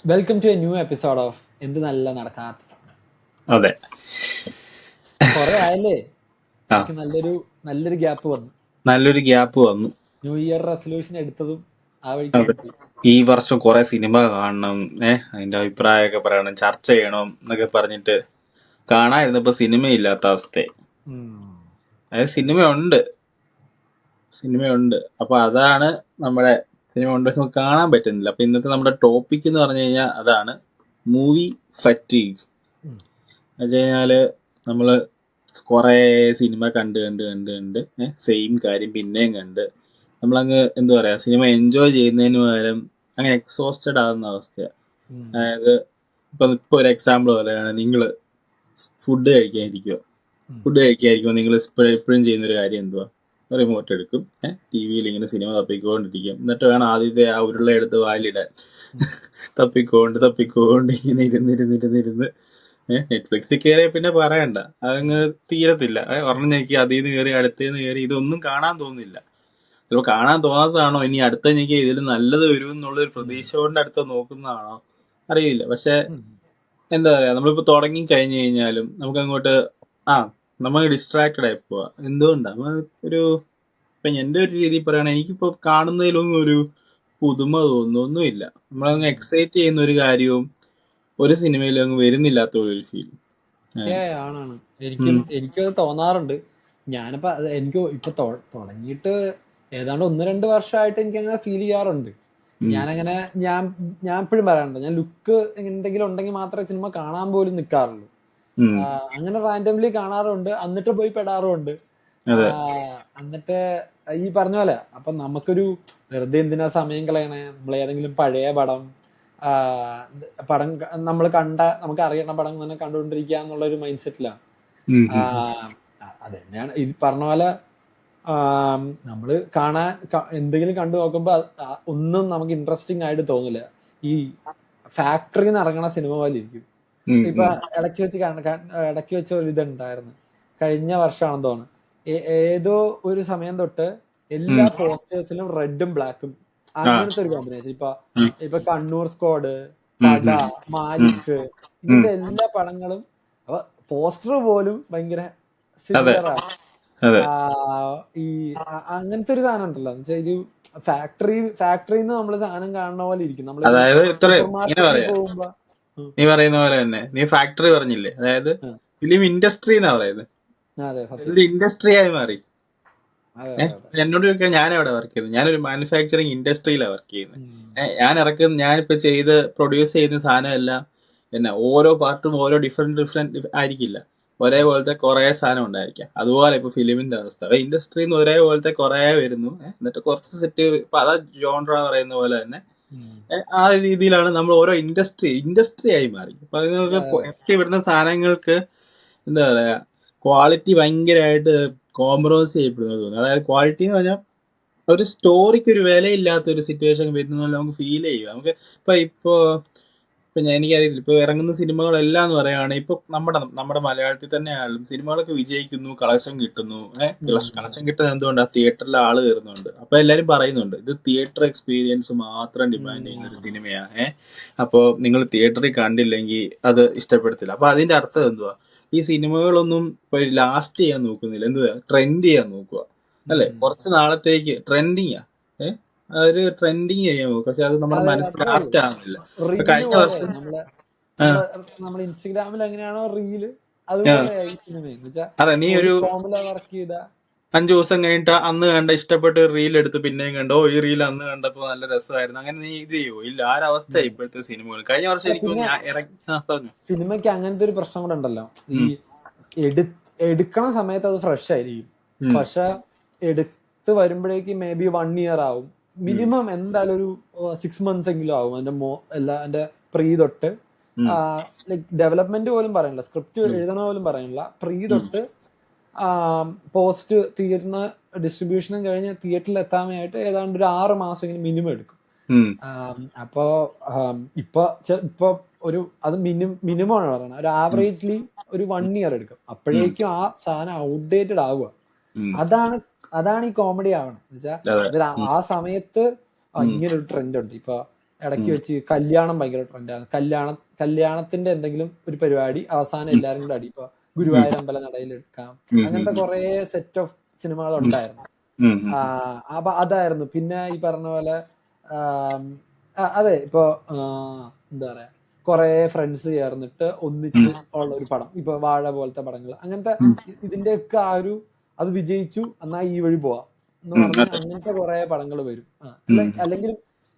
Welcome to a new episode of എന്ത് നല്ല നടക്കാത്ത സ്വപ്നം. അതെ. കുറെ ആയല്ലേ, ആ എനിക്ക് നല്ലൊരു ഗ്യാപ്പ് വന്നു. നല്ലൊരു ഗ്യാപ്പ് വന്നു. ന്യൂ ഇയർ റെസൊല്യൂഷൻ എടുത്തതും ആ വഴിക്ക് അതെ. പോയി. ഈ വർഷം കുറെ സിനിമ കാണണം, അതിന്റെ അഭിപ്രായമൊക്കെ പറയണം, ചർച്ച ചെയ്യണം എന്നൊക്കെ പറഞ്ഞിട്ട് കാണാതിരുന്നപ്പോ സിനിമയില്ലാത്ത അവസ്ഥയായി. ഉം. അതായത് സിനിമയുണ്ട്. അപ്പൊ അതാണ് നമ്മുടെ സിനിമ ഉണ്ട്, പക്ഷെ നമുക്ക് കാണാൻ പറ്റുന്നില്ല. അപ്പൊ ഇന്നത്തെ നമ്മുടെ ടോപ്പിക് എന്ന് പറഞ്ഞു കഴിഞ്ഞാൽ അതാണ് മൂവി ഫറ്റീഗ്. ഉം. എന്ന് വെച്ച് കഴിഞ്ഞാല് നമ്മള് കുറെ സിനിമ കണ്ട് സെയിം കാര്യം പിന്നെയും കണ്ട് നമ്മളങ്ങ് എന്താ പറയാ, സിനിമ എൻജോയ് ചെയ്യുന്നതിന് പകരം അങ്ങ് എക്സോസ്റ്റഡ് ആകുന്ന അവസ്ഥയാണ്. ഉം. അതായത് ഇപ്പൊ ഒരു എക്സാമ്പിൾ പറയുകയാണ്, നിങ്ങൾ ഫുഡ് കഴിക്കാതിരിക്കുമോ? ഉം. ഫുഡ് കഴിക്കാതിരിക്കുമോ നിങ്ങൾ എപ്പോഴും ചെയ്യുന്ന ഒരു കാര്യം എന്തുവാ? റിമോട്ട് എടുക്കും, ടി വിയിൽ ഇങ്ങനെ സിനിമ തപ്പിക്കൊണ്ടിരിക്കും, എന്നിട്ട് വേണം ആദ്യത്തെ ആ ഉരുള എടുത്ത് വായിലിടാൻ. തപ്പിക്കോണ്ട് ഇങ്ങനെ ഇരുന്നിരുന്ന് നെറ്റ്ഫ്ലിക്സിൽ കയറിയ പിന്നെ പറയണ്ട, അതങ്ങ് തീരത്തില്ല. ഒരെണ്ണം ഞെക്കി അതിൽ നിന്ന് കയറി അടുത്തേന്ന് കയറി, ഇതൊന്നും കാണാൻ തോന്നുന്നില്ല. ചിലപ്പോൾ കാണാൻ തോന്നാത്തതാണോ, ഇനി അടുത്ത ഞെക്കി ഇതിൽ നല്ലത് വരും എന്നുള്ളൊരു പ്രതീക്ഷ കൊണ്ട് അടുത്ത നോക്കുന്നതാണോ അറിയില്ല. പക്ഷെ ഉം. എന്താ പറയാ, നമ്മളിപ്പോ തുടങ്ങി കഴിഞ്ഞു കഴിഞ്ഞാലും നമുക്ക് അങ്ങോട്ട് നമ്മൾ ഡിസ്ട്രാക്റ്റഡ് ആയി പോവാ. എന്തുകൊണ്ടാ ഒരു ഇപ്പൊ എന്റെ ഒരു രീതി പറയുകയാണെങ്കിൽ, എനിക്കിപ്പോ കാണുന്നതിലൊന്നും ഒരു പുതുമ തോന്നുന്നൊന്നുമില്ല. നമ്മളങ്ങ് എക്സൈറ്റ് ചെയ്യുന്ന ഒരു കാര്യവും ഒരു സിനിമയിലും അങ്ങ് വരുന്നില്ലാത്ത ഒരു ഫീൽ. ആണാണ്. എനിക്കത് തോന്നാറുണ്ട്. ഞാനിപ്പോ എനിക്ക് ഇപ്പൊ തുടങ്ങിയിട്ട് ഏതാണ്ട് 1-2 വർഷമായിട്ട് എനിക്ക് അങ്ങനെ ഫീൽ ചെയ്യാറുണ്ട്. ഞാനങ്ങനെ ഞാൻ ഞാൻ എപ്പോഴും പറയാറുണ്ട്, ഞാൻ ലുക്ക് എന്തെങ്കിലും ഉണ്ടെങ്കിൽ മാത്രമേ സിനിമ കാണാൻ പോലും നിൽക്കാറുള്ളൂ. അങ്ങനെ റാൻഡംലി കാണാറുണ്ട്, എന്നിട്ട് പോയി പെടാറുമുണ്ട്. എന്നിട്ട് ഈ പറഞ്ഞ പോലെ അപ്പൊ നമുക്കൊരു വെറുതെ എന്തിനാ സമയം കളയണേ, നമ്മൾ ഏതെങ്കിലും പഴയ പടം നമ്മൾ നമുക്ക് അറിയണ പടം തന്നെ കണ്ടുകൊണ്ടിരിക്കുക എന്നുള്ള ഒരു മൈൻഡ് സെറ്റിലാണ്. അത് തന്നെയാണ് ഇത് പറഞ്ഞ പോലെ. നമ്മള് എന്തെങ്കിലും കണ്ടു നോക്കുമ്പോ ഒന്നും നമുക്ക് ഇൻട്രസ്റ്റിംഗ് ആയിട്ട് തോന്നില്ല. ഈ ഫാക്ടറിയിൽ നിന്ന് ഇറങ്ങണ സിനിമ പോലെ ഇരിക്കും. ഇപ്പൊ ഇടയ്ക്ക് വെച്ച ഒരു ഇതുണ്ടായിരുന്നു, കഴിഞ്ഞ വർഷമാണെന്ന് തോന്നുന്നു. ഏതോ ഒരു സമയം തൊട്ട് എല്ലാ പോസ്റ്റേഴ്സിലും റെഡും ബ്ലാക്കും അങ്ങനത്തെ ഒരു കോമ്പിനേഷൻ. ഇപ്പൊ കണ്ണൂർ സ്ക്വാഡ്, പട, മാലിക്, ഇങ്ങനത്തെ എല്ലാ പടങ്ങളും അപ്പൊ പോസ്റ്റർ പോലും ഭയങ്കര സിമിലറാണ്. ഈ അങ്ങനത്തെ ഒരു സാധനം ഉണ്ടല്ലോ, എന്ന് വെച്ചാൽ ഒരു ഫാക്ടറിന്ന് നമ്മള് സാധനം കാണുന്ന പോലെ ഇരിക്കും. അതായത് സൂപ്പർ മാർക്കറ്റിൽ പോകുമ്പോ നീ പറയുന്ന പോലെ തന്നെ, നീ ഫാക്ടറി പറഞ്ഞില്ലേ, അതായത് ഫിലിം ഇൻഡസ്ട്രി എന്നാ പറയുന്നത്. ഇതൊരു ഇൻഡസ്ട്രി ആയി മാറി. എന്നോട് ചോദിക്കാൻ ഞാൻ എവിടെ വർക്ക് ചെയ്യുന്നത്, ഞാനൊരു മാനുഫാക്ചറിങ് ഇൻഡസ്ട്രിയിലാണ് വർക്ക് ചെയ്യുന്നത്. ഞാനിപ്പോ പ്രൊഡ്യൂസ് ചെയ്യുന്ന സാധനം എല്ലാം ഓരോ പാർട്ടും ഓരോ ഡിഫറെന്റ് ആയിരിക്കില്ല. ഒരേപോലത്തെ കുറെ സാധനം ഉണ്ടായിരിക്കാം. അതുപോലെ ഇപ്പൊ ഫിലിമിന്റെ അവസ്ഥ, ഇൻഡസ്ട്രിയിൽ നിന്ന് ഒരേപോലത്തെ കുറെ വരുന്നു, എന്നിട്ട് കുറച്ച് സെറ്റ് ഇപ്പൊ അതാ ജോൺറ പറയുന്ന പോലെ തന്നെ ആ രീതിയിലാണ് നമ്മൾ ഓരോ ഇൻഡസ്ട്രി ആയി മാറി. അപ്പൊ അതിനൊക്കെ എത്തിവിടുന്ന സാധനങ്ങൾക്ക് എന്താ പറയാ, ക്വാളിറ്റി ഭയങ്കരമായിട്ട് കോംപ്രമൈസ് ചെയ്യപ്പെടുന്നത് തോന്നുന്നു. അതായത് ക്വാളിറ്റി എന്ന് പറഞ്ഞാൽ ഒരു സ്റ്റോറിക്ക് ഒരു വിലയില്ലാത്ത ഒരു സിറ്റുവേഷൻ വരുന്ന പോലെ നമുക്ക് ഫീൽ ചെയ്യും. നമുക്ക് ഇപ്പൊ എനിക്കറിയില്ല, ഇപ്പൊ ഇറങ്ങുന്ന സിനിമകളെല്ലാം എന്ന് പറയുകയാണെങ്കിൽ ഇപ്പൊ നമ്മുടെ മലയാളത്തിൽ തന്നെ ആയാലും സിനിമകളൊക്കെ വിജയിക്കുന്നു, കളക്ഷൻ കിട്ടുന്നു. കളക്ഷൻ കിട്ടുന്നത് എന്തുകൊണ്ടാണ്? തിയേറ്ററിൽ ആള് കയറുന്നുണ്ട്. അപ്പൊ എല്ലാരും പറയുന്നുണ്ട് ഇത് തിയേറ്റർ എക്സ്പീരിയൻസ് മാത്രം ഡിമാൻഡ് ചെയ്യുന്ന ഒരു സിനിമയാണ്. അപ്പോ നിങ്ങൾ തിയേറ്ററിൽ കണ്ടില്ലെങ്കിൽ അത് ഇഷ്ടപ്പെടത്തില്ല. അപ്പൊ അതിന്റെ അർത്ഥം എന്തുവാ? ഈ സിനിമകളൊന്നും ഇപ്പൊ ലാസ്റ്റ് ചെയ്യാൻ നോക്കുന്നില്ല, എന്തുവാ ട്രെൻഡ് ചെയ്യാൻ നോക്കുക അല്ലെ? കുറച്ച് നാളത്തേക്ക് ട്രെൻഡിങ്ങാ, അതൊരു ട്രെൻഡിങ് ചെയ്യാൻ നോക്കും. പക്ഷെ അത് നമ്മുടെ മനസ്സിൽ ലാസ്റ്റ് ആകുന്നില്ല. കഴിഞ്ഞ വർഷം നമ്മൾ ഇൻസ്റ്റഗ്രാമിൽ എങ്ങനെയാണോ റീല്, അതുപോലെ അതെ, നീ ഒരു വർക്ക് ചെയ്ത 5 ദിവസം കഴിഞ്ഞിട്ട് അന്ന് കണ്ട ഇഷ്ടപ്പെട്ട ഒരു റീൽ എടുത്ത് പിന്നെയും കണ്ടോ, ഈ റീൽ അന്ന് കണ്ടപ്പോ നല്ല രസമായിരുന്നു, അങ്ങനെ നീ ഇത് ചെയ്യോ? ഇല്ല, ആ ഒരവസ്ഥ ഇപ്പോഴത്തെ സിനിമകൾ. കഴിഞ്ഞ വർഷം എനിക്ക് പറഞ്ഞു സിനിമയ്ക്ക് അങ്ങനത്തെ ഒരു പ്രശ്നം കൂടെ ഉണ്ടല്ലോ, ഈ എടുക്കണ സമയത്ത് അത് ഫ്രഷ് ആയിരിക്കും, പക്ഷെ എടുത്ത് വരുമ്പോഴേക്ക് മേ ബി 1 year ആവും, മിനിമം എന്തായാലും ഒരു 6 months എങ്കിലും ആവും. അതിന്റെ പ്രീ തൊട്ട് ലൈക് ഡെവലപ്മെന്റ് പോലും പറയണില്ല, സ്ക്രിപ്റ്റ് എഴുതണ പോലും പറയണില്ല, പ്രീ തൊട്ട് പോസ്റ്റ് തിയേറ്ററിന് ഡിസ്ട്രിബ്യൂഷനും കഴിഞ്ഞ് തിയേറ്ററിൽ എത്താനായിട്ട് ഏതാണ്ട് ഒരു 6 മാസം മിനിമം എടുക്കും. അപ്പോ ഇപ്പൊ ഒരു അത് മിനിമം ആണ് പറയുന്നത്, ഒരു ആവറേജ്ലി ഒരു 1 year എടുക്കും. അപ്പോഴേക്കും ആ സാധനം ഔട്ട്ഡേറ്റഡ് ആവുക. അതാണ് ഈ കോമഡി ആവണം. എന്നുവെച്ചാൽ ആ സമയത്ത് ഇങ്ങനെ ഒരു ട്രെൻഡ് ഉണ്ട്. ഇപ്പൊ ഇടയ്ക്ക് വെച്ച് കല്യാണം ഭയങ്കര ട്രെൻഡാണ്. കല്യാണത്തിന്റെ എന്തെങ്കിലും ഒരു പരിപാടി അവസാനം എല്ലാരും കൂടെ അടി. ഇപ്പൊ ഗുരുവായൂർ അമ്പല നടയിൽ എടുക്കാം, അങ്ങനത്തെ കുറെ സെറ്റ് ഓഫ് സിനിമകൾ ഉണ്ടായിരുന്നു. അപ്പൊ അതായിരുന്നു. പിന്നെ ഈ പറഞ്ഞ പോലെ അതെ, ഇപ്പൊ എന്താ പറയാ, കുറെ ഫ്രണ്ട്സ് ചേർന്നിട്ട് ഒന്നിച്ച് ഉള്ള ഒരു പടം, ഇപ്പൊ വാഴ പോലത്തെ പടങ്ങൾ, അങ്ങനത്തെ ഇതിന്റെയൊക്കെ അത് വിജയിച്ചു എന്നാ ഈ വഴി പോവാം എന്ന് പറഞ്ഞാൽ അങ്ങനത്തെ കുറെ പടങ്ങൾ വരും. അല്ലെങ്കിൽ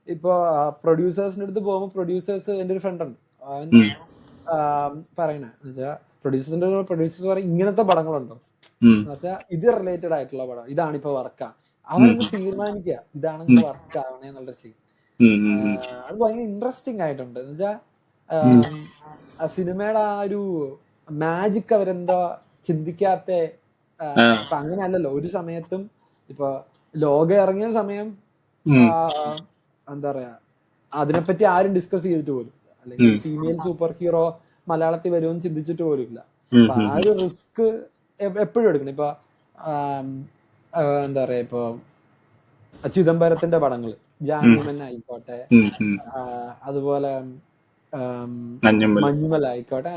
ഇപ്പൊ പ്രൊഡ്യൂസേഴ്സിന്റെ അടുത്ത് പോകുമ്പോൾ പ്രൊഡ്യൂസേഴ്സ്, എന്റെ ഒരു ഫ്രണ്ട് ഉണ്ട്, അവൻ പറയണ എന്നുവെച്ചാൽ പ്രൊഡ്യൂസേഴ്സ് പറയും ഇങ്ങനത്തെ പടങ്ങളുണ്ടോ എന്ന് വെച്ചാൽ ഇത് റിലേറ്റഡ് ആയിട്ടുള്ള പടം, ഇതാണിപ്പോ വർക്കാ, അവരൊന്ന് തീരുമാനിക്കുക ഇതാണെന്ന് വർക്ക് ആവണേ എന്നുള്ള ചെയ്യും. അത് ഭയങ്കര ഇൻട്രസ്റ്റിംഗ് ആയിട്ടുണ്ട്. എന്ന് വെച്ചാൽ ആ സിനിമയുടെ ആ ഒരു മാജിക് അവരെന്താ ചിന്തിക്കാത്ത. ഇപ്പൊ അങ്ങനെ അല്ലല്ലോ, ഒരു സമയത്തും ഇപ്പൊ ലോകം ഇറങ്ങിയ സമയം എന്താ പറയാ, അതിനെപ്പറ്റി ആരും ഡിസ്കസ് ചെയ്തിട്ട് പോലും, അല്ലെങ്കിൽ ഫീമെയിൽ സൂപ്പർ ഹീറോ മലയാളത്തിൽ വരുമെന്ന് ചിന്തിച്ചിട്ട് പോലും ഇല്ല. അപ്പൊ ആ ഒരു റിസ്ക് എപ്പോഴും എടുക്കണം. ഇപ്പൊ എന്താ പറയാ, ഇപ്പൊ ചിദംബരത്തിന്റെ പടങ്ങള്, ജാനകിമൻ ആയിക്കോട്ടെ, അതുപോലെ മഞ്ഞുമൽ ആയിക്കോട്ടെ,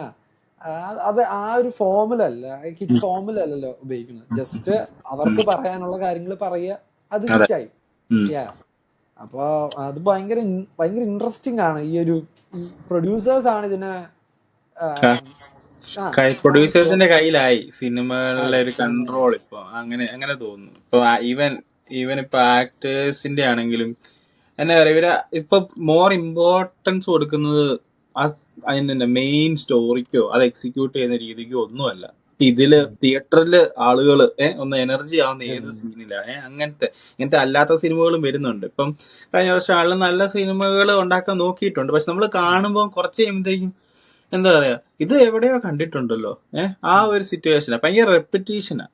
അത് ആ ഒരു ഫോമുലല്ല, ഹിറ്റ് ഫോമുലല്ലോ ഉപയോഗിക്കുന്നത്. ജസ്റ്റ് അവർക്ക് പറയാനുള്ള കാര്യങ്ങൾ പറയുക, അത് ഹിറ്റായി. അപ്പൊ അത് ഭയങ്കര ഇൻട്രസ്റ്റിംഗ് ആണ്. ഈ ഒരു പ്രൊഡ്യൂസേഴ്സ് ആണ് ഇതിനെ, പ്രൊഡ്യൂസേഴ്സിന്റെ കയ്യിലായി സിനിമകളുടെ ഒരു കൺട്രോൾ ഇപ്പൊ, അങ്ങനെ തോന്നുന്നു. ഇപ്പൊ ഈവൻ ഇപ്പൊ ആക്ടേഴ്സിന്റെ ആണെങ്കിലും എന്നാ പറയാ, ഇവര് ഇപ്പൊ മോർ ഇമ്പോർട്ടൻസ് കൊടുക്കുന്നത് അതിന്റെ മെയിൻ സ്റ്റോറിക്കോ അത് എക്സിക്യൂട്ട് ചെയ്യുന്ന രീതിക്കോ ഒന്നുമല്ല. ഇതില് തിയേറ്ററില് ആളുകള് ഒന്ന് എനർജി ആവുന്ന ഏത് സീനിലാ, ഇങ്ങനത്തെ അല്ലാത്ത സിനിമകളും വരുന്നുണ്ട്. ഇപ്പം കഴിഞ്ഞ വർഷം ആളുകൾ നല്ല സിനിമകൾ ഉണ്ടാക്കാൻ നോക്കിയിട്ടുണ്ട്. പക്ഷെ നമ്മൾ കാണുമ്പോൾ കുറച്ച് കഴിയുമ്പോഴത്തേക്കും എന്താ പറയാ, ഇത് എവിടെയോ കണ്ടിട്ടുണ്ടല്ലോ, ആ ഒരു സിറ്റുവേഷനാ, ഭയങ്കര റെപ്പിറ്റീഷനാ.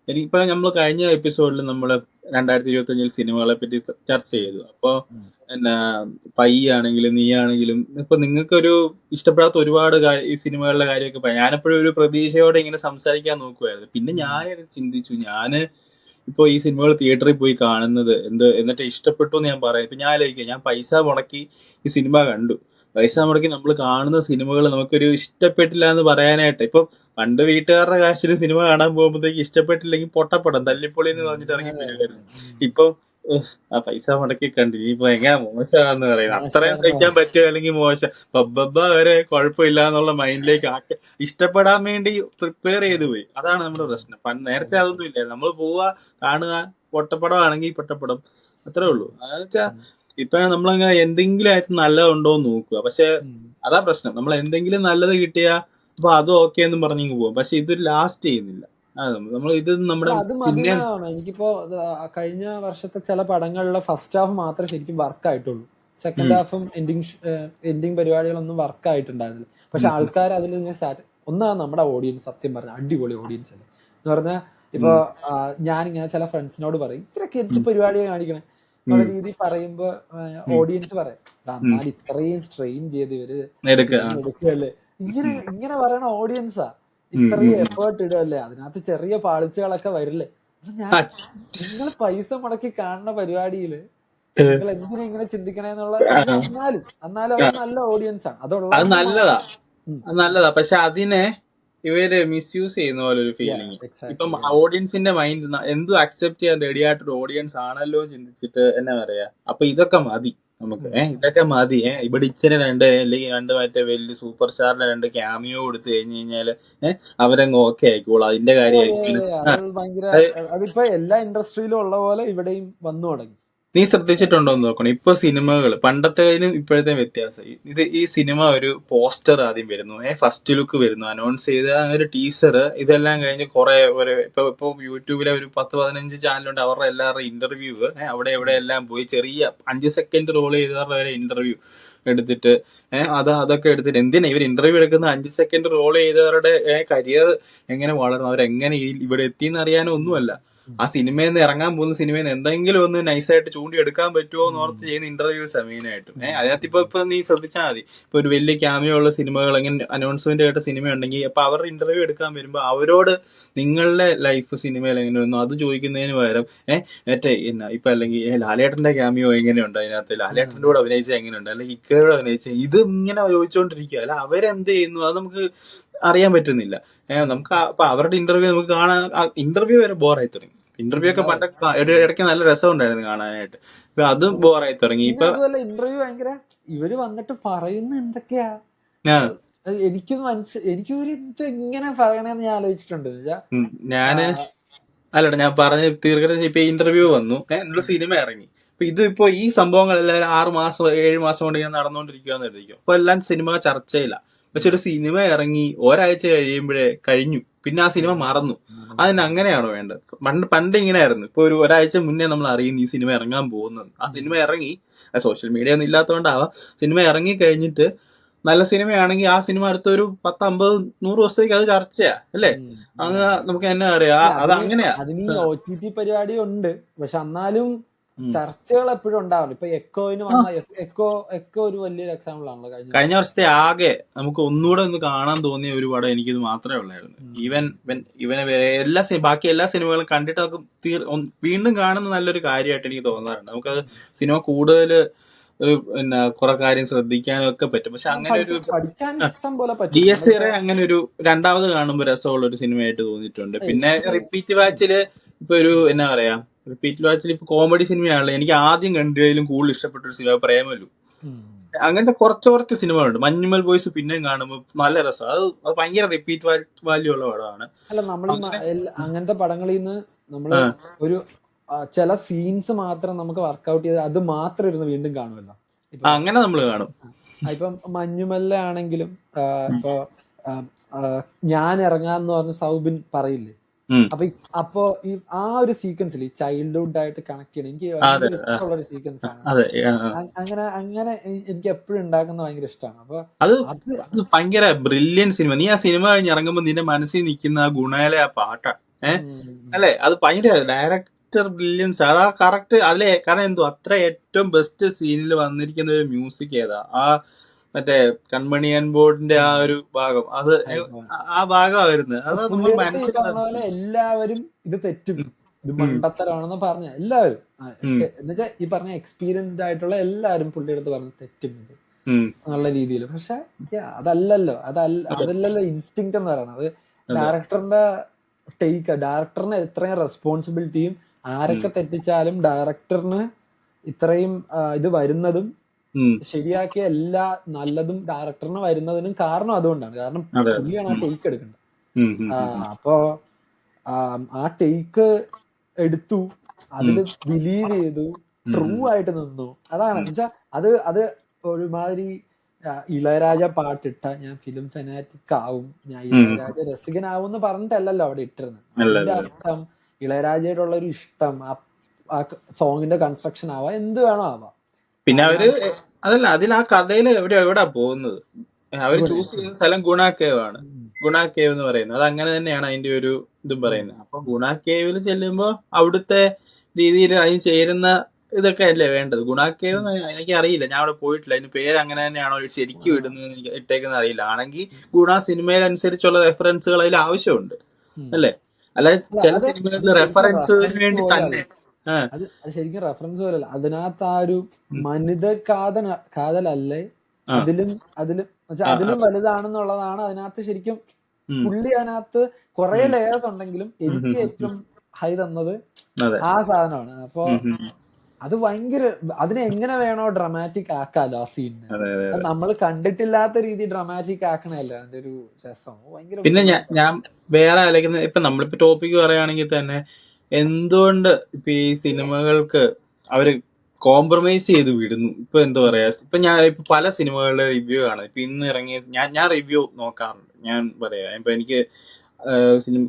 എനിക്കിപ്പോ നമ്മൾ കഴിഞ്ഞ എപ്പിസോഡിൽ നമ്മള് 2025 സിനിമകളെ പറ്റി ചർച്ച ചെയ്തു. അപ്പൊ എന്നാ പയ്യാണെങ്കിലും നീ ആണെങ്കിലും ഇപ്പൊ നിങ്ങൾക്കൊരു ഇഷ്ടപ്പെടാത്ത ഒരുപാട് ഈ സിനിമകളുടെ കാര്യമൊക്കെ ഞാനെപ്പോഴും ഒരു പ്രതീക്ഷയോടെ ഇങ്ങനെ സംസാരിക്കാൻ നോക്കുമായിരുന്നു. പിന്നെ ഞാൻ ചിന്തിച്ചു, ഞാന് ഇപ്പൊ ഈ സിനിമകൾ തിയേറ്ററിൽ പോയി കാണുന്നത് എന്നിട്ട് ഇഷ്ടപ്പെട്ടു എന്ന് ഞാൻ പറയാം. ഇപ്പൊ ഞാൻ ആലോചിക്കാം, ഞാൻ പൈസ മുടക്കി ഈ സിനിമ കണ്ടു, പൈസ മുടക്കി നമ്മൾ കാണുന്ന സിനിമകൾ നമുക്കൊരു ഇഷ്ടപ്പെട്ടില്ല എന്ന് പറയാനായിട്ട്. ഇപ്പൊ പണ്ട് വീട്ടുകാരുടെ കാശിന് സിനിമ കാണാൻ പോകുമ്പോഴത്തേക്ക് ഇഷ്ടപ്പെട്ടില്ലെങ്കിൽ പൊട്ടപ്പടം തല്ലിപ്പൊളി എന്ന് പറഞ്ഞിട്ട് ഇറങ്ങി പോയിരുന്നു. ഇപ്പൊ ആ പൈസ മുടക്കി കണ്ടു, ഇനിയിപ്പോ എങ്ങനെ മോശമാന്ന് പറയുന്നത്, അത്രയും കഴിക്കാൻ പറ്റുക അല്ലെങ്കിൽ മോശം ബബ്ബ വരെ കുഴപ്പമില്ല എന്നുള്ള മൈൻഡിലേക്ക് ഇഷ്ടപ്പെടാൻ വേണ്ടി പ്രിപ്പയർ ചെയ്ത് പോയി. അതാണ് നമ്മുടെ പ്രശ്നം. നേരത്തെ അതൊന്നും ഇല്ലായിരുന്നു. നമ്മൾ പോവാ, കാണുക, പൊട്ടപ്പടം ആണെങ്കിൽ പൊട്ടപ്പടം, അത്രേ ഉള്ളൂ. അതെന്ന് വെച്ചാൽ ഇപ്പൊ നമ്മളങ്ങനെ എന്തെങ്കിലും ആയിട്ട് നല്ലതുണ്ടോ എന്ന് നോക്കുക. പക്ഷെ അതാ പ്രശ്നം, നമ്മൾ എന്തെങ്കിലും നല്ലത് കിട്ടിയാ അപ്പൊ അത് ഓക്കെ എന്നും പറഞ്ഞു പോകും. പക്ഷെ ഇത് ലാസ്റ്റ് ചെയ്യുന്നില്ല. നമ്മൾ ഇത് നമ്മുടെ എനിക്കിപ്പോ കഴിഞ്ഞ വർഷത്തെ ചില പടങ്ങളിലെ ഫസ്റ്റ് ഹാഫ് മാത്രമേ ശരിക്കും വർക്ക് ആയിട്ടുള്ളൂ. സെക്കൻഡ് ഹാഫും എൻഡിങ് പരിപാടികളൊന്നും വർക്ക് ആയിട്ടുണ്ടായിരുന്നില്ല. പക്ഷെ ആൾക്കാർ അതിൽ ഒന്നാണ് നമ്മുടെ ഓഡിയൻസ്, സത്യം പറഞ്ഞ അടിപൊളി ഓഡിയൻസ് അല്ലേ എന്ന് പറഞ്ഞാൽ. ഇപ്പൊ ഞാനിങ്ങനെ ചില ഫ്രണ്ട്സിനോട് പറയും, ഇവരൊക്കെ എന്ത് പരിപാടിയാണ് കാണിക്കണേ എന്നുള്ള രീതി പറയുമ്പോ ഓഡിയൻസ് പറയാം, എന്നാൽ ഇത്രയും സ്ട്രെയിൻ ചെയ്ത് ഇവര് എടുക്കുകയല്ലേ, ഇങ്ങനെ പറയണ ഓഡിയൻസാ. ഇത്രയും എഫേർട്ട് ഇടുകയല്ലേ, അതിനകത്ത് ചെറിയ പാളിച്ചകളൊക്കെ വരില്ലേ. നിങ്ങൾ പൈസ മുടക്കി കാണുന്ന പരിപാടിയില് നിങ്ങൾ എന്തിനാ ഇങ്ങനെ ചിന്തിക്കണേന്നുള്ള. എന്നാലും അത് നല്ല ഓഡിയൻസ് ആണ്, അത് നല്ലതാ. പക്ഷെ അതിനെ ഇവര് മിസ്യൂസ് ചെയ്യുന്ന പോലെ ഒരു ഫീലിംഗ്. ഇപ്പം ഓഡിയൻസിന്റെ മൈൻഡ് എന്തും അക്സെപ്റ്റ് ചെയ്യാൻ റെഡി ആയിട്ടൊരു ഓഡിയൻസ് ആണല്ലോ ചിന്തിച്ചിട്ട് എന്നാ പറയാ, അപ്പൊ ഇതൊക്കെ മതി നമുക്ക്, ഇതൊക്കെ മതി. ഇവിടെ ഇച്ചിരി രണ്ട് മറ്റേ വലിയ സൂപ്പർ സ്റ്റാറിന്റെ 2 ക്യാമിയോ കൊടുത്തു കഴിഞ്ഞു കഴിഞ്ഞാല് അവരങ്ങ് ഓക്കെ ആയിക്കോളൂ, അതിന്റെ കാര്യമായിരിക്കും. അതിപ്പോ എല്ലാ ഇൻഡസ്ട്രിയിലും ഉള്ള പോലെ ഇവിടെയും വന്നു തുടങ്ങി. നീ ശ്രദ്ധിച്ചിട്ടുണ്ടോ എന്ന് നോക്കണം. ഇപ്പൊ സിനിമകൾ പണ്ടത്തേനും ഇപ്പോഴത്തെ വ്യത്യാസം. ഈ സിനിമ ഒരു പോസ്റ്റർ ആദ്യം വരുന്നു, ഫസ്റ്റ് ലുക്ക് വരുന്നു, അനൗൺസ് ചെയ്ത ഒരു ടീസർ, ഇതെല്ലാം കഴിഞ്ഞ് കുറെ ഇപ്പൊ യൂട്യൂബിലെ ഒരു 10-15 ചാനലുണ്ട്, അവരുടെ എല്ലാവരുടെ ഇന്റർവ്യൂ അവിടെ എവിടെ എല്ലാം പോയി ചെറിയ 5 സെക്കൻഡ് റോൾ ചെയ്തവരുടെ വരെ ഇന്റർവ്യൂ എടുത്തിട്ട് അതൊക്കെ എടുത്തിട്ട് എന്തിനാ ഇവർ ഇന്റർവ്യൂ എടുക്കുന്ന? 5 സെക്കൻഡ് റോൾ ചെയ്തവരുടെ കരിയർ എങ്ങനെ വളർന്നു, അവരെങ്ങനെ ഇവിടെ എത്തിയെന്ന് അറിയാനോ ഒന്നുമല്ല. ആ സിനിമയിൽ നിന്ന് ഇറങ്ങാൻ പോകുന്ന സിനിമയിൽ നിന്ന് എന്തെങ്കിലും ഒന്ന് നൈസായിട്ട് ചൂണ്ടി എടുക്കാൻ പറ്റുമോ എന്ന് ഓർത്ത് ചെയ്യുന്ന ഇന്റർവ്യൂസ് മെയിനായിട്ടും. അതിനകത്ത് ഇപ്പൊ നീ ശ്രദ്ധിച്ചാൽ മതി, ഇപ്പൊ ഒരു വലിയ ക്യാമിയോ ഉള്ള സിനിമകൾ ഇങ്ങനെ അനൗൺസ്മെന്റ് ആയിട്ട് സിനിമ ഉണ്ടെങ്കിൽ അപ്പൊ അവരുടെ ഇന്റർവ്യൂ എടുക്കാൻ വരുമ്പോൾ അവരോട് നിങ്ങളുടെ ലൈഫ് സിനിമയിൽ എങ്ങനെയൊന്നും അത് ചോദിക്കുന്നതിന് പകരം മറ്റേ ഇപ്പൊ അല്ലെങ്കിൽ ലാലേട്ടന്റെ ക്യാമിയോ എങ്ങനെയുണ്ട്, അതിനകത്ത് ലാലേട്ടന്റെ കൂടെ അഭിനയിച്ചത് എങ്ങനെയുണ്ട്, അല്ലെങ്കിൽ ഇക്കയോട് അഭിനയിച്ചത്, ഇത് ഇങ്ങനെ ചോദിച്ചുകൊണ്ടിരിക്കുക. അല്ല അവരെന്ത് ചെയ്യുന്നു അത് നമുക്ക് അറിയാൻ പറ്റുന്നില്ല. നമുക്ക് അപ്പൊ അവരുടെ ഇന്റർവ്യൂ നമുക്ക് കാണാൻ, ഇന്റർവ്യൂ വരെ ബോറായി തുടങ്ങി. ഇന്റർവ്യൂ ഒക്കെ പണ്ടൊക്കെ ഇടയ്ക്ക് നല്ല രസം ഉണ്ടായിരുന്നു കാണാനായിട്ട്, ഇപ്പൊ അതും ബോറായി തുടങ്ങി. ഇപ്പൊ ഇന്റർവ്യൂ ഭയങ്കര ഇവര് വന്നിട്ട് പറയുന്ന എന്തൊക്കെയാ എനിക്കൊരു എങ്ങനെ പറയണെന്ന് ഞാൻ ആലോചിച്ചിട്ടുണ്ട്. ഞാന് അല്ലടാ ഞാൻ പറഞ്ഞ തീർക്കട്ടെ. ഇപ്പൊ ഇന്റർവ്യൂ വന്നു, എന്നൊരു സിനിമ ഇറങ്ങി. അപ്പൊ ഇതിപ്പോ ഈ സംഭവങ്ങളെല്ലാം 6 മാസം 7 മാസം കൊണ്ട് ഇങ്ങനെ നടന്നുകൊണ്ടിരിക്കുകയെന്ന് എഴുതിക്കും. അപ്പൊ എല്ലാം സിനിമ ചർച്ചയില്ല. പക്ഷെ ഒരു സിനിമ ഇറങ്ങി ഒരാഴ്ച കഴിയുമ്പോഴേ കഴിഞ്ഞു, പിന്നെ ആ സിനിമ മറന്നു. അതിന് അങ്ങനെയാണോ വേണ്ടത്? പണ്ട് ഇങ്ങനെയായിരുന്നു. ഇപ്പൊ ഒരാഴ്ച മുന്നേ നമ്മൾ അറിയുന്നു ഈ സിനിമ ഇറങ്ങാൻ പോകുന്നത്. ആ സിനിമ ഇറങ്ങി, സോഷ്യൽ മീഡിയ ഒന്നും ഇല്ലാത്തതുകൊണ്ടാവാം, സിനിമ ഇറങ്ങി കഴിഞ്ഞിട്ട് നല്ല സിനിമയാണെങ്കിൽ ആ സിനിമ അടുത്തൊരു 10, 50, 100 ദിവസത്തേക്ക് അത് ചർച്ചയാ അല്ലേ? അങ്ങ് നമുക്ക് തന്നെ അറിയാം. അത് അങ്ങനെയാ. അതിന് ഈ OTT പരിപാടി ഉണ്ട്, പക്ഷെ എന്നാലും ചർച്ചകൾ എപ്പോഴും ഉണ്ടാവില്ല. ഇപ്പൊ എക്കോയിന് വന്ന എക്കോ ഒരു വലിയൊരു എക്സാമ്പിൾ ആണല്ലോ. കഴിഞ്ഞ വർഷത്തെ ആകെ നമുക്ക് ഒന്നുകൂടെ ഒന്ന് കാണാൻ തോന്നിയ ഒരു പടം എനിക്കിത് മാത്രമേ ഉള്ളായിരുന്നു. ഇവനെ ബാക്കി എല്ലാ സിനിമകളും കണ്ടിട്ട് നമുക്ക് വീണ്ടും കാണുന്ന നല്ലൊരു കാര്യമായിട്ട് എനിക്ക് തോന്നാറുണ്ട്. നമുക്കത് സിനിമ കൂടുതൽ പിന്നെ കുറെ കാര്യം ശ്രദ്ധിക്കാനും ഒക്കെ പറ്റും. പക്ഷെ അങ്ങനെ ഒരു DSC അങ്ങനെ ഒരു രണ്ടാമത് കാണുമ്പോൾ രസമുള്ള ഒരു സിനിമയായിട്ട് തോന്നിയിട്ടുണ്ട്. പിന്നെ റിപ്പീറ്റ് വാച്ചില് ഇപ്പൊ ഒരു എന്നാ പറയാ, റിപ്പീറ്റ് വാച്ചിൽ ഇപ്പൊ കോമഡി സിനിമയാണല്ലോ. എനിക്ക് ആദ്യം കണ്ടതിലും കൂടുതൽ ഇഷ്ടപ്പെട്ട ഒരു സിനിമ പ്രേമലു. അങ്ങനത്തെ കുറച്ച് സിനിമകളുണ്ട്. മഞ്ഞുമൽ ബോയ്സ് പിന്നെയും കാണുമ്പോൾ നല്ല രസം. അത് ഭയങ്കര റിപ്പീറ്റ് വാല്യൂ ഉള്ള പടമാണ്. അല്ല, നമ്മൾ അങ്ങനത്തെ പടങ്ങളിൽ നിന്ന് നമ്മള് ഒരു ചില സീൻസ് മാത്രം നമുക്ക് വർക്ക്ഔട്ട് ചെയ്ത് അത് മാത്രം ഇരുന്ന് വീണ്ടും കാണുമല്ലോ. അങ്ങനെ നമ്മൾ കാണും. ഇപ്പം മഞ്ഞുമല്ല ആണെങ്കിലും ഇപ്പൊ ഞാൻ ഇറങ്ങാന്ന് പറഞ്ഞ സൗബിൻ പറയില്ലേ, അപ്പൊ ഈ ആ ഒരു സീക്വൻസിൽ ഈ ചൈൽഡ്ഹുഡ് ആയിട്ട് കണക്ട് ചെയ്യണം. എനിക്ക് ഭയങ്കര ഇഷ്ടമുള്ള ഒരു സീക്വൻസ് ആണ്. അങ്ങനെ എനിക്ക് എപ്പോഴും ഉണ്ടാക്കുന്ന ഭയങ്കര ഇഷ്ടമാണ്. അപ്പൊ അത് ഭയങ്കര ബ്രില്യൻ സിനിമ. നീ ആ സിനിമ കഴിഞ്ഞ് ഇറങ്ങുമ്പോൾ നിന്റെ മനസ്സിൽ നിൽക്കുന്ന ആ ഗുണയിലെ ആ പാട്ടാ അല്ലേ, അത് ഭയങ്കര ഡയറക്ടർ ബ്രില്യൻസ്. അതാ കറക്റ്റ് അതിലെ. കാരണം എന്തോ അത്ര ഏറ്റവും ബെസ്റ്റ് സീനിൽ വന്നിരിക്കുന്ന ഒരു മ്യൂസിക് ഏതാ, ആ മറ്റേ കൺമണിയൻ ബോർഡിന്റെ ആ ഒരു ഭാഗം, അത് ആ ഭാഗമാണ് വരുന്നത്. അത് നമ്മൾ മനസ്സിലാക്കുന്ന എല്ലാവരും ഇത് തെറ്റും, ഇത് മണ്ടത്തരമാണെന്ന് പറഞ്ഞ എല്ലാവരും, എന്നുവെച്ചാൽ ഈ പറഞ്ഞ എക്സ്പീരിയൻസ്ഡ് ആയിട്ടുള്ള എല്ലാവരും പുള്ളിയെടുത്ത് പറഞ്ഞ തെറ്റും ഇത് എന്നുള്ള രീതിയിൽ. പക്ഷെ അതല്ലല്ലോ, അതല്ലല്ലോ ഇൻസ്റ്റിങ്ക്റ്റ് എന്ന് പറയുന്നത്. അത് ഡയറക്ടറിന്റെ ടേക്ക്, ഡയറക്ടറിന് ഇത്രയും റെസ്പോൺസിബിലിറ്റിയും, ആരൊക്കെ തെറ്റിച്ചാലും ഡയറക്ടറിന് ഇത്രയും ഇത് വരുന്നതും ശരിയാക്കിയ എല്ലാ നല്ലതും ഡയറക്ടറിന് വരുന്നതിനും കാരണം അതുകൊണ്ടാണ്. കാരണം പുള്ളിയാണ് ആ ടേക്ക് എടുക്കേണ്ടത്. അപ്പോ ആ ടേക്ക് എടുത്തു, അതില് ബിലീവ് ചെയ്തു, ട്രൂ ആയിട്ട് നിന്നു. അതാണ് എന്നുവെച്ചാ അത് ഒരുമാതിരി ഇളയരാജ പാട്ടിട്ട ഞാൻ ഫിലിം ഫെനാറ്റിക് ആവും, ഞാൻ ഇളയരാജ രസികനാവും എന്ന് പറഞ്ഞിട്ടല്ലല്ലോ അവിടെ ഇട്ടിരുന്നത്. അതിന്റെ അർത്ഥം ഇളയരാജയുടെ ഉള്ള ഒരു ഇഷ്ടം, ആ സോങ്ങിന്റെ കൺസ്ട്രക്ഷൻ ആവാം, എന്ത് വേണോ ആവാം. പിന്നെ അവര് അതല്ല, അതിൽ ആ കഥയില് എവിടാ പോകുന്നത്, അവർ ചൂസ് ചെയ്യുന്ന സ്ഥലം ഗുണ കേവ് ആണ്. ഗുണ കേവ് എന്ന് പറയുന്നത് അത് അങ്ങനെ തന്നെയാണ് അതിന്റെ ഒരു ഇതും പറയുന്നത്. അപ്പൊ ഗുണ കേവിൽ ചെല്ലുമ്പോ അവിടുത്തെ രീതിയിൽ അതിന് ചേരുന്ന ഇതൊക്കെ അല്ലേ വേണ്ടത്. ഗുണ കേവ് എനിക്ക് അറിയില്ല, ഞാൻ അവിടെ പോയിട്ടില്ല. അതിന് പേര് അങ്ങനെ തന്നെയാണോ ശരിക്കും ഇടുന്നത് ഇട്ടേക്കുന്നത് അറിയില്ല. ആണെങ്കിൽ ഗുണ സിനിമയിലനുസരിച്ചുള്ള റെഫറൻസുകൾ അതിൽ ആവശ്യമുണ്ട് അല്ലേ? അല്ലാതെ ചില സിനിമകളിൽ റെഫറൻസിന് വേണ്ടി തന്നെ അത് ശരിക്കും റെഫറൻസ് പോലല്ല, അതിനകത്ത് ആ ഒരു മനിത കാതലല്ലേ അതിലും വലുതാണെന്നുള്ളതാണ് അതിനകത്ത് ശരിക്കും. പുള്ളി അതിനകത്ത് കുറെ ലെയേഴ്സ് ഉണ്ടെങ്കിലും എനിക്ക് ഏറ്റവും ഹൈ തന്നത് ആ സാധനമാണ്. അപ്പൊ അത് ഭയങ്കര, അതിനെ എങ്ങനെ വേണോ ഡ്രമാറ്റിക് ആക്കാലോ ആ സീനിന്. നമ്മൾ കണ്ടിട്ടില്ലാത്ത രീതി ഡ്രമാറ്റിക് ആക്കണല്ലോ അതിന്റെ ഒരു രസം ഭയങ്കര. പിന്നെ ഞാൻ വേറെ ആലോചിക്കുന്നത്, ഇപ്പൊ നമ്മളിപ്പോ ടോപ്പിക് പറയുകയാണെങ്കിൽ തന്നെ എന്തുകൊണ്ട് ഇപ്പൊ ഈ സിനിമകൾക്ക് അവര് കോംപ്രമൈസ് ചെയ്ത് വിടുന്നു. ഇപ്പൊ എന്താ പറയാ, ഇപ്പൊ ഞാൻ ഇപ്പൊ പല സിനിമകളുടെ റിവ്യൂ ആണ് ഇപ്പൊ ഇന്ന് ഇറങ്ങിയ, ഞാൻ റിവ്യൂ നോക്കാറുണ്ട്. ഞാൻ പറയാ ഇപ്പൊ എനിക്ക്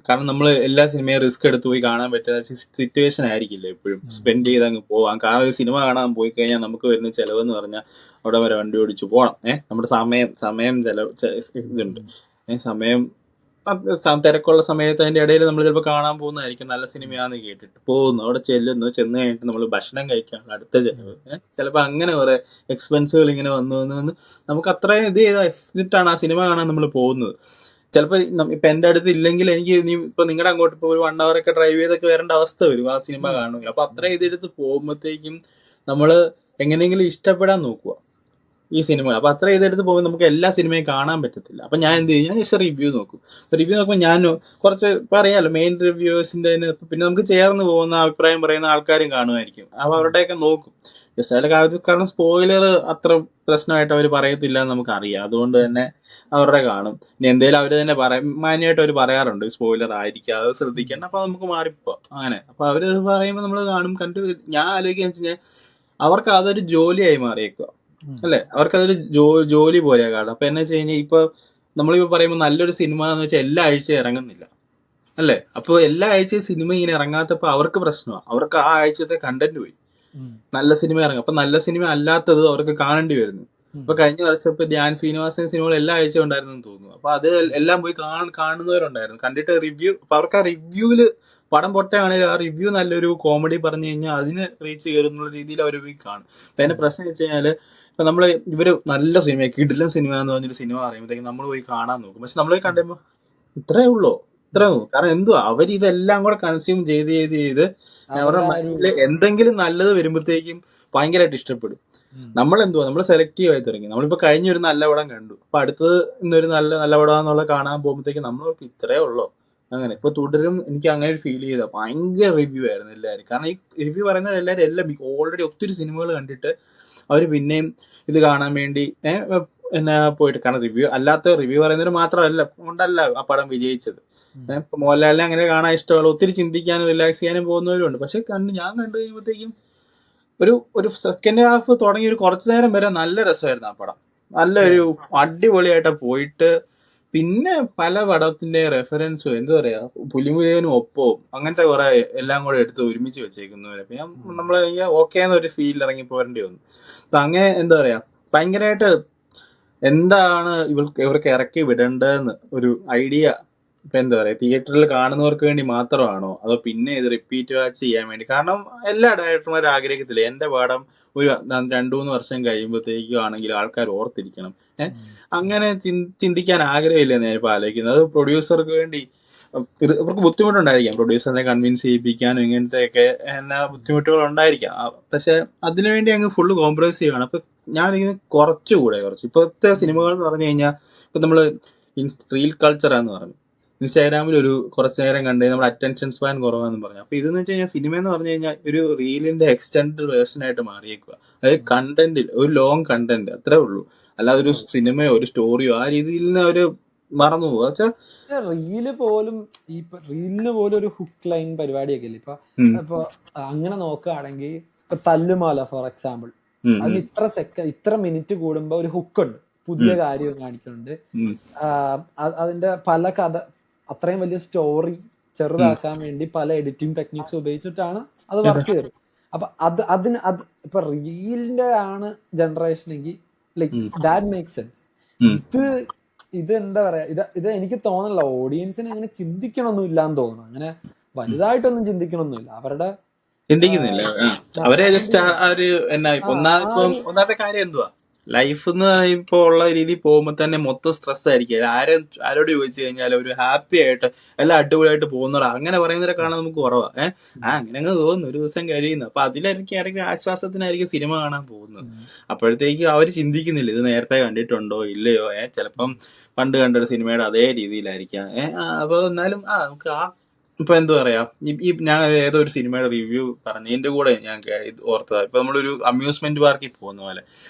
കാരണം നമ്മൾ എല്ലാ സിനിമയും റിസ്ക് എടുത്ത് പോയി കാണാൻ പറ്റുന്ന സിറ്റുവേഷൻ ആയിരിക്കില്ല എപ്പോഴും സ്പെൻഡ് ചെയ്ത് അങ്ങ് പോവാം. കാരണം ഒരു സിനിമ കാണാൻ പോയി കഴിഞ്ഞാൽ നമുക്ക് വരുന്ന ചെലവെന്ന് പറഞ്ഞാൽ അവിടെ വരെ വണ്ടി ഓടിച്ചു പോകണം. നമ്മുടെ സമയം ചെലവ് ഇതുണ്ട്. സമയം തിരക്കുള്ള സമയത്ത് അതിന്റെ ഇടയിൽ നമ്മൾ ചിലപ്പോൾ കാണാൻ പോകുന്നതായിരിക്കും, നല്ല സിനിമയാന്ന് കേട്ടിട്ട് പോകുന്നു, അവിടെ ചെല്ലുന്നു, ചെന്ന് കഴിഞ്ഞിട്ട് നമ്മൾ ഭക്ഷണം കഴിക്കാനുള്ള അടുത്ത ചെലവ്, ചിലപ്പോൾ അങ്ങനെ കുറെ എക്സ്പെൻസുകൾ ഇങ്ങനെ വന്ന് നമുക്ക് അത്രയും ഇത് ചെയ്തിട്ടാണ് ആ സിനിമ കാണാൻ നമ്മൾ പോകുന്നത്. ചിലപ്പോ ഇപ്പൊ എന്റെ അടുത്ത് ഇല്ലെങ്കിൽ എനിക്ക് ഇപ്പൊ നിങ്ങളുടെ അങ്ങോട്ട് ഇപ്പൊ ഒരു 1 hour ഒക്കെ ഡ്രൈവ് ചെയ്തൊക്കെ വരേണ്ട അവസ്ഥ വരും ആ സിനിമ കാണുമെങ്കിൽ. അപ്പൊ അത്രയും ഇതെടുത്ത് പോകുമ്പോഴത്തേക്കും നമ്മള് എങ്ങനെയെങ്കിലും ഇഷ്ടപ്പെടാൻ നോക്കുക ഈ സിനിമ. അപ്പൊ അത്ര ഇതെടുത്ത് പോകുമ്പോൾ നമുക്ക് എല്ലാ സിനിമയും കാണാൻ പറ്റത്തില്ല. അപ്പൊ ഞാൻ എന്ത് ചെയ്യും, ഞാൻ ജസ്റ്റ് റിവ്യൂ നോക്കും. റിവ്യൂ നോക്കുമ്പോൾ ഞാൻ കുറച്ച് പറയാലോ മെയിൻ റിവ്യൂസിന്റെ, പിന്നെ നമുക്ക് ചേർന്ന് പോകുന്ന അഭിപ്രായം പറയുന്ന ആൾക്കാരും കാണുമായിരിക്കും. അപ്പൊ അവരുടെയൊക്കെ നോക്കും ജസ്റ്റ് അതിലെ കാര്യത്തിൽ. കാരണം സ്പോയിലർ അത്ര പ്രശ്നമായിട്ട് അവർ പറയത്തില്ല എന്ന് നമുക്കറിയാം, അതുകൊണ്ട് തന്നെ അവരുടെ കാണും. ഇനി എന്തേലും അവർ തന്നെ മാന്യമായിട്ട് അവർ പറയാറുണ്ട് സ്പോയിലർ ആയിരിക്കും, അത് ശ്രദ്ധിക്കണം, അപ്പൊ നമുക്ക് മാറിപ്പോവാം അങ്ങനെ. അപ്പൊ അവര് പറയുമ്പോൾ നമ്മൾ കാണും. കണ്ടു ഞാൻ ആലോചിക്കാന്ന് വെച്ച് കഴിഞ്ഞാൽ അവർക്ക് അതൊരു ജോലിയായി മാറിയേക്കുക അല്ലെ, അവർക്കതൊരു ജോലി പോലെയാ കാണും. അപ്പൊ എന്നാ വെച്ച് കഴിഞ്ഞാൽ ഇപ്പൊ നമ്മളിപ്പോ പറയുമ്പോൾ നല്ലൊരു സിനിമ എന്ന് വെച്ചാൽ എല്ലാ ആഴ്ചയും ഇറങ്ങുന്നില്ല അല്ലെ. അപ്പൊ എല്ലാ ആഴ്ചയും സിനിമ ഇങ്ങനെ ഇറങ്ങാത്തപ്പോ അവർക്ക് പ്രശ്നമാണ്, അവർക്ക് ആ ആഴ്ചത്തെ കണ്ടന്റ് പോയി. നല്ല സിനിമ ഇറങ്ങും, അപ്പൊ നല്ല സിനിമ അല്ലാത്തത് അവർക്ക് കാണേണ്ടി വരുന്നു. അപ്പൊ കഴിഞ്ഞ വർഷത്തെ ധ്യാൻ ശ്രീനിവാസൻ സിനിമകൾ എല്ലാ ആഴ്ചയും ഉണ്ടായിരുന്നു തോന്നുന്നു. അപ്പൊ അത് എല്ലാം പോയി കാണുന്നവരുണ്ടായിരുന്നു, കണ്ടിട്ട് റിവ്യൂ. അപ്പൊ അവർക്ക് ആ റിവ്യൂവില് പടം പൊട്ടയാണെങ്കിൽ ആ റിവ്യൂ നല്ലൊരു കോമഡി പറഞ്ഞു കഴിഞ്ഞാൽ അതിന് റീച്ച് കയറുന്നുള്ള രീതിയിൽ അവർ പോയി കാണും. അപ്പൊ എന്റെ പ്രശ്നം വെച്ച് കഴിഞ്ഞാല് ഇപ്പൊ നമ്മള് ഇവര് നല്ല സിനിമ, കിടിലൻ സിനിമ എന്ന് പറഞ്ഞൊരു സിനിമ പറയുമ്പോഴത്തേക്കും നമ്മൾ പോയി കാണാൻ നോക്കും. പക്ഷെ നമ്മൾ പോയി കണ്ടുമ്പോ ഇത്രേ ഉള്ളൂ, ഇത്രേ ഉള്ളൂ. കാരണം എന്തുവാ അവർ ഇതെല്ലാം കൂടെ കൺസ്യൂം ചെയ്ത് അവരുടെ മൈൻഡില് എന്തെങ്കിലും നല്ലത് വരുമ്പോഴത്തേക്കും ഭയങ്കരമായിട്ട് ഇഷ്ടപ്പെടും. നമ്മളെന്തുവാ, നമ്മൾ സെലക്റ്റീവ് ആയി തുടങ്ങി. നമ്മളിപ്പോ കഴിഞ്ഞൊരു നല്ല പടം കണ്ടു, അപ്പൊ അടുത്തത് ഇന്നൊരു നല്ല പടമാന്നുള്ള കാണാൻ പോകുമ്പോഴത്തേക്കും നമ്മൾക്ക് ഇത്രേ ഉള്ളോ അങ്ങനെ. ഇപ്പൊ തുടരും എനിക്ക് അങ്ങനെ ഒരു ഫീൽ ചെയ്ത ഭയങ്കര റിവ്യൂ ആയിരുന്നു എല്ലാവരും. കാരണം ഈ റിവ്യൂ പറയുന്നത് എല്ലാവരും എല്ലാം ഓൾറെഡി ഒത്തിരി സിനിമകൾ കണ്ടിട്ട് അവര് പിന്നെയും ഇത് കാണാൻ വേണ്ടി എന്നാ പോയിട്ട്. കാരണം അല്ലാത്ത റിവ്യൂ പറയുന്നവർ മാത്രമല്ല കൊണ്ടല്ല ആ പടം വിജയിച്ചത്. ഇപ്പൊ മോഹൻലാലിനെ അങ്ങനെ കാണാൻ ഇഷ്ടമുള്ള ഒത്തിരി ചിന്തിക്കാനും റിലാക്സ് ചെയ്യാനും പോകുന്നവരുണ്ട്. പക്ഷെ ഞാൻ കണ്ടു കഴിയുമ്പോഴത്തേക്കും ഒരു സെക്കൻഡ് ഹാഫ് തുടങ്ങി ഒരു കുറച്ചു നേരം വരെ നല്ല രസമായിരുന്നു ആ പടം. നല്ലൊരു അടിപൊളിയായിട്ട് പോയിട്ട് പിന്നെ പല പടത്തിന്റെ റെഫറൻസും എന്താ പറയാ പുലിമുരുകനും ഒപ്പവും അങ്ങനത്തെ കുറെ എല്ലാം കൂടെ എടുത്ത് ഒരുമിച്ച് വെച്ചേക്കുന്നവരെ നമ്മള് ഓക്കെ എന്നൊരു ഫീൽ ഇറങ്ങി പോരേണ്ടി വന്നു. അപ്പൊ അങ്ങനെ എന്താ പറയാ ഭയങ്കരമായിട്ട് എന്താണ് ഇവർക്ക് ഇറക്കി വിടേണ്ടതെന്ന് ഒരു ഐഡിയ ഇപ്പൊ എന്താ പറയാ തിയേറ്ററിൽ കാണുന്നവർക്ക് വേണ്ടി മാത്രമാണോ അതോ പിന്നെ ഇത് റിപ്പീറ്റ് വാച്ച് ചെയ്യാൻ വേണ്ടി? കാരണം എല്ലാ ഡയറക്ടർമാരും ആഗ്രഹിക്കത്തില്ല എന്റെ പടം ഒരു 2-3 വർഷം കഴിയുമ്പോഴത്തേക്കും ആണെങ്കിലും ആൾക്കാർ ഓർത്തിരിക്കണം. അങ്ങനെ ചിന്തിക്കാൻ ആഗ്രഹമില്ല ഞാനിപ്പോ ആലോചിക്കുന്നത്. അത് പ്രൊഡ്യൂസർക്ക് വേണ്ടി ഇവർക്ക് ബുദ്ധിമുട്ടുണ്ടായിരിക്കാം, പ്രൊഡ്യൂസറിനെ കൺവിൻസ് ചെയ്യിപ്പിക്കാനും ഇങ്ങനത്തെയൊക്കെ എന്നാ ബുദ്ധിമുട്ടുകൾ ഉണ്ടായിരിക്കാം. പക്ഷെ അതിനുവേണ്ടി അങ്ങ് ഫുള്ള് കോംപ്രമൈസ് ചെയ്യുകയാണ്. അപ്പൊ ഞാനിങ്ങനെ കുറച്ച് ഇപ്പോഴത്തെ സിനിമകൾ എന്ന് പറഞ്ഞു കഴിഞ്ഞാൽ ഇപ്പൊ നമ്മള് റീൽ കൾച്ചറാന്ന് പറഞ്ഞു ഇൻസ്റ്റാഗ്രാമിൽ ഒരു കുറച്ചു നേരം കണ്ട് നമ്മുടെ അറ്റൻഷൻ സ്പാൻ കുറവാന്ന് പറഞ്ഞു. അപ്പൊ ഇതെന്ന് വെച്ച് കഴിഞ്ഞാൽ സിനിമ എന്ന് പറഞ്ഞു കഴിഞ്ഞാൽ ഒരു റീലിന്റെ എക്സ്റ്റൻഡ് വേർഷൻ ആയിട്ട് മാറിയേക്കുക. അതായത് കണ്ടന്റിൽ ഒരു ലോങ് കണ്ടന്റ് അത്രേ ഉള്ളൂ, അല്ലാതെ ഒരു സിനിമയോ ഒരു സ്റ്റോറിയോ ആ രീതിയിൽ നിന്ന് അവര് മറന്നു പോകുക. റീലിന് പോലും ഒരു ഹുക്ക് ലൈൻ പരിപാടിയൊക്കെ ഇല്ല. ഇപ്പൊ അങ്ങനെ നോക്കുകയാണെങ്കിൽ ഇപ്പൊ തല്ലുമാല ഫോർ എക്സാമ്പിൾ, അതിന് ഇത്ര മിനിറ്റ് കൂടുമ്പോ ഒരു ഹുക്ക് ഉണ്ട്, പുതിയ കാര്യം കാണിക്കുന്നുണ്ട്. അതിന്റെ പല കഥ അത്രയും വലിയ സ്റ്റോറി ചെറുതാക്കാൻ വേണ്ടി പല എഡിറ്റിംഗ് ടെക്നിക്സ് ഉപയോഗിച്ചിട്ടാണ് അത് വർക്ക് ചെയ്തത്. അപ്പൊ ഇപ്പൊ റീലിന്റെ ആണ് ജനറേഷൻ എങ്കിൽ ലൈക്ക് ദാറ്റ് മേക്ക് സെൻസ്. ഇത് എന്താ പറയാ, ഇത് എനിക്ക് തോന്നുന്നില്ല ഓഡിയൻസിന് അങ്ങനെ ചിന്തിക്കണമൊന്നും ഇല്ലാന്ന് തോന്നുന്നു. അങ്ങനെ വലുതായിട്ടൊന്നും ചിന്തിക്കണമൊന്നുമില്ല, അവരുടെ ചിന്തിക്കുന്നില്ല. അവരെ ജസ്റ്റ് ഒന്നാമത്തെ കാര്യം എന്തുവാ ലൈഫ് എന്ന് ഇപ്പൊ ഉള്ള രീതിയിൽ പോകുമ്പോ തന്നെ മൊത്തം സ്ട്രെസ് ആയിരിക്കും. ആരോട് ചോദിച്ചു കഴിഞ്ഞാൽ ഒരു ഹാപ്പി ആയിട്ട് എല്ലാം അടിപൊളിയായിട്ട് പോകുന്നവരാ അങ്ങനെ പറയുന്നവരെ കാണാൻ നമുക്ക് കുറവാ. അങ്ങനെ അങ്ങ് തോന്നുന്നു ഒരു ദിവസം കഴിയുന്നു. അപ്പൊ അതിലായിരിക്കും ഇടയ്ക്ക് ആശ്വാസത്തിനായിരിക്കും സിനിമ കാണാൻ പോകുന്നത്. അപ്പോഴത്തേക്ക് അവര് ചിന്തിക്കുന്നില്ല ഇത് നേരത്തെ കണ്ടിട്ടുണ്ടോ ഇല്ലയോ, ചിലപ്പം പണ്ട് കണ്ടൊരു സിനിമയുടെ അതേ രീതിയിലായിരിക്കാം. അപ്പൊ എന്നാലും നമുക്ക് ഇപ്പൊ എന്താ പറയാ ഞാൻ ഏതോ ഒരു സിനിമയുടെ റിവ്യൂ പറഞ്ഞു എന്റെ കൂടെ ഞാൻ ഓർത്തതാ. ഇപ്പൊ നമ്മളൊരു അമ്യൂസ്മെന്റ് പാർക്കിൽ പോകുന്ന പോലെ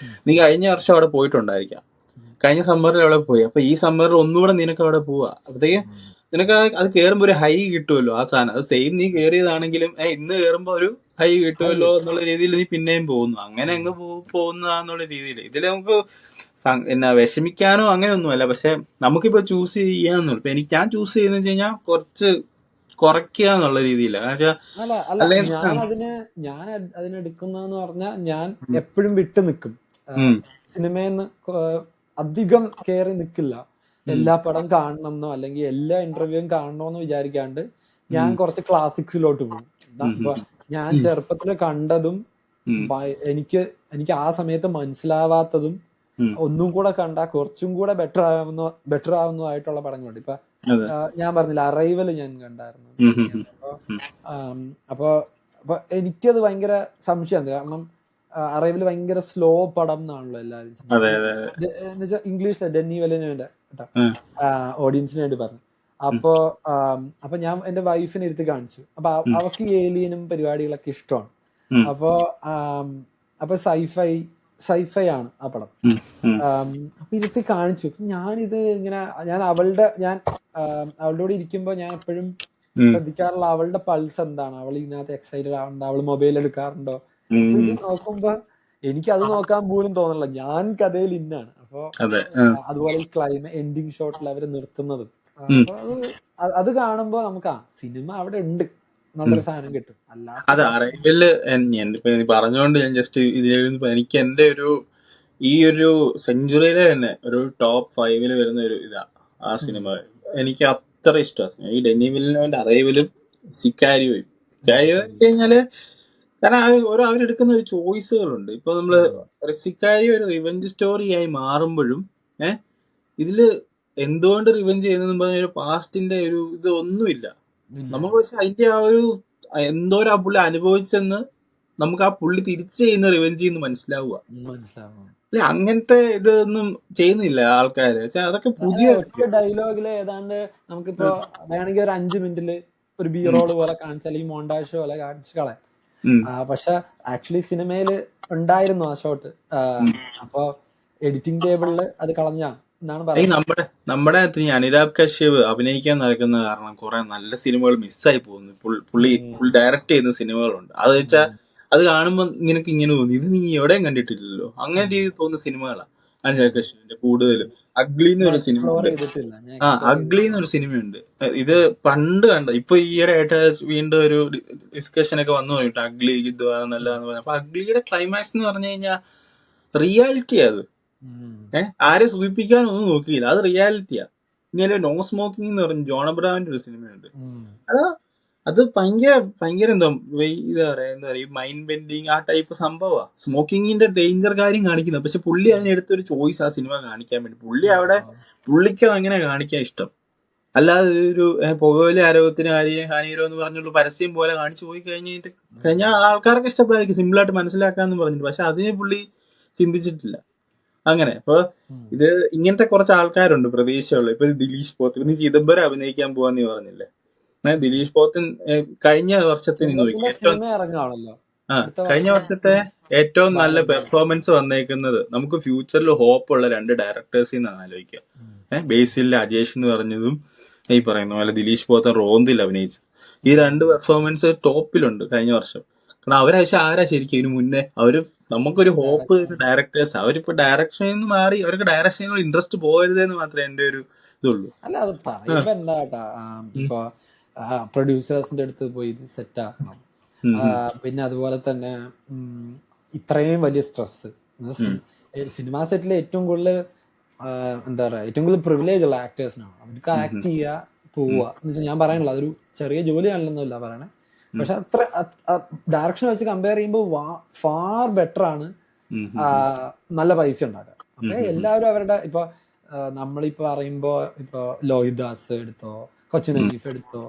നീ കഴിഞ്ഞ വർഷം അവിടെ പോയിട്ടുണ്ടായിരിക്കാം, കഴിഞ്ഞ സമ്മറിൽ അവിടെ പോയി. അപ്പൊ ഈ സമ്മറിൽ ഒന്നുകൂടെ നിനക്ക് അവിടെ പോവാ, അപ്പത്തേക്ക് നിനക്ക് അത് കേറുമ്പോ ഒരു ഹൈ കിട്ടുമല്ലോ ആ സാധനം. അത് സെയിം നീ കേറിയതാണെങ്കിലും ഇന്ന് കേറുമ്പോ ഒരു ഹൈ കിട്ടുമല്ലോ എന്നുള്ള രീതിയിൽ നീ പിന്നെയും പോകുന്നു. അങ്ങനെ അങ്ങ് പോകുന്നതാന്നുള്ള രീതിയിൽ ഇതിൽ നമുക്ക് എന്നാ വിഷമിക്കാനോ അങ്ങനെ ഒന്നുമല്ല. പക്ഷെ നമുക്കിപ്പോ ചൂസ് ചെയ്യാന്നുള്ളു. ഇപ്പൊ ഞാൻ ചൂസ് ചെയ്യുന്ന വെച്ച് കഴിഞ്ഞാൽ കുറച്ച് കുറയ്ക്കുക എന്നുള്ള രീതിയിലാണ്. ഞാൻ അതിനെടുക്കുന്നതെന്ന് പറഞ്ഞാൽ ഞാൻ എപ്പോഴും വിട്ടു നിൽക്കും, സിനിമയിൽ നിന്ന് അധികം കയറി നിൽക്കില്ല. എല്ലാ പടം കാണണമെന്നോ അല്ലെങ്കിൽ എല്ലാ ഇന്റർവ്യൂവും കാണണമെന്നോ വിചാരിക്കാണ്ട് ഞാൻ കുറച്ച് ക്ലാസിക്സിലോട്ട് പോകും. ഇപ്പൊ ഞാൻ ചെറുപ്പത്തിൽ കണ്ടതും എനിക്ക് ആ സമയത്ത് മനസ്സിലാവാത്തതും ഒന്നും കൂടെ കണ്ടാൽ കുറച്ചും കൂടെ ബെറ്റർ ആവുന്നതായിട്ടുള്ള പടങ്ങളുണ്ട്. ഇപ്പൊ ഞാൻ പറഞ്ഞില്ല, അറൈവൽ ഞാൻ കണ്ടായിരുന്നു. അപ്പൊ എനിക്കത് ഭയങ്കര സംശയമാണ്. കാരണം അറൈവൽ ഭയങ്കര സ്ലോ പടം എന്നാണല്ലോ എല്ലാവരും എന്നുവെച്ചാൽ ഇംഗ്ലീഷിലെ ഡെന്നി വെലനുവിന്റെ കേട്ടോ ഓഡിയൻസിന് വേണ്ടി പറഞ്ഞു. അപ്പൊ ഞാൻ എന്റെ വൈഫിനെ എടുത്ത് കാണിച്ചു. അപ്പൊ അവർക്ക് ഏലിയനും പരിപാടികളൊക്കെ ഇഷ്ടമാണ്. അപ്പൊ സൈഫൈ ആണ് ആ പടം. അപ്പൊ ഇരുത്തി കാണിച്ചു. ഞാനിത് ഇങ്ങനെ ഞാൻ അവളുടെ കൂടെ ഇരിക്കുമ്പോ ഞാൻ എപ്പോഴും ശ്രദ്ധിക്കാറുള്ള അവളുടെ പൾസ് എന്താണ്, അവൾ ഇതിനകത്ത് എക്സൈറ്റഡ് ആവുന്നുണ്ടോ, അവള് മൊബൈൽ എടുക്കാറുണ്ടോ. അപ്പൊ ഇത് നോക്കുമ്പോ എനിക്ക് അത് നോക്കാൻ പോലും തോന്നില്ല, ഞാൻ കഥയിൽ ഇന്നാണ്. അപ്പൊ അതുപോലെ ഈ എൻഡിങ് ഷോട്ടിൽ അവര് നിർത്തുന്നതും അപ്പൊ അത് കാണുമ്പോ നമുക്ക് സിനിമ അവിടെ ഉണ്ട് എന്നുള്ളൊരു സാധനം കിട്ടും. അതെ, അറൈവല് പറഞ്ഞുകൊണ്ട് ഞാൻ ജസ്റ്റ് ഇതിൽ എനിക്ക് എന്റെ ഈ ഒരു സെഞ്ചുറിയിലെ തന്നെ ഒരു ടോപ്പ് 5 വരുന്ന ഒരു ഇതാ ആ സിനിമ. എനിക്ക് അത്ര ഇഷ്ടമാണ് ഈ ഡെന്നി വില്ലിനോന്റെ അറൈവലും സിക്കാരിയോയും. കഴിഞ്ഞാല് കാരണം അവരെടുക്കുന്ന ഒരു ചോയ്സുകളുണ്ട്. ഇപ്പൊ നമ്മള് സിക്കാരിയോ ഒരു റിവെഞ്ച് സ്റ്റോറി ആയി മാറുമ്പോഴും ഇതില് എന്തുകൊണ്ട് റിവെഞ്ച് ചെയ്യുന്നതെന്ന് പറഞ്ഞ ഒരു പാസ്റ്റിന്റെ ഒരു ഇത് ഒന്നുമില്ല നമുക്ക്. പക്ഷെ അതിന്റെ ആ ഒരു എന്തോരം ആ പുള്ളി അനുഭവിച്ചെന്ന് നമുക്ക് ആ പുള്ളി തിരിച്ചു ചെയ്യുന്ന റിവെഞ്ച് എന്ന് മനസ്സിലാവുക. അല്ലെ, അങ്ങനത്തെ ഇതൊന്നും ചെയ്യുന്നില്ല ആൾക്കാര്. അതൊക്കെ പുതിയ ഡയലോഗില് ഏതാണ്ട് നമുക്കിപ്പോ വേണമെങ്കിൽ ഒരു 5 മിനിറ്റില് ഒരു ബി റോള് പോലെ കാണിച്ചാൽ ഈ മോണ്ടാഷ് പോലെ കാണിച്ചു കളയാം. പക്ഷെ ആക്ച്വലി സിനിമയില് ഉണ്ടായിരുന്നു ആ ഷോട്ട്. അപ്പൊ എഡിറ്റിംഗ് ടേബിളില് അത് കളഞ്ഞാണ് എന്നാണ് പറയുന്നത്. നമ്മുടെ അനുരാഗ് കശ്യപ് അഭിനയിക്കാൻ നടക്കുന്ന കാരണം കുറെ നല്ല സിനിമകൾ മിസ്സായി പോകുന്നു. പുള്ളി ഡയറക്ട് ചെയ്യുന്ന സിനിമകളുണ്ട്. അത് വെച്ചാൽ അത് കാണുമ്പോൾ നിനക്ക് ഇങ്ങനെ തോന്നി ഇത് നീ എവിടെയും കണ്ടിട്ടില്ലല്ലോ, അങ്ങനെ രീതി തോന്നുന്ന സിനിമകളാണ് അനുരാഗ് കശ്യപിന്റെ കൂടുതലും. അഗ്ലി എന്നൊരു സിനിമയുണ്ട്. അഗ്ലി എന്നൊരു സിനിമയുണ്ട്. ഇത് പണ്ട് കണ്ട, ഇപ്പൊ ഈയിടെ ആയിട്ട് വീണ്ടും ഒരു ഡിസ്കഷൻ ഒക്കെ വന്നു പോയിട്ട് അഗ്ലി ഇത് നല്ലതെന്ന് പറഞ്ഞു. അപ്പൊ അഗ്ലിയുടെ ക്ലൈമാക്സ് എന്ന് പറഞ്ഞു കഴിഞ്ഞാൽ റിയാലിറ്റി അത് ആരെ സൂചിപ്പിക്കാനൊന്നും നോക്കിയില്ല, അത് റിയാലിറ്റിയാ. ഇങ്ങനെ നോ സ്മോക്കിംഗ് എന്ന് പറഞ്ഞു ജോൺ അബ്രഹാമിന്റെ ഒരു സിനിമയുണ്ട്. അത് ഭയങ്കര എന്താ പറയാ മൈൻഡ് ബെൻഡിങ് ആ ടൈപ്പ് സംഭവമാണ്. സ്മോക്കിങ്ങിന്റെ ഡേഞ്ചർ കാര്യം കാണിക്കുന്നത്. പക്ഷെ പുള്ളി അതിനെടുത്തൊരു ചോയ്സ് ആ സിനിമ കാണിക്കാൻ വേണ്ടി. പുള്ളിക്ക് അങ്ങനെ കാണിക്കാൻ ഇഷ്ടം. അല്ലാതെ ഒരു പുകവലി ആരോഗ്യത്തിന് ഹാനികരം എന്ന് പറഞ്ഞുള്ള പരസ്യം പോലെ കാണിച്ചു പോയി കഴിഞ്ഞാൽ ആൾക്കാർക്ക് ഇഷ്ടപ്പെടായിരിക്കും, സിമ്പിളായിട്ട് മനസ്സിലാക്കാന്ന് പറഞ്ഞിട്ട്. പക്ഷെ അതിനെ പുള്ളി ചിന്തിച്ചിട്ടില്ല. അങ്ങനെ ഇപ്പൊ ഇത് ഇങ്ങനത്തെ കുറച്ച് ആൾക്കാരുണ്ട് പ്രതീക്ഷയുള്ള. ഇപ്പൊ ദിലീഷ് പോത്തൻ, നീ ചിദംബരം അഭിനയിക്കാൻ പോവാന്ന് പറഞ്ഞില്ലേ. ദിലീഷ് പോത്തൻ കഴിഞ്ഞ വർഷത്തെ കഴിഞ്ഞ വർഷത്തെ ഏറ്റവും നല്ല പെർഫോമൻസ് വന്നേക്കുന്നത് നമുക്ക് ഫ്യൂച്ചറിൽ ഹോപ്പ് ഉള്ള 2 ഡയറക്ടേഴ്സിൽ നിന്നാണ് ആലോചിക്കുക. ബേസിൽ അജേഷ് എന്ന് പറഞ്ഞതും ഈ പറയുന്ന പോലെ ദിലീഷ് പോത്തൻ റോന്തിൽ അഭിനയിച്ചു. ഈ 2 പെർഫോമൻസ് ടോപ്പിലുണ്ട് കഴിഞ്ഞ വർഷം. കാരണം ആരാ ശരിക്കും ഇതിനു മുന്നേ നമുക്കൊരു ഹോപ്പ് ഡയറക്ടേഴ്സ്. അവരിപ്പോ ഡയറക്ഷനിൽ നിന്ന് മാറി, അവർക്ക് ഡയറക്ഷനിൽ ഇൻട്രസ്റ്റ് പോകരുതെന്ന് മാത്രമേ എന്റെ ഒരു ഇതുള്ളൂ. അല്ല, അത് പറയുമ്പോ എന്താ ഇപ്പൊ പ്രൊഡ്യൂസേഴ്സിന്റെ അടുത്ത് പോയി ഇത് സെറ്റ് ആക്കണം. പിന്നെ അതുപോലെ തന്നെ ഇത്രയും വലിയ സ്ട്രെസ് സിനിമാ സെറ്റിലെ ഏറ്റവും കൂടുതൽ എന്താ പറയാ ഏറ്റവും കൂടുതൽ പ്രിവിലേജ് ഉള്ള ആക്ടേഴ്സിനാണ്. അവർക്ക് ആക്ട് ചെയ്യുക പോവുക എന്ന് വെച്ചാൽ ഞാൻ പറയാനുള്ള അതൊരു ചെറിയ ജോലിയാണല്ലെന്നല്ല പറയണേ. പക്ഷെ അത്ര ഡയറക്ഷൻ വെച്ച് കമ്പയർ ചെയ്യുമ്പോൾ ഫാർ ബെറ്റർ ആണ് നല്ല പൈസ ഉണ്ടാക്കുക. അപ്പൊ എല്ലാവരും അവരുടെ ഇപ്പൊ നമ്മളിപ്പോ പറയുമ്പോ ഇപ്പൊ ലോഹിദാസ് എടുത്തോ, കൊച്ചിൻ ഹനീഫ് എടുത്തോ,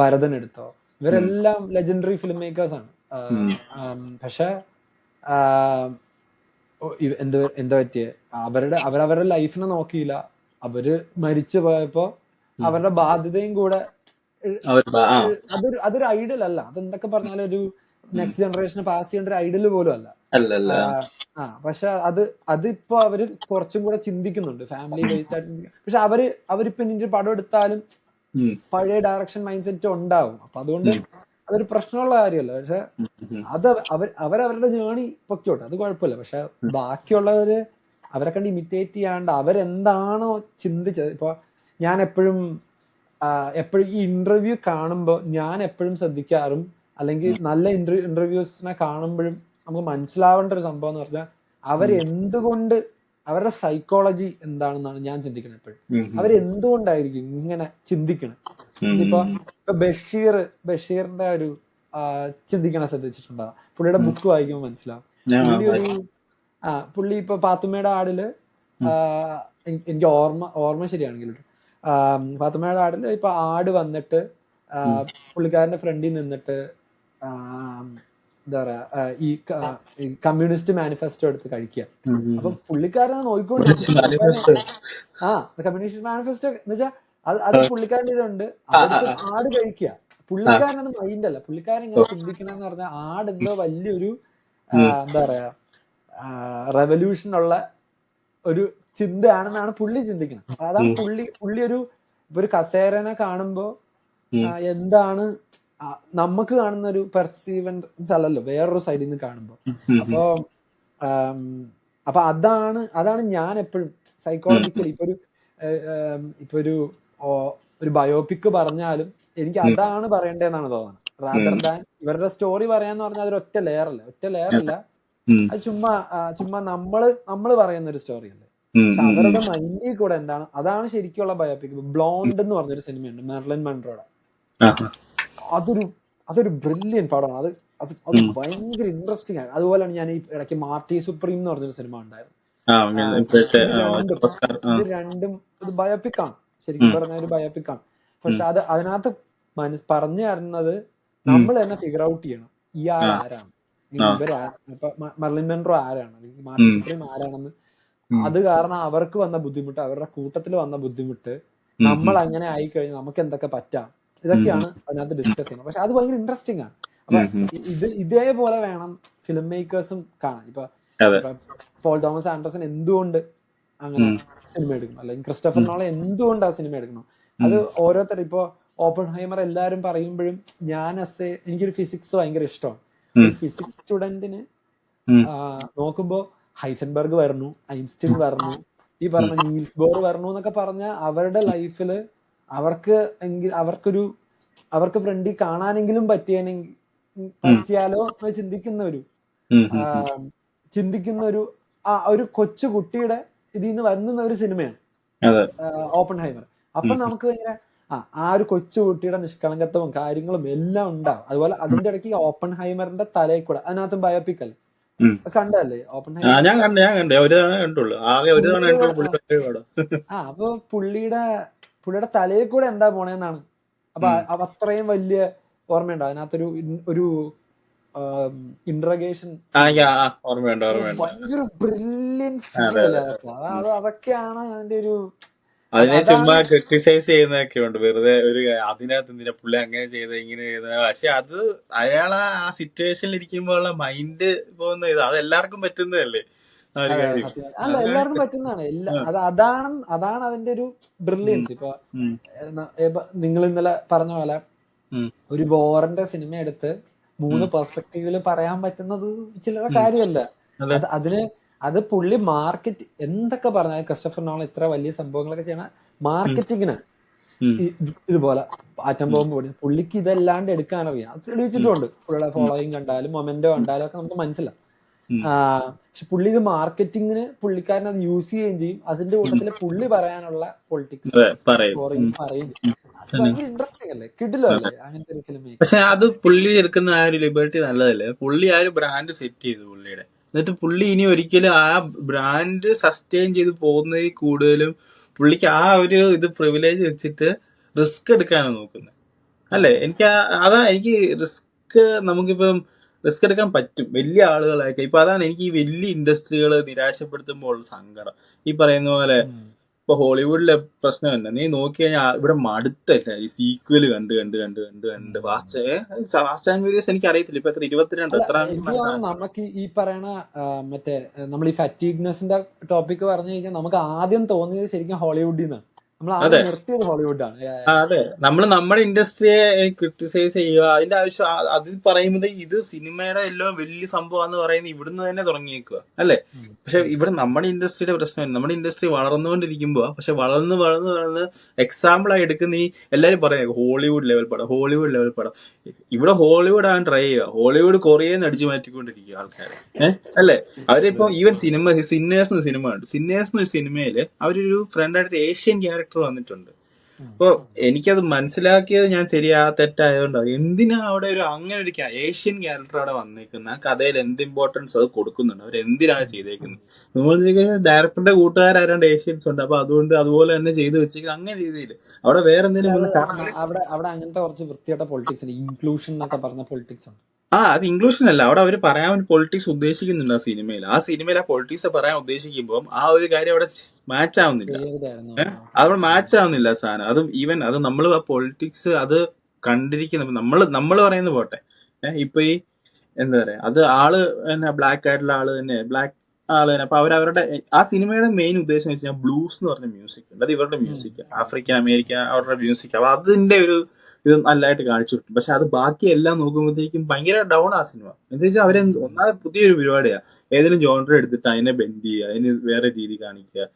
ഭരതൻ എടുത്തോ, ഇവരെല്ലാം ലെജൻഡറി ഫിലിം മേക്കേഴ്സ് ആണ്. പക്ഷെ എന്താ പറ്റിയ അവരവരുടെ ലൈഫിനെ നോക്കിയില്ല. അവര് മരിച്ചു പോയപ്പോ അവരുടെ ബാധ്യതയും കൂടെ അതൊരു ഐഡൽ അല്ല. അതെന്തൊക്കെ പറഞ്ഞാലും ഒരു നെക്സ്റ്റ് ജനറേഷന് പാസ് ചെയ്യേണ്ട ഒരു ഐഡൽ പോലും അല്ല. പക്ഷെ അതിപ്പോ അവര് കുറച്ചും കൂടെ ചിന്തിക്കുന്നുണ്ട്, ഫാമിലി ബേസ്ഡ് ആയിട്ട്. പക്ഷെ അവരിപ്പോ ഇനി പടം എടുത്താലും പഴയ ഡയറക്ഷൻ മൈൻഡ് സെറ്റ് ഉണ്ടാവും. അപ്പൊ അതുകൊണ്ട് അതൊരു പ്രശ്നമുള്ള കാര്യമല്ല. പക്ഷെ അത് അവരവരുടെ ജേണി പൊക്കോട്ടെ, അത് കുഴപ്പമില്ല. പക്ഷെ ബാക്കിയുള്ളവര് അവരെ കണ്ട് ഇമിറ്റേറ്റ് ചെയ്യാണ്ട് അവരെന്താണോ ചിന്തിച്ചത്. ഇപ്പൊ ഞാൻ എപ്പോഴും ഈ ഇന്റർവ്യൂ കാണുമ്പോൾ ഞാൻ എപ്പോഴും ശ്രദ്ധിക്കാറും, അല്ലെങ്കിൽ നല്ല ഇന്റർവ്യൂസിനെ കാണുമ്പോഴും നമുക്ക് മനസ്സിലാവേണ്ട ഒരു സംഭവം എന്ന് പറഞ്ഞാൽ അവരെന്തുകൊണ്ട് അവരുടെ സൈക്കോളജി എന്താണെന്നാണ് ഞാൻ ചിന്തിക്കുന്നത് എപ്പോഴും. അവരെന്തുകൊണ്ടായിരിക്കും ഇങ്ങനെ ചിന്തിക്കണം? ഇപ്പൊ ബഷീറിന്റെ ഒരു ചിന്തിക്കണ ശ്രദ്ധിച്ചിട്ടുണ്ടോ? പുള്ളിയുടെ ബുക്ക് വായിക്കുമ്പോൾ മനസ്സിലാവും. പുള്ളി ഇപ്പൊ പാത്തുമ്മയുടെ ആടില് എനിക്ക് ഓർമ്മ ശരിയാണെങ്കിൽ പാത്തുമ്മയുടെ ആടില് ഇപ്പൊ ആട് വന്നിട്ട് പുള്ളിക്കാരന്റെ ഫ്രണ്ടിൽ നിന്നിട്ട് എന്താ പറയാ ഈ കമ്മ്യൂണിസ്റ്റ് മാനിഫെസ്റ്റോ എടുത്ത് കഴിക്കുക. അപ്പൊ പുള്ളിക്കാരനെ നോക്കിക്കൊണ്ടിരിക്കും. കമ്മ്യൂണിസ്റ്റ് മാനിഫെസ്റ്റോ എന്ന് വെച്ചാൽ അത് പുള്ളിക്കാരൻ്റെ ഇതുണ്ട്, അതെടുത്ത് ആട് കഴിക്കുക. പുള്ളിക്കാരനത് മൈൻഡല്ല. പുള്ളിക്കാരൻ ഇങ്ങനെ ചിന്തിക്കണമെന്ന് പറഞ്ഞാൽ ആട് എന്തോ വലിയൊരു എന്താ പറയാ റെവല്യൂഷനുള്ള ഒരു ചിന്തയാണെന്നാണ് പുള്ളി ചിന്തിക്കുന്നത്. അതാണ് പുള്ളി ഒരു കസേരനെ കാണുമ്പോ എന്താണ് നമുക്ക് കാണുന്ന ഒരു പെർസീവൻസ് അല്ലല്ലോ വേറൊരു സൈഡിൽ നിന്ന് കാണുമ്പോ. അപ്പൊ അതാണ് ഞാൻ എപ്പോഴും സൈക്കോളജിക്കലി ഇപ്പൊ ഒരു ബയോപിക് പറഞ്ഞാലും എനിക്ക് അതാണ് പറയേണ്ടതെന്നാണ് തോന്നുന്നത്. റാദർ ദാൻ ഇവരുടെ സ്റ്റോറി പറയാന്ന് പറഞ്ഞാൽ അതൊരു ഒറ്റ ലെയറല്ല. അത് ചുമ്മാ നമ്മള് പറയുന്ന ഒരു സ്റ്റോറി അല്ലേ. പക്ഷെ അവരുടെ മൈൻഡിൽ കൂടെ എന്താണ്, അതാണ് ശരിക്കുള്ള ബയോപിക്. ബ്ലോണ്ട് എന്ന് പറഞ്ഞൊരു സിനിമയുണ്ട് മെർലിൻ മൺറോയുടെ. അതൊരു ബ്രില്യൻ പടമാണ്. അത് ഭയങ്കര ഇൻട്രസ്റ്റിംഗ് ആണ്. അതുപോലെയാണ് ഞാൻ ഈ ഇടയ്ക്ക് മാർട്ടി സുപ്രീം എന്ന് പറഞ്ഞൊരു സിനിമ ഉണ്ടായിരുന്നു. ഇത് രണ്ടും ഇത് ബയോപിക്കാണ്, ശരിക്കും പറഞ്ഞ ഒരു ബയോപിക്കാണ്. പക്ഷെ അതിനകത്ത് പറഞ്ഞു തരുന്നത് നമ്മൾ തന്നെ ഫിഗർ ഔട്ട് ചെയ്യണം ഇയാൾ ആരാണ്, ഇപ്പൊ മെർലിൻ മൺറോ ആരാണ്, മാർട്ടി സുപ്രീം ആരാണെന്ന്. അത് കാരണം അവർക്ക് വന്ന ബുദ്ധിമുട്ട്, അവരുടെ കൂട്ടത്തിൽ വന്ന ബുദ്ധിമുട്ട്, നമ്മൾ അങ്ങനെ ആയിക്കഴിഞ്ഞാൽ നമുക്ക് എന്തൊക്കെ പറ്റാം, ഇതൊക്കെയാണ് അതിനകത്ത് ഡിസ്കസ് ചെയ്യുന്നത്. പക്ഷെ അത് ഭയങ്കര ഇൻട്രസ്റ്റിംഗ് ആണ്. അപ്പൊ ഇതേപോലെ വേണം ഫിലിം മേക്കേഴ്സും കാണാൻ. ഇപ്പൊ പോൾ തോമസ് ആൻഡർസൺ എന്തുകൊണ്ട് അങ്ങനെ സിനിമ എടുക്കണം, അല്ലെങ്കിൽ ക്രിസ്റ്റഫർ നോളൻ എന്തുകൊണ്ട് ആ സിനിമ എടുക്കണം, അത് ഓരോരുത്തർ. ഇപ്പൊ ഓപ്പൺഹൈമർ എല്ലാരും പറയുമ്പോഴും എനിക്കൊരു ഫിസിക്സ് ഭയങ്കര ഇഷ്ടമാണ്. ഫിസിക്സ് സ്റ്റുഡന്റിന് നോക്കുമ്പോ ഹൈസൻബർഗ് വരണു, ഐൻസ്റ്റീൻ വരണു, ഈ പറഞ്ഞ നീൽസ് ബോർ വരണു എന്നൊക്കെ പറഞ്ഞ അവരുടെ ലൈഫില് അവർക്ക് ഫ്രണ്ടിൽ കാണാനെങ്കിലും പറ്റിയാലോ എന്ന് ചിന്തിക്കുന്ന ഒരു കൊച്ചു കുട്ടിയുടെ ഇതിൽ നിന്ന് വരുന്ന ഒരു സിനിമയാണ് ഓപ്പൺഹൈമർ. അപ്പൊ നമുക്ക് ഭയങ്കര ആ ഒരു കൊച്ചു കുട്ടിയുടെ നിഷ്കളങ്കത്വവും കാര്യങ്ങളും എല്ലാം ഉണ്ടാവും. അതുപോലെ അതിന്റെ ഇടയ്ക്ക് ഓപ്പൺഹൈമറിന്റെ തലയിൽ കൂടെ, അതിനകത്തും ബയോപിക് അല്ലേ, കണ്ടല്ലേ ഓപ്പൺഹൈമർ? അപ്പൊ പുള്ളിയുടെ തലയിൽ കൂടെ എന്താ പോണേന്നാണ്. അപ്പൊ അത്രയും വലിയ ഓർമ്മയുണ്ടോ അതിനകത്തൊരു ഒരു ഇന്ററഗേഷൻ, ഭയങ്കര ബ്രില്യൻ ഫീൽ. അതൊക്കെയാണ് അതിന്റെ ഒരു. അതിനെ ചുമ്മാ ക്രിട്ടിസൈസ് ചെയ്യുന്നതൊക്കെ ഉണ്ട് വെറുതെ. അതിനകത്ത് എന്തിനാ പുള്ളി അങ്ങനെ ചെയ്തത് ഇങ്ങനെ ചെയ്തത്. പക്ഷെ അത് അയാളെ ആ സിറ്റുവേഷനിൽ ഇരിക്കുമ്പോ ഉള്ള മൈൻഡ് പോകുന്ന അത് എല്ലാവർക്കും പറ്റുന്നതല്ലേ. അല്ല, എല്ലാവർക്കും പറ്റുന്നതാണ്. അതാണ് അതിന്റെ ഒരു ബ്രില്യൻസ്. ഇപ്പൊ നിങ്ങൾ ഇന്നലെ പറഞ്ഞ പോലെ ഒരു വോറിന്റെ സിനിമ എടുത്ത് 3 പെർസ്പെക്റ്റീവില് പറയാൻ പറ്റുന്നത് ചിലരുടെ കാര്യമല്ല. അത് പുള്ളി മാർക്കറ്റ് എന്തൊക്കെ പറഞ്ഞാൽ ക്രിസ്റ്റഫർ നോളൻ ഇത്ര വലിയ സംഭവങ്ങളൊക്കെ ചെയ്യണ മാർക്കറ്റിങ്ങിനാണ്. ഇതുപോലെ ആറ്റം ബോംബ് പൊടി പുള്ളിക്ക് ഇതല്ലാണ്ട് എടുക്കാൻ അറിയാം. അത് തെളിയിച്ചിട്ടുണ്ട്. പുള്ളിയുടെ ഫോളോയിങ് കണ്ടാലും മൊമെന്റോ കണ്ടാലും ഒക്കെ നമുക്ക് മനസ്സിലാവും. പക്ഷെ പുള്ളി ഇത് മാർക്കറ്റിങ്ങിന് പുള്ളിക്കാരൻ അത് യൂസ് ചെയ്യുകയും ചെയ്യും. അതിന്റെ കൂട്ടത്തില് പുള്ളി പറയാനുള്ള പൊളിറ്റിക്സ് പറയും. ഭയങ്കര ഇൻട്രസ്റ്റിംഗ് അല്ലേ, കിടിലോ അല്ലേ അങ്ങനത്തെ ഒരു ഫിലിം. പക്ഷെ അത് പുള്ളി എടുക്കുന്ന ആ ഒരു ലിബർട്ടി നല്ലതല്ലേ. പുള്ളി ആ ഒരു ബ്രാൻഡ് സെറ്റ് ചെയ്തു പുള്ളിയുടെ. എന്നിട്ട് പുള്ളി ഇനി ഒരിക്കലും ആ ബ്രാൻഡ് സസ്റ്റെയിൻ ചെയ്ത് പോകുന്നതിൽ കൂടുതലും പുള്ളിക്ക് ആ ഒരു ഇത് പ്രിവിലേജ് വെച്ചിട്ട് റിസ്ക് എടുക്കാനാണ് നോക്കുന്നത് അല്ലേ. എനിക്ക് റിസ്ക് നമുക്കിപ്പം റിസ്ക് എടുക്കാൻ പറ്റും വലിയ ആളുകളൊക്കെ. ഇപ്പൊ അതാണ് എനിക്ക് ഈ വലിയ ഇൻഡസ്ട്രികൾ നിരാശപ്പെടുത്തുമ്പോൾ സങ്കടം. ഈ പറയുന്ന പോലെ ഇപ്പൊ ഹോളിവുഡിലെ പ്രശ്നം തന്നെ നീ നോക്കി കഴിഞ്ഞാൽ ഇവിടെ മടുത്തല്ല ഈ സീക്വല് കണ്ട് ഫാസ്റ്റ് ആൻഡ് ഫ്യൂരിയസ് എനിക്ക് അറിയത്തില്ല ഇപ്പൊ എത്ര 22 എത്ര. നമുക്ക് ഈ പറയണ നമ്മൾ ഈ ഫാറ്റീഗ്നെസിന്റെ ടോപ്പിക് പറഞ്ഞു കഴിഞ്ഞാൽ നമുക്ക് ആദ്യം തോന്നിയത് ശരിക്കും ഹോളിവുഡിൽ നിന്നാണ്. നമ്മൾ ആദ്യം നിർത്തിയത് ഹോളിവുഡാണ്. അതെ, നമ്മൾ നമ്മുടെ ഇൻഡസ്ട്രിയെ ക്രിട്ടിസൈസ് ചെയ്യുക, അതിന്റെ ആവശ്യം അത് പറയുന്നത് ഇത് സിനിമയുടെ എല്ലാം വലിയ സംഭവമാണെന്ന് പറയുന്നത് ഇവിടുന്ന് തന്നെ തുടങ്ങിയേക്കുക അല്ലേ. പക്ഷെ ഇവിടെ നമ്മുടെ ഇൻഡസ്ട്രിയുടെ പ്രശ്നം, നമ്മുടെ ഇൻഡസ്ട്രി വളർന്നുകൊണ്ടിരിക്കുമ്പോ പക്ഷെ വളർന്ന് എക്സാമ്പിൾ ആയി എടുക്കുന്ന ഈ എല്ലാരും പറയാം ഹോളിവുഡ് ലെവൽ പടം, ഹോളിവുഡ് ലെവൽ പടം. ഇവിടെ ഹോളിവുഡ് ആകാൻ ട്രൈ ചെയ്യുക, ഹോളിവുഡ് കൊറിയന്ന് അടിച്ചു മാറ്റിക്കൊണ്ടിരിക്കുക ആൾക്കാർ. അല്ലേ, അവരിപ്പോ ഈവൻ സിന്നേഴ്സ് സിനിമ ഉണ്ട്, സിന്നേഴ്സ് സിനിമയില് അവരൊരു ഫ്രണ്ടായിട്ട് ഏഷ്യൻ ക്യാരക്ടർ വന്നിട്ടുണ്ട്. അപ്പൊ എനിക്കത് മനസ്സിലാക്കിയത് ഞാൻ തെറ്റായതുകൊണ്ടാണ്. എന്തിനാ അവിടെ അങ്ങനെ ഒരു ഏഷ്യൻ ക്യാരക്ടർ അവിടെ വന്നേക്കുന്നത്, ആ കഥയിൽ എന്ത് ഇമ്പോർട്ടൻസ് അത് കൊടുക്കുന്നുണ്ട്, അവർ എന്തിനാണ് ചെയ്തേക്കുന്നത്. നമ്മൾ ഡയറക്ടറുടെ കൂട്ടുകാരാണ്ട് ഏഷ്യൻസ് ഉണ്ട്, അപ്പൊ അതുകൊണ്ട് അതുപോലെ തന്നെ ചെയ്തു വെച്ചേക്കുന്നത് അങ്ങനെ രീതിയിൽ. അവിടെ വേറെ എന്തെങ്കിലും അവിടെ അങ്ങനത്തെ കുറച്ച് വൃത്തിയായിട്ട പൊളിറ്റിക്സ് ഉണ്ട്, ഇൻക്ലൂഷൻ എന്നൊക്കെ പറഞ്ഞ പൊളിറ്റിക്സ് ഉണ്ട്. അത് ഇൻക്ലൂഷൻ അല്ല, അവിടെ അവർ പറയാൻ പൊളിറ്റിക്സ് ഉദ്ദേശിക്കുന്നുണ്ട് ആ സിനിമയിൽ ആ പൊളിറ്റിക്സ് പറയാൻ ഉദ്ദേശിക്കുമ്പോൾ ആ ഒരു കാര്യം അവിടെ മാച്ച് ആവുന്നില്ല, അവിടെ മാച്ച് ആവുന്നില്ല സാധനം. അത് ഈവൻ അത് നമ്മൾ ആ പൊളിറ്റിക്സ് അത് കണ്ടിരിക്കുന്ന നമ്മൾ പറയുന്ന പോട്ടെ, ഇപ്പൊ ഈ എന്താ പറയാ, അത് ആള് തന്നെ ബ്ലാക്ക് ആയിട്ടുള്ള ആള് തന്നെ അപ്പൊ അവരവരുടെ ആ സിനിമയുടെ മെയിൻ ഉദ്ദേശം എന്ന് വെച്ചാൽ ബ്ലൂസ് എന്ന് പറഞ്ഞ മ്യൂസിക് ഉണ്ട്, അത് ഇവരുടെ മ്യൂസിക്, ആഫ്രിക്കൻ അമേരിക്ക അവരുടെ മ്യൂസിക്. അപ്പൊ അതിന്റെ ഒരു ഇത് നല്ലതായിട്ട് കാണിച്ചു കിട്ടും. പക്ഷെ അത് ബാക്കി എല്ലാം നോക്കുമ്പോഴത്തേക്കും ഭയങ്കര ഡൗൺ ആ സിനിമ. എന്താ വെച്ചാൽ അവര് ഒന്നാമത് പുതിയൊരു പരിപാടിയാ, ഏതെങ്കിലും ജോണർ എടുത്തിട്ട് അതിനെ ബെൻഡ് ചെയ്യുക, അതിന് വേറെ രീതി കാണിക്കുക,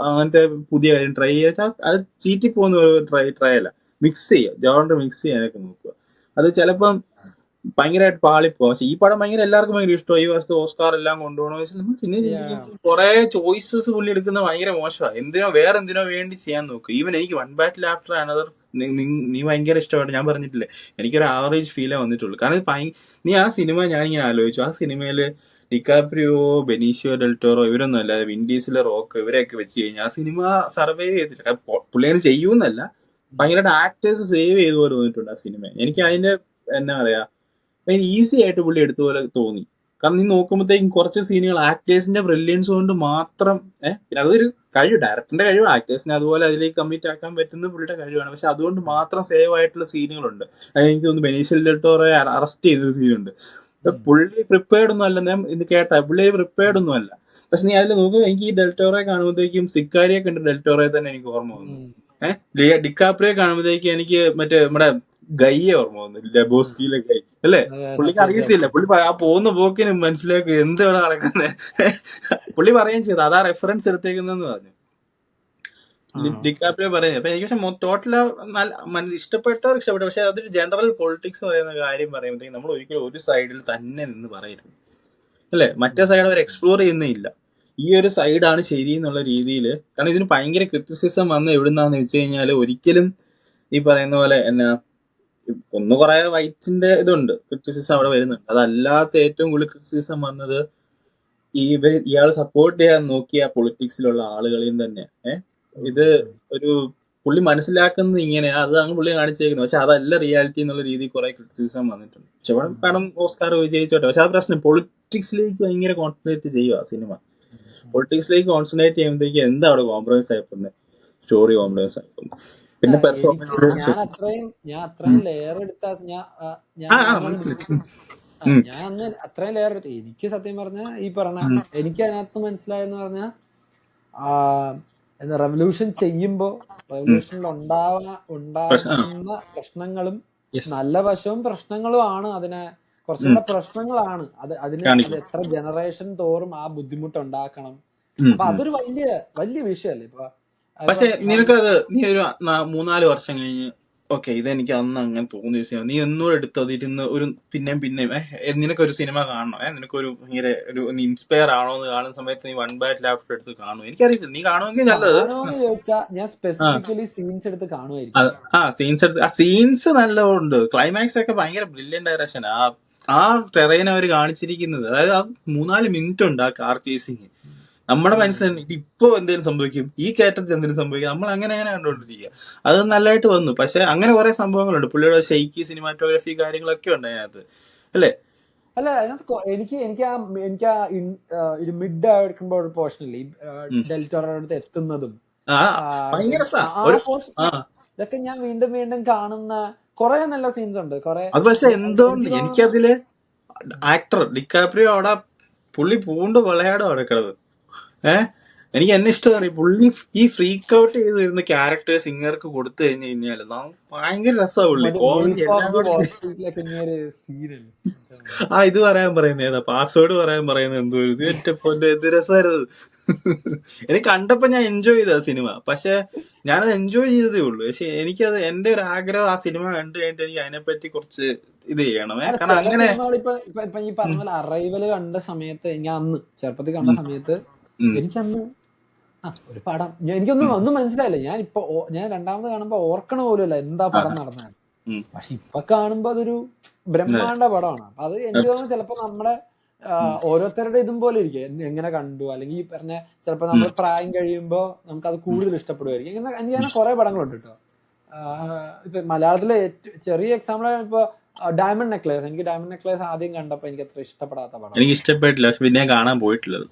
അങ്ങനത്തെ പുതിയ കാര്യം ട്രൈ ചെയ്യാ, അത് ചീറ്റി പോകുന്ന ഒരു ട്രൈ അല്ല, മിക്സ് ചെയ്യുക, ജോണർ മിക്സ് ചെയ്യാനൊക്കെ നോക്കുക. അത് ചിലപ്പം ഭയങ്കരമായിട്ട് പാളിപ്പോ. പക്ഷെ ഈ പടം ഭയങ്കര എല്ലാവർക്കും ഭയങ്കര ഇഷ്ടമായി, ഈ വർഷത്തെ ഓസ്കാർ എല്ലാം കൊണ്ടുപോകണം. പക്ഷെ നമ്മൾ പിന്നെ കുറെ ചോയ്സസ് പുള്ളി എടുക്കുന്നത് ഭയങ്കര മോശമാണ്. വേറെ എന്തിനോ വേണ്ടി ചെയ്യാൻ നോക്കും. ഈവൻ എനിക്ക് വൺ ബാറ്റിൽ ആഫ്റ്റർ അനദർ നീ ഭയങ്കര ഇഷ്ടമായിട്ട് ഞാൻ പറഞ്ഞിട്ടില്ലേ, എനിക്കൊരു ആവറേജ് ഫീലേ വന്നിട്ടുള്ളൂ. കാരണം നീ ആ സിനിമ ഞാനിങ്ങനെ ആലോചിച്ചു, ആ സിനിമയില് ഡിക്കാപ്രിയോ, ബെനീഷ്യോ ഡെൽറ്റോറോ ഇവരൊന്നും അല്ല, വിൻഡീസിലെ റോക്ക് ഇവരെയൊക്കെ വെച്ച് കഴിഞ്ഞാൽ ആ സിനിമ സർവൈവ് ചെയ്തില്ല. പുള്ളിയെ ചെയ്യൂന്നല്ല, ഭയങ്കരമായിട്ട് ആക്ടേഴ്സ് സേവ് ചെയ്ത പോലെ തോന്നിയിട്ടുണ്ട് ആ സിനിമ. എനിക്ക് അതിന്റെ എന്നാ പറയാ, ഈസി ആയിട്ട് പുള്ളി എടുത്ത പോലെ തോന്നി. കാരണം നീ നോക്കുമ്പോഴത്തേക്കും കുറച്ച് സീനുകൾ ആക്ടേഴ്സിന്റെ ബ്രില്യൻസ് കൊണ്ട് മാത്രം, പിന്നെ അതൊരു കഴിവ്, ഡയറക്ടറിന്റെ കഴിവ്, ആക്ടേഴ്സിനെ അതുപോലെ അതിലേക്ക് കമ്മിറ്റ് ആക്കാൻ പറ്റുന്ന പുള്ളിയുടെ കഴിവാണ്. പക്ഷെ അതുകൊണ്ട് മാത്രം സേവ് ആയിട്ടുള്ള സീനുകളുണ്ട്. എനിക്ക് തോന്നുന്നു ബെനീഷ്യൽ ഡെൽറ്റോറെ അറസ്റ്റ് ചെയ്തൊരു സീനുണ്ട്. പുള്ളി പ്രിപ്പയർഡ് ഒന്നും അല്ല, ഞാൻ ഇത് കേട്ടാ, പുള്ളി പ്രിപ്പയർഡ് ഒന്നും അല്ല. പക്ഷെ നീ അതിൽ നോക്കുക, എനിക്ക് ഈ ഡെൽറ്റോറെ കാണുമ്പോഴത്തേക്കും സിക്കാരിയെ കണ്ട് ഡെൽറ്റോറെ തന്നെ എനിക്ക് ഓർമ്മ വന്നു. ഡിക്കാപ്രിയെ കാണുമ്പോഴത്തേക്കും എനിക്ക് മറ്റേ നമ്മുടെ ഗൈയെ ഓർമ്മ വന്നു, ലബോസ്കിയിലെ ഗൈ അല്ലേ. പുള്ളിക്ക് അറിയത്തില്ല, പുള്ളി ആ പോകുന്ന പോക്കിന് മനസ്സിലാക്കി എന്താണ് നടക്കുന്നത്. പുള്ളി പറയുകയും ചെയ്തു അതാ റെഫറൻസ് എടുത്തേക്കുന്നെന്ന് പറഞ്ഞു ഡിക്കാപ്രിയോ പറയുന്നത്. അപ്പൊ എനിക്ക് പക്ഷെ ടോട്ടല് ഇഷ്ടപ്പെട്ടവർക്ക് ഇഷ്ടപ്പെട്ടു. പക്ഷെ അതൊരു ജനറൽ പൊളിറ്റിക്സ് പറയുന്ന കാര്യം പറയുമ്പോഴത്തേക്കും നമ്മൾ ഒരിക്കലും ഒരു സൈഡിൽ തന്നെ നിന്ന് പറയരുത് അല്ലെ. മറ്റേ സൈഡ് അവർ എക്സ്പ്ലോർ ചെയ്യുന്നില്ല, ഈ ഒരു സൈഡാണ് ശരി എന്നുള്ള രീതിയിൽ. കാരണം ഇതിന് ഭയങ്കര ക്രിറ്റിസിസം വന്ന് എവിടുന്നാന്ന് വെച്ച് കഴിഞ്ഞാൽ, ഒരിക്കലും ഈ പറയുന്ന പോലെ എന്നാ കുറെ വൈറ്റ്സിന്റെ ഇതുണ്ട്, ക്രിറ്റിസിസം അവിടെ വരുന്നുണ്ട്. അതല്ലാത്ത ഏറ്റവും കൂടുതൽ ക്രിറ്റിസിസം വന്നത് ഇയാൾ സപ്പോർട്ട് ചെയ്യാൻ നോക്കിയ പൊളിറ്റിക്സിലുള്ള ആളുകളെയും തന്നെ. ഇത് ഒരു പുള്ളി മനസ്സിലാക്കുന്നത് ഇങ്ങനെയാ, അത് അങ്ങ് പുള്ളി കാണിച്ചേക്കുന്നത്. പക്ഷെ അതല്ല റിയാലിറ്റി എന്നുള്ള രീതിയിൽ കുറെ ക്രിറ്റിസിസം വന്നിട്ടുണ്ട്. പക്ഷെ ഇവിടെ പടം ഓസ്കാർ വിജയിച്ചോട്ടെ. പക്ഷെ ആ പ്രശ്നം പൊളിറ്റിക്സിലേക്ക് ഭയങ്കര കോൺസെൻട്രേറ്റ് ചെയ്യുക സിനിമ. പൊളിറ്റിക്സിലേക്ക് കോൺസെൻട്രേറ്റ് ചെയ്യുമ്പോഴത്തേക്ക് എന്താ അവിടെ കോംപ്രമൈസ് ആയിപ്പോന്നെ, സ്റ്റോറി കോംപ്രമൈസ് ആയിപ്പോന്നെ. പിന്നെ പെർഫോമൻസ് ഞാൻ അത്രയും ലെയർ എടുത്ത ഞാൻ അന്ന് അത്രയും ലെയർ എടുത്തു. എനിക്ക് സത്യം പറഞ്ഞ ഈ പറഞ്ഞ എനിക്ക് അതിനകത്ത് മനസ്സിലായെന്ന് പറഞ്ഞ എന്താ, റെവല്യൂഷൻ ചെയ്യുമ്പോ റെവല്യൂഷനിൽ ഉണ്ടാകുന്ന പ്രശ്നങ്ങളും നല്ല വശവും പ്രശ്നങ്ങളും ആണ്. അതിനെ കുറച്ചുകൂടെ പ്രശ്നങ്ങളാണ് അതിന് എത്ര ജനറേഷൻ തോറും ആ ബുദ്ധിമുട്ട് ഉണ്ടാക്കണം. അപ്പൊ അതൊരു വലിയ വിഷയല്ലേ. ഇപ്പൊ പക്ഷെ നിനക്കത് നീ ഒരു 3-4 വർഷം കഴിഞ്ഞ് ഓക്കെ ഇതെനിക്ക് അന്ന് അങ്ങനെ തോന്നിയ സിനിമ, നീ എന്നോട് എടുത്തതിരുന്ന് ഒരു പിന്നെയും നിനക്കൊരു സിനിമ കാണണം, നിനക്കൊരു ഭയങ്കര ഒരു ഇൻസ്പയർ ആണോ എന്ന് കാണുന്ന സമയത്ത് നീ വൺ ബാറ്റിൽ ആഫ്റ്റർ എടുത്ത് കാണും. എനിക്കറിയില്ല, നീ കാണുമെങ്കിൽ നല്ലത്. ഞാൻ സ്പെസിഫിക്കലി സീൻസ് എടുത്ത് കാണുമായിരിക്കും. സീൻസ് നല്ലതുണ്ട്, ക്ലൈമാക്സ് ഒക്കെ ഭയങ്കര ബ്രില്യന്റ് ഡയറക്ഷൻ. ആ ടെറൈൻ അവർ കാണിച്ചിരിക്കുന്നത്, അതായത് ആ 3-4 മിനിറ്റ് ഉണ്ട് ആ കാർ ചേസിങ്. നമ്മുടെ മനസ്സിലാണ് ഇതിപ്പോ എന്തെങ്കിലും സംഭവിക്കും, ഈ കയറ്റത്തിൽ എന്തെങ്കിലും സംഭവിക്കും, നമ്മൾ അങ്ങനെ കണ്ടുകൊണ്ടിരിക്കുക. അത് നല്ലതായിട്ട് വന്നു. പക്ഷെ അങ്ങനെ കുറെ സംഭവങ്ങളുണ്ട്, പുള്ളിയുടെ ഷെയ്ക്കി സിനിമാറ്റോഗ്രഫി കാര്യങ്ങളൊക്കെ ഉണ്ട് അതിനകത്ത് അല്ലേ. അല്ല അതിനകത്ത് എനിക്ക് ഒരു മിഡ് ആയിരിക്കുമ്പോൾ ഒരു പോർഷൻ ഇല്ലേ, ഡെൽറ്റോറയുടെ അടുത്ത് എത്തുന്നതും ഇതൊക്കെ ഞാൻ വീണ്ടും കാണുന്ന കുറെ നല്ല സീൻസ് ഉണ്ട്. അത് പക്ഷെ എന്തുകൊണ്ട് എനിക്കതില് ആക്ടർ ഡിക്കാപ്രിയോ അവിടെ പുള്ളി പൂണ്ട് വിളയാടം കിടക്കുന്നത്. എനിക്ക് എന്നെ ഇഷ്ടമാണ് പുള്ളി ഈ ഫ്രീക്ക് ഔട്ട് ചെയ്ത് വരുന്ന ക്യാരക്ടർ സിംഗർക്ക് കൊടുത്തു കഴിഞ്ഞു കഴിഞ്ഞാല് ഭയങ്കര രസമാണ് പുള്ളി കോമഡി എല്ലാം കൂടി സീനല്ലേ. ഇത് പറയാൻ പറയുന്നത് ഏതാ പാസ്വേഡ് പറയാൻ പറയുന്നത് എന്തോ ഇത് എന്റെ പൊന്നോ എന്ത് രസമായിരുന്നു. എനിക്ക് കണ്ടപ്പോ ഞാൻ എൻജോയ് ചെയ്ത സിനിമ. പക്ഷെ ഞാനത് എൻജോയ് ചെയ്തതേ ഉള്ളൂ. പക്ഷെ എനിക്കത് എന്റെ ഒരു ആഗ്രഹം ആ സിനിമ കണ്ടു കഴിഞ്ഞിട്ട് എനിക്ക് അതിനെപ്പറ്റി കുറച്ച് ഇത് ചെയ്യണമേ. കാരണം അങ്ങനെ ഇപ്പൊ ഈ പറഞ്ഞ പോലെ അറൈവല് കണ്ട സമയത്ത് ഞാൻ അന്ന് ചെറുപ്പത്തിൽ കണ്ട സമയത്ത് എനിക്കന്ന് ഒരു പടം ഒന്നും മനസ്സിലായില്ല. ഞാൻ രണ്ടാമത് കാണുമ്പോ ഓർക്കണ പോലുമല്ല എന്താ പടം നടന്നത്. പക്ഷെ ഇപ്പൊ കാണുമ്പോ അതൊരു ബ്രഹ്മാണ്ഡ പടമാണ്. അപ്പൊ അത് എനിക്ക് തോന്നുന്നു ചിലപ്പോ നമ്മുടെ ഓരോരുത്തരുടെ ഇതും പോലെ ഇരിക്കും, എങ്ങനെ കണ്ടു. അല്ലെങ്കിൽ ഈ പറഞ്ഞ ചിലപ്പോ നമ്മൾ പ്രായം കഴിയുമ്പോ നമുക്ക് അത് കൂടുതൽ ഇഷ്ടപ്പെടുമായിരിക്കും. എനിക്ക് അങ്ങനെ കുറെ പടങ്ങളുണ്ട് കേട്ടോ. ഇപ്പൊ മലയാളത്തിലെ ചെറിയ എക്സാമ്പിൾ ഇപ്പൊ ഡയമണ്ട് നെക്ലേസ്. എനിക്ക് ഡയമണ്ട് നെക്ലേസ് ആദ്യം കണ്ടപ്പോ എനിക്ക് അത്ര ഇഷ്ടപ്പെടാത്ത പടം. എനിക്ക് ഇഷ്ടപ്പെട്ടില്ല. പക്ഷെ പിന്നെ കാണാൻ പോയിട്ടുള്ളത്.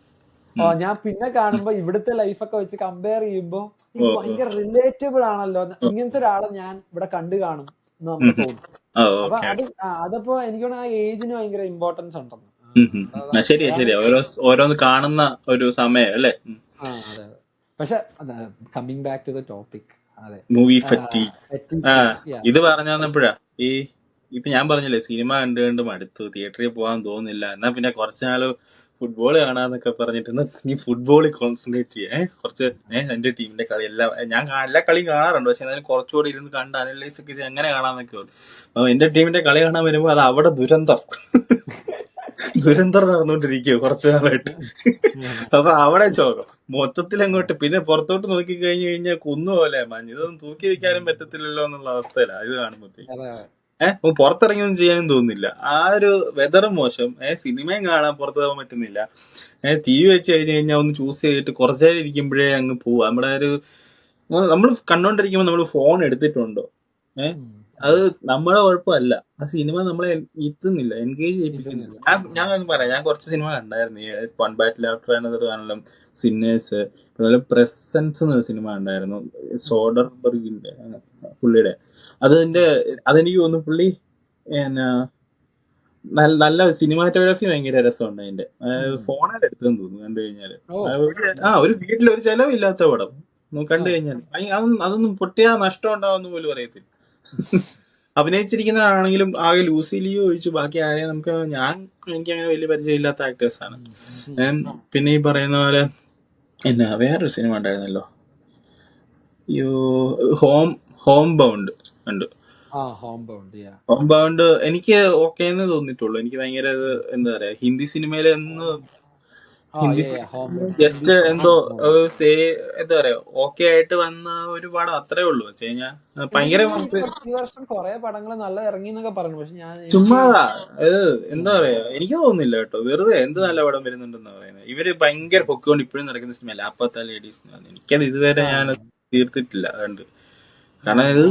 ഞാൻ പിന്നെ കാണുമ്പോ ഇവിടുത്തെ ലൈഫൊക്കെ വെച്ച് കമ്പയർ ചെയ്യുമ്പോ എനിക്ക് ഭയങ്കര റിലേറ്റബിൾ ആണല്ലോ, ഇങ്ങനത്തെ ഒരാളെ ഞാൻ ഇവിടെ കണ്ടു കാണും എന്ന് നമുക്ക് തോന്നും. അപ്പൊ അതപ്പോ എനിക്ക് ആ ഏജിന് ഭയങ്കര ഇമ്പോർട്ടൻസ് ഉണ്ടെന്ന്. ശരിയാ ശരിയാ, ഓരോന്ന് കാണുന്ന ഒരു സമയം അല്ലേ. അതെ. പക്ഷെ coming back to the topic, അതെ മൂവി ഫെറ്റി. ഇത് പറഞ്ഞു വന്നപ്പോഴാ ഇപ്പൊ ഞാൻ പറഞ്ഞില്ലേ സിനിമ കണ്ടു കണ്ട് മടുത്തു, തിയേറ്ററിൽ പോകാൻ തോന്നുന്നില്ല, എന്നാ പിന്നെ കുറച്ചുനാള് ഫുട്ബോൾ കാണാന്നൊക്കെ പറഞ്ഞിട്ട് നീ ഫുട്ബോളിൽ കോൺസെൻട്രേറ്റ് ചെയ്യേ. കുറച്ച് എന്റെ ടീമിന്റെ കളി ഞാൻ എല്ലാ കളിയും കാണാറുണ്ട്. പക്ഷെ എന്നാലും കുറച്ചുകൂടി ഇരുന്ന് കണ്ട് അനലൈസ് ഒക്കെ ചെയ്ത് എങ്ങനെ കാണാന്നൊക്കെ ഉള്ളു. അപ്പൊ എന്റെ ടീമിന്റെ കളി കാണാൻ വരുമ്പോ അത് അവിടെ ദുരന്തം നടന്നുകൊണ്ടിരിക്കുവോ കുറച്ചു നാളായിട്ട്. അപ്പൊ അവിടെ ചോകം മൊത്തത്തിൽ അങ്ങോട്ട്. പിന്നെ പുറത്തോട്ട് നോക്കി കഴിഞ്ഞു കഴിഞ്ഞാൽ കുന്നുപോലെ മഞ്ഞ്, ഇതൊന്നും തൂക്കി വെക്കാനും പറ്റത്തില്ലല്ലോ എന്നുള്ള അവസ്ഥയിലാ ഇത് കാണുമ്പോഴത്തേക്ക്. പുറത്തിറങ്ങിയൊന്നും ചെയ്യാനും തോന്നുന്നില്ല. ആ ഒരു വെതറും മോശം. സിനിമയും കാണാൻ പുറത്തു പോകാൻ പറ്റുന്നില്ല. ടി വി വെച്ച് കഴിഞ്ഞ് കഴിഞ്ഞാൽ ഒന്ന് ചൂസ് ചെയ്തിട്ട് കുറച്ചേരം ഇരിക്കുമ്പോഴേ അങ്ങ് പോവാ. നമ്മുടെ നമ്മൾ കണ്ടോണ്ടിരിക്കുമ്പോ നമ്മൾ ഫോൺ എടുത്തിട്ടുണ്ടോ? അത് നമ്മുടെ കുഴപ്പമല്ല, ആ സിനിമ നമ്മളെ എത്തുന്നില്ല, എൻഗേജ് ചെയ്യിപ്പിക്കുന്നില്ല. ഞാൻ പറയാം, ഞാൻ കുറച്ച് സിനിമ കണ്ടായിരുന്നു. വൺ ബാറ്റിൽ ആഫ്റ്റർ അനദർ കാണലും, സിന്നേഴ്സ്, അതുപോലെ പ്രസൻസ് എന്നൊരു സിനിമ ഉണ്ടായിരുന്നു സോഡർബർഗിന്റെ പുള്ളിയുടെ. അതെനിക്ക് തോന്നുന്നു പുള്ളി നല്ല സിനിമാറ്റോഗ്രാഫി ഭയങ്കര രസമുണ്ട് അതിന്റെ. ഫോണിൽ എടുത്തെന്ന് തോന്നുന്നു കണ്ടു കഴിഞ്ഞാല്. ഒരു വീട്ടിൽ ഒരു ചെലവില്ലാത്ത പടം കണ്ടു കഴിഞ്ഞാൽ അതൊന്നും പൊട്ടിയാ നഷ്ടം ഉണ്ടാവുന്ന പോലും അറിയത്തില്ല. അഭിനയിച്ചിരിക്കുന്നതാണെങ്കിലും ആകെ ലൂസിലിയോ ഒഴിച്ചു ബാക്കി ആരെയും എനിക്ക് അങ്ങനെ വലിയ പരിചയമില്ലാത്ത ആക്ടേഴ്സ് ആണ്. പിന്നെ ഈ പറയുന്ന പോലെ വേറൊരു സിനിമ ഉണ്ടായിരുന്നല്ലോ, ഹോം ബൗണ്ട് ഉണ്ട്. ഹോം ബൗണ്ട് എനിക്ക് ഓക്കെ എന്ന് തോന്നിയിട്ടുള്ളൂ. എനിക്ക് ഭയങ്കര എന്താ പറയാ, ഹിന്ദി സിനിമയിലെ ജസ്റ്റ് എന്തോ എന്താ പറയാ ഓക്കെ ആയിട്ട് വന്ന ഒരു പടം, അത്രേ ഉള്ളൂ. വെച്ച് കഴിഞ്ഞാൽ ഭയങ്കര ചുമ്മാതാ. എന്താ പറയാ, എനിക്ക് തോന്നുന്നില്ല കേട്ടോ, വെറുതെ എന്ത് നല്ല പടം വരുന്നുണ്ടെന്ന് പറയുന്നത്. ഇവര് ഭയങ്കര പൊക്കിക്കൊണ്ട് ഇപ്പോഴും നടക്കുന്ന സിനിമ ലാപ്പത്ത ലേഡീസ്. എനിക്കത് ഇതുവരെ ഞാൻ തീർത്തിട്ടില്ല കണ്ട്. കാരണം ഇത്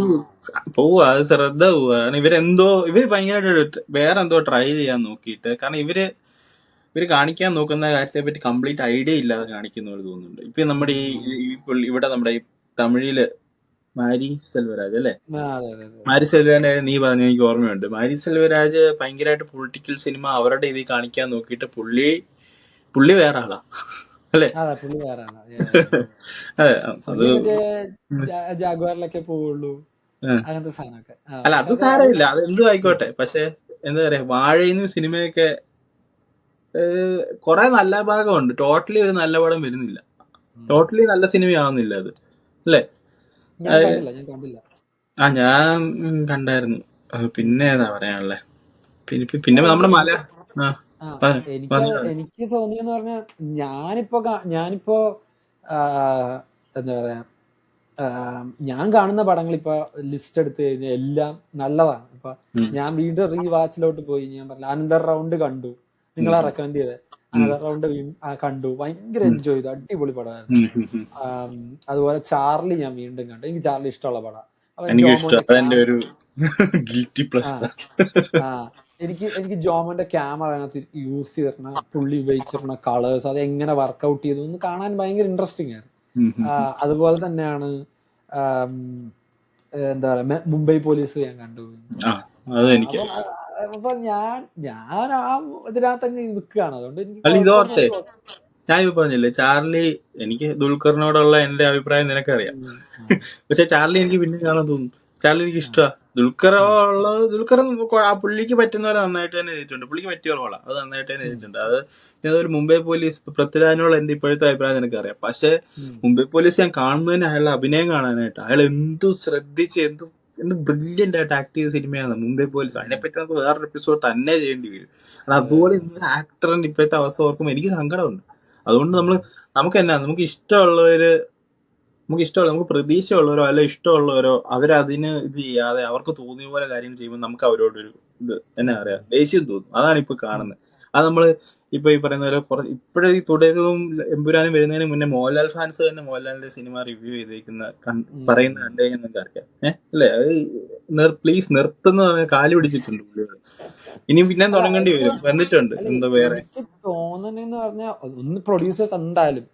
പോവാ, അത് ശ്രദ്ധ പോവാ. കാരണം ഇവര് ഭയങ്കരമായിട്ട് വേറെ എന്തോ ട്രൈ ചെയ്യാൻ നോക്കിയിട്ട്, കാരണം ഇവര് കാണിക്കാൻ നോക്കുന്ന കാര്യത്തെ പറ്റി കംപ്ലീറ്റ് ഐഡിയ ഇല്ലാതെ കാണിക്കുന്ന പോലെ തോന്നുന്നുണ്ട്. ഇപ്പൊ നമ്മുടെ ഇവിടെ നമ്മുടെ ഈ തമിഴില് മാരി സെൽവരാജ് അല്ലേ, മാരി സെൽവരാജ് നീ പറഞ്ഞ എനിക്ക് ഓർമ്മയുണ്ട്. മാരി സെൽവരാജ് ഭയങ്കരമായിട്ട് പൊളിറ്റിക്കൽ സിനിമ അവരുടെ ഇതിൽ കാണിക്കാൻ നോക്കിയിട്ട് പുള്ളി വേറെ ആളാ അല്ലേ. അല്ല അത് സാരമില്ല, അത് എന്തും ആയിക്കോട്ടെ. പക്ഷെ എന്താ പറയാ, വാഴയിന്ന് സിനിമയൊക്കെ കൊറേ നല്ല ഭാഗമുണ്ട്. ടോട്ടലി ഒരു നല്ല പടം വരുന്നില്ല, ടോട്ടലി നല്ല സിനിമയാവുന്നില്ല അത് അല്ലേ. ഞാൻ കണ്ടായിരുന്നു. പിന്നെ ഏതാ പറയാനുള്ളേ, പിന്നെ നമ്മുടെ എനിക്ക് തോന്നിയെന്ന് പറഞ്ഞാൽ ഞാനിപ്പോ എന്താ പറയാ, ഞാൻ കാണുന്ന പടങ്ങൾ ഇപ്പൊ ലിസ്റ്റ് എടുത്തു കഴിഞ്ഞാൽ എല്ലാം നല്ലതാണ്. ഇപ്പൊ ഞാൻ വീണ്ടും റീവാച്ചിലോട്ട് പോയി. ഞാൻ പറഞ്ഞ അനന്തർ റൗണ്ട് കണ്ടു, നിങ്ങളെ റെക്കമെൻഡ് ചെയ്തത് അനന്തർ റൗണ്ട് കണ്ടു, ഭയങ്കര എൻജോയ് ചെയ്തു, അടിപൊളി പടമായിരുന്നു. അതുപോലെ ചാർലി ഞാൻ വീണ്ടും കണ്ടു, എനിക്ക് ചാർലി ഇഷ്ടമുള്ള പടം. എനിക്ക് ജോമോന്റെ ക്യാമറ അതിനകത്ത് യൂസ് ചെയ്തിരുന്ന, പുള്ളി ഉപയോഗിച്ചിരുന്ന കളേഴ്സ്, അത് എങ്ങനെ വർക്ക്ഔട്ട് ചെയ്തു എന്ന് കാണാൻ ഭയങ്കര ഇൻട്രസ്റ്റിംഗ് ആയിരുന്നു. അതുപോലെ തന്നെയാണ് എന്താ പറയാ, മുംബൈ പോലീസ് ഞാൻ കണ്ടു. അപ്പൊ ഞാൻ ആ ഇതിനകത്ത് അങ്ങ് നിൽക്കുകയാണ്. അതുകൊണ്ട് എനിക്ക് ഞാൻ ഇപ്പൊ പറഞ്ഞില്ലേ ചാർലി, എനിക്ക് ദുൽഖറിനോടുള്ള എന്റെ അഭിപ്രായം നിനക്കറിയാം. പക്ഷെ ചാർലി എനിക്ക് പിന്നെ കാണാൻ തോന്നുന്നു. ചാർലി എനിക്ക് ഇഷ്ടമാണ്. ദുൽഖർ ആ പുള്ളിക്ക് പറ്റുന്ന പോലെ നന്നായിട്ട് തന്നെ ചെയ്തിട്ടുണ്ട്. പുള്ളിക്ക് പറ്റിയ റോളാ, അത് നന്നായിട്ട് തന്നെ ചെയ്തിട്ടുണ്ട്. അത് ഒരു മുംബൈ പോലീസ് പൃഥ്വിരാജിനോട് എന്റെ ഇപ്പോഴത്തെ അഭിപ്രായം നിനക്കറിയാം. പക്ഷെ മുംബൈ പോലീസ് ഞാൻ കാണുന്നതിന് അയാളുടെ അഭിനയം കാണാനായിട്ട്, അയാൾ എന്തു ശ്രദ്ധിച്ച് എന്ത് ബ്രില്യന്റ് ആയിട്ട് ആക്ട് ചെയ്ത സിനിമയാണ് മുംബൈ പോലീസ്. അതിനെപ്പറ്റി നമുക്ക് വേറൊരു എപ്പിസോഡ് തന്നെ ചെയ്യേണ്ടി വരും. അതുപോലെ ഇന്നൊരു ആക്ടറിന്റെ ഇപ്പോഴത്തെ അവസ്ഥ ഓർക്കുമ്പോൾ എനിക്ക് സങ്കടമുണ്ട്. അതുകൊണ്ട് നമുക്ക് ഇഷ്ടമുള്ളവര്, നമുക്ക് പ്രതീക്ഷയുള്ളവരോ അല്ല ഇഷ്ടമുള്ളവരോ അവരതിന് ഇത് ചെയ്യാതെ അവർക്ക് തോന്നിയ പോലെ കാര്യം ചെയ്യുമ്പോൾ നമുക്ക് അവരോടൊരു ഇത് എന്നാ പറയാ, ദേഷ്യം തോന്നും. അതാണ് ഇപ്പൊ കാണുന്നത്. അത് നമ്മള് ഇപ്പൊ ഈ പറയുന്ന പോലെ ഇപ്പോഴേ ഈ തുടരും എമ്പുരാനും വരുന്നതിന് മുന്നേ മോഹൻലാൽ ഫാൻസ് തന്നെ മോഹൻലാലിന്റെ സിനിമ റിവ്യൂ ചെയ്തേക്കുന്ന പറയുന്ന കണ്ടു കഴിഞ്ഞാൽ നിങ്ങൾക്ക് അറിയാം. അല്ലേ, അത് പ്ലീസ് നിർത്തുന്ന പറഞ്ഞ കാല് പിടിച്ചിട്ടുണ്ട് പുള്ളികൾ. ഇനി പിന്നെ തുടങ്ങേണ്ടി വരും, വന്നിട്ടുണ്ട് എന്താ വേറെ. എനിക്ക് തോന്നുന്നെന്ന് പറഞ്ഞാൽ ഒന്ന് പ്രൊഡ്യൂസേഴ്സ് എന്തായാലും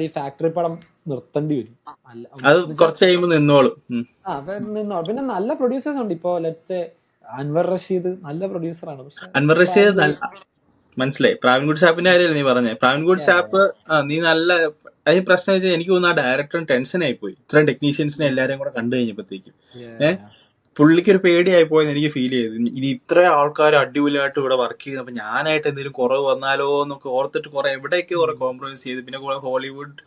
ഈ ഫാക്ടറി പടം നിർത്തേണ്ടി വരും. അത് കുറച്ച് കഴിയുമ്പോൾ നിന്നോളും. പിന്നെ നല്ല പ്രൊഡ്യൂസേഴ്സ് ഉണ്ട്. ഇപ്പൊ ലെറ്റ്സ് അൻവർ റഷീദ് നല്ല പ്രൊഡ്യൂസറാണ്. പക്ഷെ അൻവർ റഷീദ് മനസ്സിലായി. പ്രാവിൻകുഡ് ഷാപ്പിന്റെ കാര്യമല്ലേ നീ പറഞ്ഞേ? പ്രാവിൻകുഡ് ഷാപ്പ് നീ നല്ല, അതിന് പ്രശ്നം വെച്ചാൽ എനിക്ക് തോന്നുന്നു ആ ഡയറക്ടറിന് ടെൻഷൻ ആയിപ്പോയി. ഇത്രയും ടെക്നീഷ്യൻസിനെ എല്ലാരെയും കൂടെ കണ്ടു കഴിഞ്ഞപ്പോഴത്തേക്കും പുള്ളിക്ക് ഒരു പേടിയായി പോയെന്ന് എനിക്ക് ഫീൽ ചെയ്തു. ഇനി ഇത്ര ആൾക്കാർ അടിപൊളിയായിട്ട് ഇവിടെ വർക്ക് ചെയ്യുന്നു, അപ്പൊ ഞാനായിട്ട് എന്തെങ്കിലും കുറവ് വന്നാലോ എന്നൊക്കെ ഓർത്തിട്ട് കുറെ എവിടെയൊക്കെ കുറെ കോംപ്രമൈസ് ചെയ്ത്, പിന്നെ കുറെ ഹോളിവുഡ്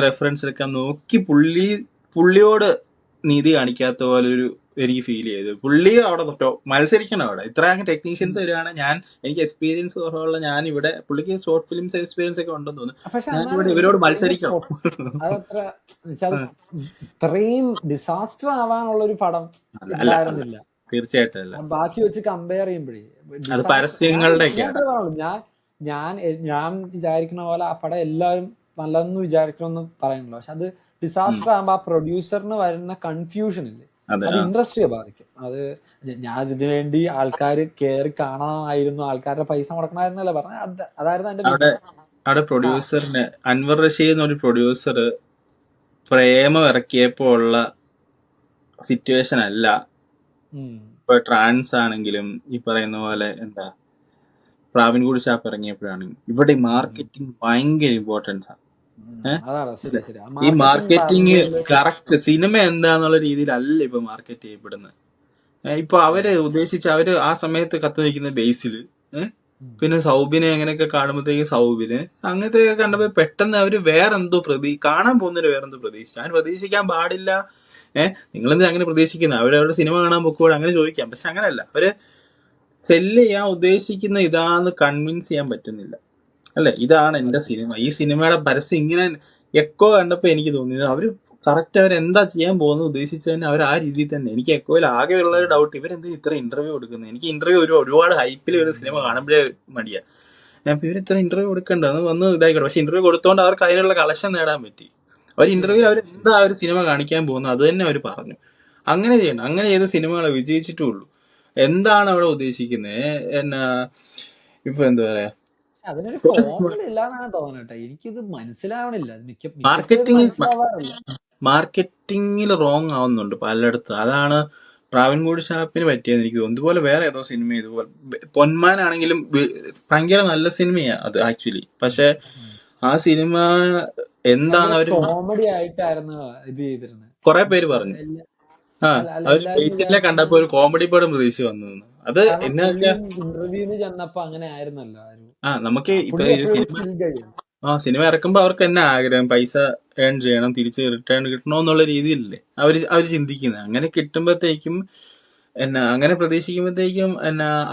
റെഫറൻസ് എടുക്കാൻ നോക്കി പുള്ളിയോട് നീതി കാണിക്കാത്ത പോലെ ഒരു എനിക്ക് ഫീൽ ചെയ്തു. പുള്ളി അവിടെ മത്സരിക്കണം. അവിടെ ഇത്ര ടെക്നീഷ്യൻസ് വരികയാണ്. എനിക്ക് എക്സ്പീരിയൻസ് കുറവുള്ള ഞാൻ ഇവിടെ, പുള്ളിക്ക് ഷോർട്ട് ഫിലിംസ് എക്സ്പീരിയൻസ് ഒക്കെ ഉണ്ടെന്ന് തോന്നുന്നു, ഞാൻ ഇവിടെ ഇവരോട് മത്സരിക്കണം. ഇത്രയും ഡിസാസ്റ്റർ ആവാനുള്ള ഒരു പടം ഉണ്ടായിരുന്നില്ല. തീർച്ചയായിട്ടും അല്ല. ബാക്കി വെച്ച് കമ്പയർ ചെയ്യുമ്പോഴേ അത് പരസ്യങ്ങളുടെ ഞാൻ വിചാരിക്കുന്ന പോലെ ആ പടം എല്ലാവരും നല്ലതെന്ന് വിചാരിക്കണമെന്ന് പറയുന്നുള്ളൂ. പക്ഷെ അത് ഡിസാസ്റ്റർ ആകുമ്പോ ആ പ്രൊഡ്യൂസറിന് വരുന്ന കൺഫ്യൂഷൻ ഇല്ലേ, അത് ഇൻഡസ്ട്രിയെ ബാധിക്കും. അത് ഞാൻ ഇതിനു വേണ്ടി ആൾക്കാർ കയറി കാണാമായിരുന്നു, ആൾക്കാരുടെ പൈസ മുടക്കണമായിരുന്നല്ലേ പറഞ്ഞ, അതായിരുന്നു എന്റെ. അവിടെ പ്രൊഡ്യൂസറിന് അൻവർ റഷീദ് എന്നൊരു പ്രൊഡ്യൂസർ പ്രേമം ഇറക്കിയപ്പോ ഉള്ള സിറ്റുവേഷൻ അല്ല ഇപ്പൊ ട്രാൻസ് ആണെങ്കിലും ഈ പറയുന്ന പോലെ എന്താ പ്രാവിൻകുഡ് ഷാപ്പ് ഇറങ്ങിയപ്പോഴാണെങ്കിലും ഇവിടെ മാർക്കറ്റിംഗ് ഭയങ്കര ഇമ്പോർട്ടൻസ് ആണ്. ഈ മാർക്കറ്റിംഗ് കറക്റ്റ് സിനിമ എന്താന്നുള്ള രീതിയിലല്ല ഇപ്പൊ മാർക്കറ്റ് ചെയ്യപ്പെടുന്നത്. ഇപ്പൊ അവര് അവര് ആ സമയത്ത് കത്ത് നിൽക്കുന്ന ബേസിൽ പിന്നെ സൗബിനെ അങ്ങനെയൊക്കെ കാണുമ്പോഴത്തേക്കും സൗബിന് അങ്ങനത്തെ കണ്ടപ്പോ പെട്ടെന്ന് അവര് വേറെന്തോ കാണാൻ പോകുന്നവര് വേറെന്തോ പ്രതീക്ഷിച്ചു. അങ്ങനെ പ്രതീക്ഷിക്കാൻ പാടില്ല. നിങ്ങളെന്തിനാ അങ്ങനെ പ്രതീക്ഷിക്കുന്നത്? അവരവരുടെ സിനിമ കാണാൻ പൊക്കോടെ അങ്ങനെ ചോദിക്കാം. പക്ഷെ അങ്ങനെയല്ല, അവര് സെല്ല് ചെയ്യാൻ ഉദ്ദേശിക്കുന്ന ഇതാന്ന് കൺവിൻസ് ചെയ്യാൻ പറ്റുന്നില്ല. അല്ലെ, ഇതാണ് എന്റെ സിനിമ, ഈ സിനിമയുടെ പരസ്യം ഇങ്ങനെ എക്കോ കണ്ടപ്പോ എനിക്ക് തോന്നിയത് അവര് കറക്റ്റ് അവരെന്താ ചെയ്യാൻ പോകുന്നത് ഉദ്ദേശിച്ചതന്നെ അവർ ആ രീതിയിൽ തന്നെ. എനിക്ക് എക്കോയിൽ ആകെ ഉള്ള ഒരു ഡൗട്ട്, ഇവരെന്തിനാ ഇത്ര ഇന്റർവ്യൂ കൊടുക്കുന്നത്? എനിക്ക് ഇന്റർവ്യൂ ഒരുപാട് ഹൈപ്പിൽ ഒരു സിനിമ കാണുമ്പോഴേ മടിയാ. ഞാൻ ഇവരിത്ര ഇന്റർവ്യൂ കൊടുക്കണ്ടെന്ന് വന്ന് ഇതായിക്കോട്ടെ. പക്ഷെ ഇന്റർവ്യൂ കൊടുത്തോണ്ട് അവർക്ക് അതിനുള്ള കളക്ഷൻ നേടാൻ പറ്റി. അവർ ഇന്റർവ്യൂ അവർ എന്താ ഒരു സിനിമ കാണിക്കാൻ പോകുന്നത് അത് തന്നെ അവർ പറഞ്ഞു. അങ്ങനെ ചെയ്യണം. അങ്ങനെ ചെയ്ത സിനിമകളെ വിജയിച്ചിട്ടുള്ളൂ. എന്താണ് അവിടെ ഉദ്ദേശിക്കുന്നത്? എന്നാ ഇപ്പൊ എന്താ പറയാ, അതിനൊരു ഫോർമുല ഇല്ലാന്നാണ് തോന്നട്ടെ. എനിക്കിത് മനസ്സിലാവണില്ല. മാർക്കറ്റിംഗിൽ റോങ് ആവുന്നുണ്ട് പലയിടത്തും. അതാണ് പ്രാവിൻകുഡ് ഷാപ്പിന് പറ്റിയെന്ന് എനിക്ക് തോന്നുന്നു. ഇതുപോലെ വേറെ ഏതോ സിനിമ ഇതുപോലെ പൊന്മാനാണെങ്കിലും ഭയങ്കര നല്ല സിനിമയാ അത് ആക്ച്വലി. പക്ഷെ ആ സിനിമ എന്താണ് അവര് കോമഡി ആയിട്ടായിരുന്നു ഇത് ചെയ്തിരുന്നത്. കുറെ പേര് പറഞ്ഞു. അവര് ബേസിലെ കണ്ടപ്പോ ഒരു കോമഡി പടം പ്രതീക്ഷിച്ച് വന്നു. അത് എന്നാ വെച്ചാൽ ഇന്റർവ്യൂവിന് ചെന്നപ്പോ അങ്ങനെ ആയിരുന്നല്ലോ. നമുക്ക് ഇപ്പൊ സിനിമ ഇറക്കുമ്പോ അവർക്ക് എന്നാ ആഗ്രഹം? പൈസ ഏൺ ചെയ്യണം, തിരിച്ച് റിട്ടേൺ കിട്ടണോന്നുള്ള രീതിയിലല്ലേ അവര് ചിന്തിക്കുന്നത്. അങ്ങനെ കിട്ടുമ്പോഴത്തേക്കും അങ്ങനെ പ്രതീക്ഷിക്കുമ്പോഴത്തേക്കും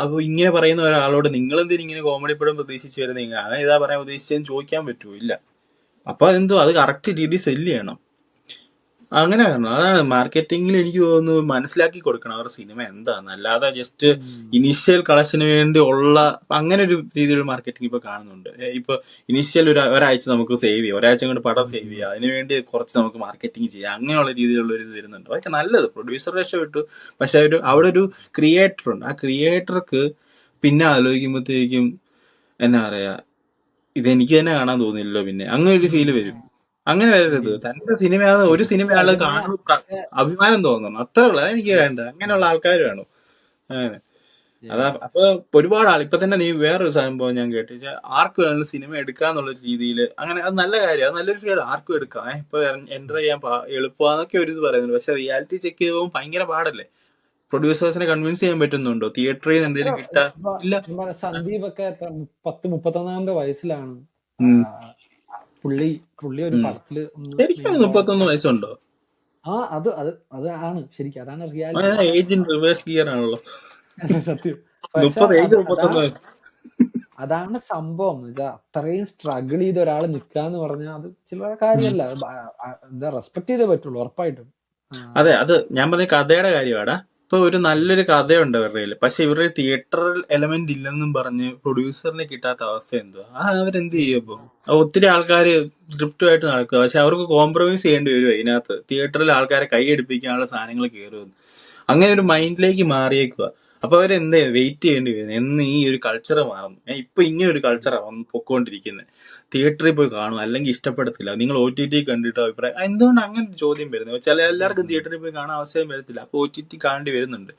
അപ്പൊ ഇങ്ങനെ പറയുന്ന ഒരാളോട് നിങ്ങളെന്തിനും ഇങ്ങനെ കോമഡി പടം പ്രതീക്ഷിച്ച് വരുന്നത്, അങ്ങനെ ഇതാ പറയാൻ ഉദ്ദേശിച്ചതെന്ന് ചോദിക്കാൻ പറ്റുമോ? ഇല്ല. അപ്പൊ അതെന്തോ അത് കറക്റ്റ് രീതി സെല്ല് ചെയ്യണം. അങ്ങനെ വേണം. അതാണ് മാർക്കറ്റിംഗിൽ എനിക്ക് തോന്നുന്നു മനസ്സിലാക്കി കൊടുക്കണം അവരുടെ സിനിമ എന്താന്ന്. അല്ലാതെ ജസ്റ്റ് ഇനീഷ്യൽ കളക്ഷന് വേണ്ടി ഉള്ള അങ്ങനെ ഒരു രീതിയിലുള്ള മാർക്കറ്റിംഗ് ഇപ്പൊ കാണുന്നുണ്ട്. ഇപ്പൊ ഇനീഷ്യൽ ഒരാഴ്ച നമുക്ക് സേവ് ചെയ്യാം, ഒരാഴ്ച കൊണ്ട് പടം സേവ് ചെയ്യാം, അതിനുവേണ്ടി കുറച്ച് നമുക്ക് മാർക്കറ്റിംഗ് ചെയ്യാം, അങ്ങനെയുള്ള രീതിയിലുള്ള ഒരു ഇത് വരുന്നുണ്ട്. അതൊക്കെ നല്ലത്, പ്രൊഡ്യൂസർ രക്ഷപ്പെട്ടു. പക്ഷെ അവിടെ ഒരു ക്രിയേറ്റർ ഉണ്ട്. ആ ക്രിയേറ്റർക്ക് പിന്നെ ആലോചിക്കുമ്പോഴത്തേക്കും എന്നാ പറയാ, ഇതെനിക്ക് തന്നെ കാണാൻ തോന്നില്ലല്ലോ. പിന്നെ അങ്ങനെ ഒരു ഫീല് വരും. അങ്ങനെ വരരുത്. തന്റെ സിനിമയാണ് ഒരു സിനിമയാള് കാണുമ്പോൾ അഭിമാനം തോന്നണം, അത്രേ ഉള്ളു. അതെനിക്ക് വേണ്ട. അങ്ങനെയുള്ള ആൾക്കാർ വേണം. അങ്ങനെ അതാ. അപ്പൊ ഒരുപാട് ആൾ ഇപ്പൊ തന്നെ നീ വേറൊരു സംഭവം ഞാൻ കേട്ടു, ആർക്ക് വേണമെങ്കിലും സിനിമ എടുക്കാന്നുള്ള രീതിയിൽ, അങ്ങനെ അത് നല്ല കാര്യം, അത് നല്ലൊരു ഫീൽഡ്, ആർക്കും എടുക്കാം. ഇപ്പൊ എൻ്റർ ചെയ്യാൻ എളുപ്പമാന്നൊക്കെ ഒരു ഇത് പറയുന്നുണ്ട്. പക്ഷെ റിയാലിറ്റി ചെക്ക് ചെയ്ത് പോകുമ്പോൾ ഭയങ്കര പാടല്ലേ. പ്രൊഡ്യൂസേഴ്സിനെ കൺവിൻസ് ചെയ്യാൻ പറ്റുന്നുണ്ടോ? തിയേറ്ററിൽ നിന്ന് എന്തെങ്കിലും കിട്ടാ ഇല്ല. സന്ദീപ് ഒക്കെ 31 വയസ്സിലാണ് പുള്ളി ഒരു പടത്തില് ശരിക്കും 31 വയസ്സുണ്ടോ? അത് ആണ് ശരിക്കും, അതാണ് reality. Age in reverse gear ആണല്ലോ. സത്യം. അതാണ് സംഭവം എന്ന് വെച്ചാൽ, അത്രയും സ്ട്രഗിൾ ചെയ്ത് ഒരാൾ നിക്കാന്ന് പറഞ്ഞാൽ അത് ചില കാര്യമല്ല. എന്താ റെസ്പെക്ട് ചെയ്തേ പറ്റുള്ളൂ ഉറപ്പായിട്ടും. അതെ, അത് ഞാൻ പറഞ്ഞ കഥയുടെ കാര്യമാടാ. ഇപ്പൊ ഒരു നല്ലൊരു കഥയുണ്ട് അവരുടെ കയ്യിൽ, പക്ഷെ ഇവരുടെ തിയേറ്ററൽ എലമെന്റ് ഇല്ലെന്നും പറഞ്ഞ് പ്രൊഡ്യൂസറിനെ കിട്ടാത്ത അവസ്ഥ എന്തുവാ? അവരെന്ത് ചെയ്യും? ഇപ്പൊ ഒത്തിരി ആൾക്കാര് സ്ക്രിപ്റ്റുമായിട്ട് നടക്കുക, പക്ഷെ അവർക്ക് കോംപ്രമൈസ് ചെയ്യേണ്ടി വരും അതിനകത്ത്. തിയേറ്ററിൽ ആൾക്കാരെ കൈയടിപ്പിക്കാനുള്ള സാധനങ്ങൾ കയറുമെന്ന് അങ്ങനെ ഒരു മൈൻഡിലേക്ക് മാറിയേക്കുക. അപ്പൊ അവരെന്ത് വെയിറ്റ് ചെയ്യേണ്ടി വരുന്നത് എന്ന് ഈ ഒരു കൾച്ചർ മാറുന്നു. ഇപ്പൊ ഇങ്ങനെ ഒരു കൾച്ചറാണ് പൊക്കോണ്ടിരിക്കുന്നത്. തിയേറ്ററിൽ പോയി കാണും, അല്ലെങ്കിൽ ഇഷ്ടപ്പെടത്തില്ല. നിങ്ങൾ OTT കണ്ടിട്ട് അഭിപ്രായം, എന്തുകൊണ്ട് അങ്ങനെ ഒരു ചോദ്യം വരുന്നത്? എല്ലാവർക്കും തിയേറ്ററിൽ പോയി കാണാൻ അവസരം വരത്തില്ല, അപ്പൊ OTT കാണേണ്ടി വരുന്നുണ്ട്.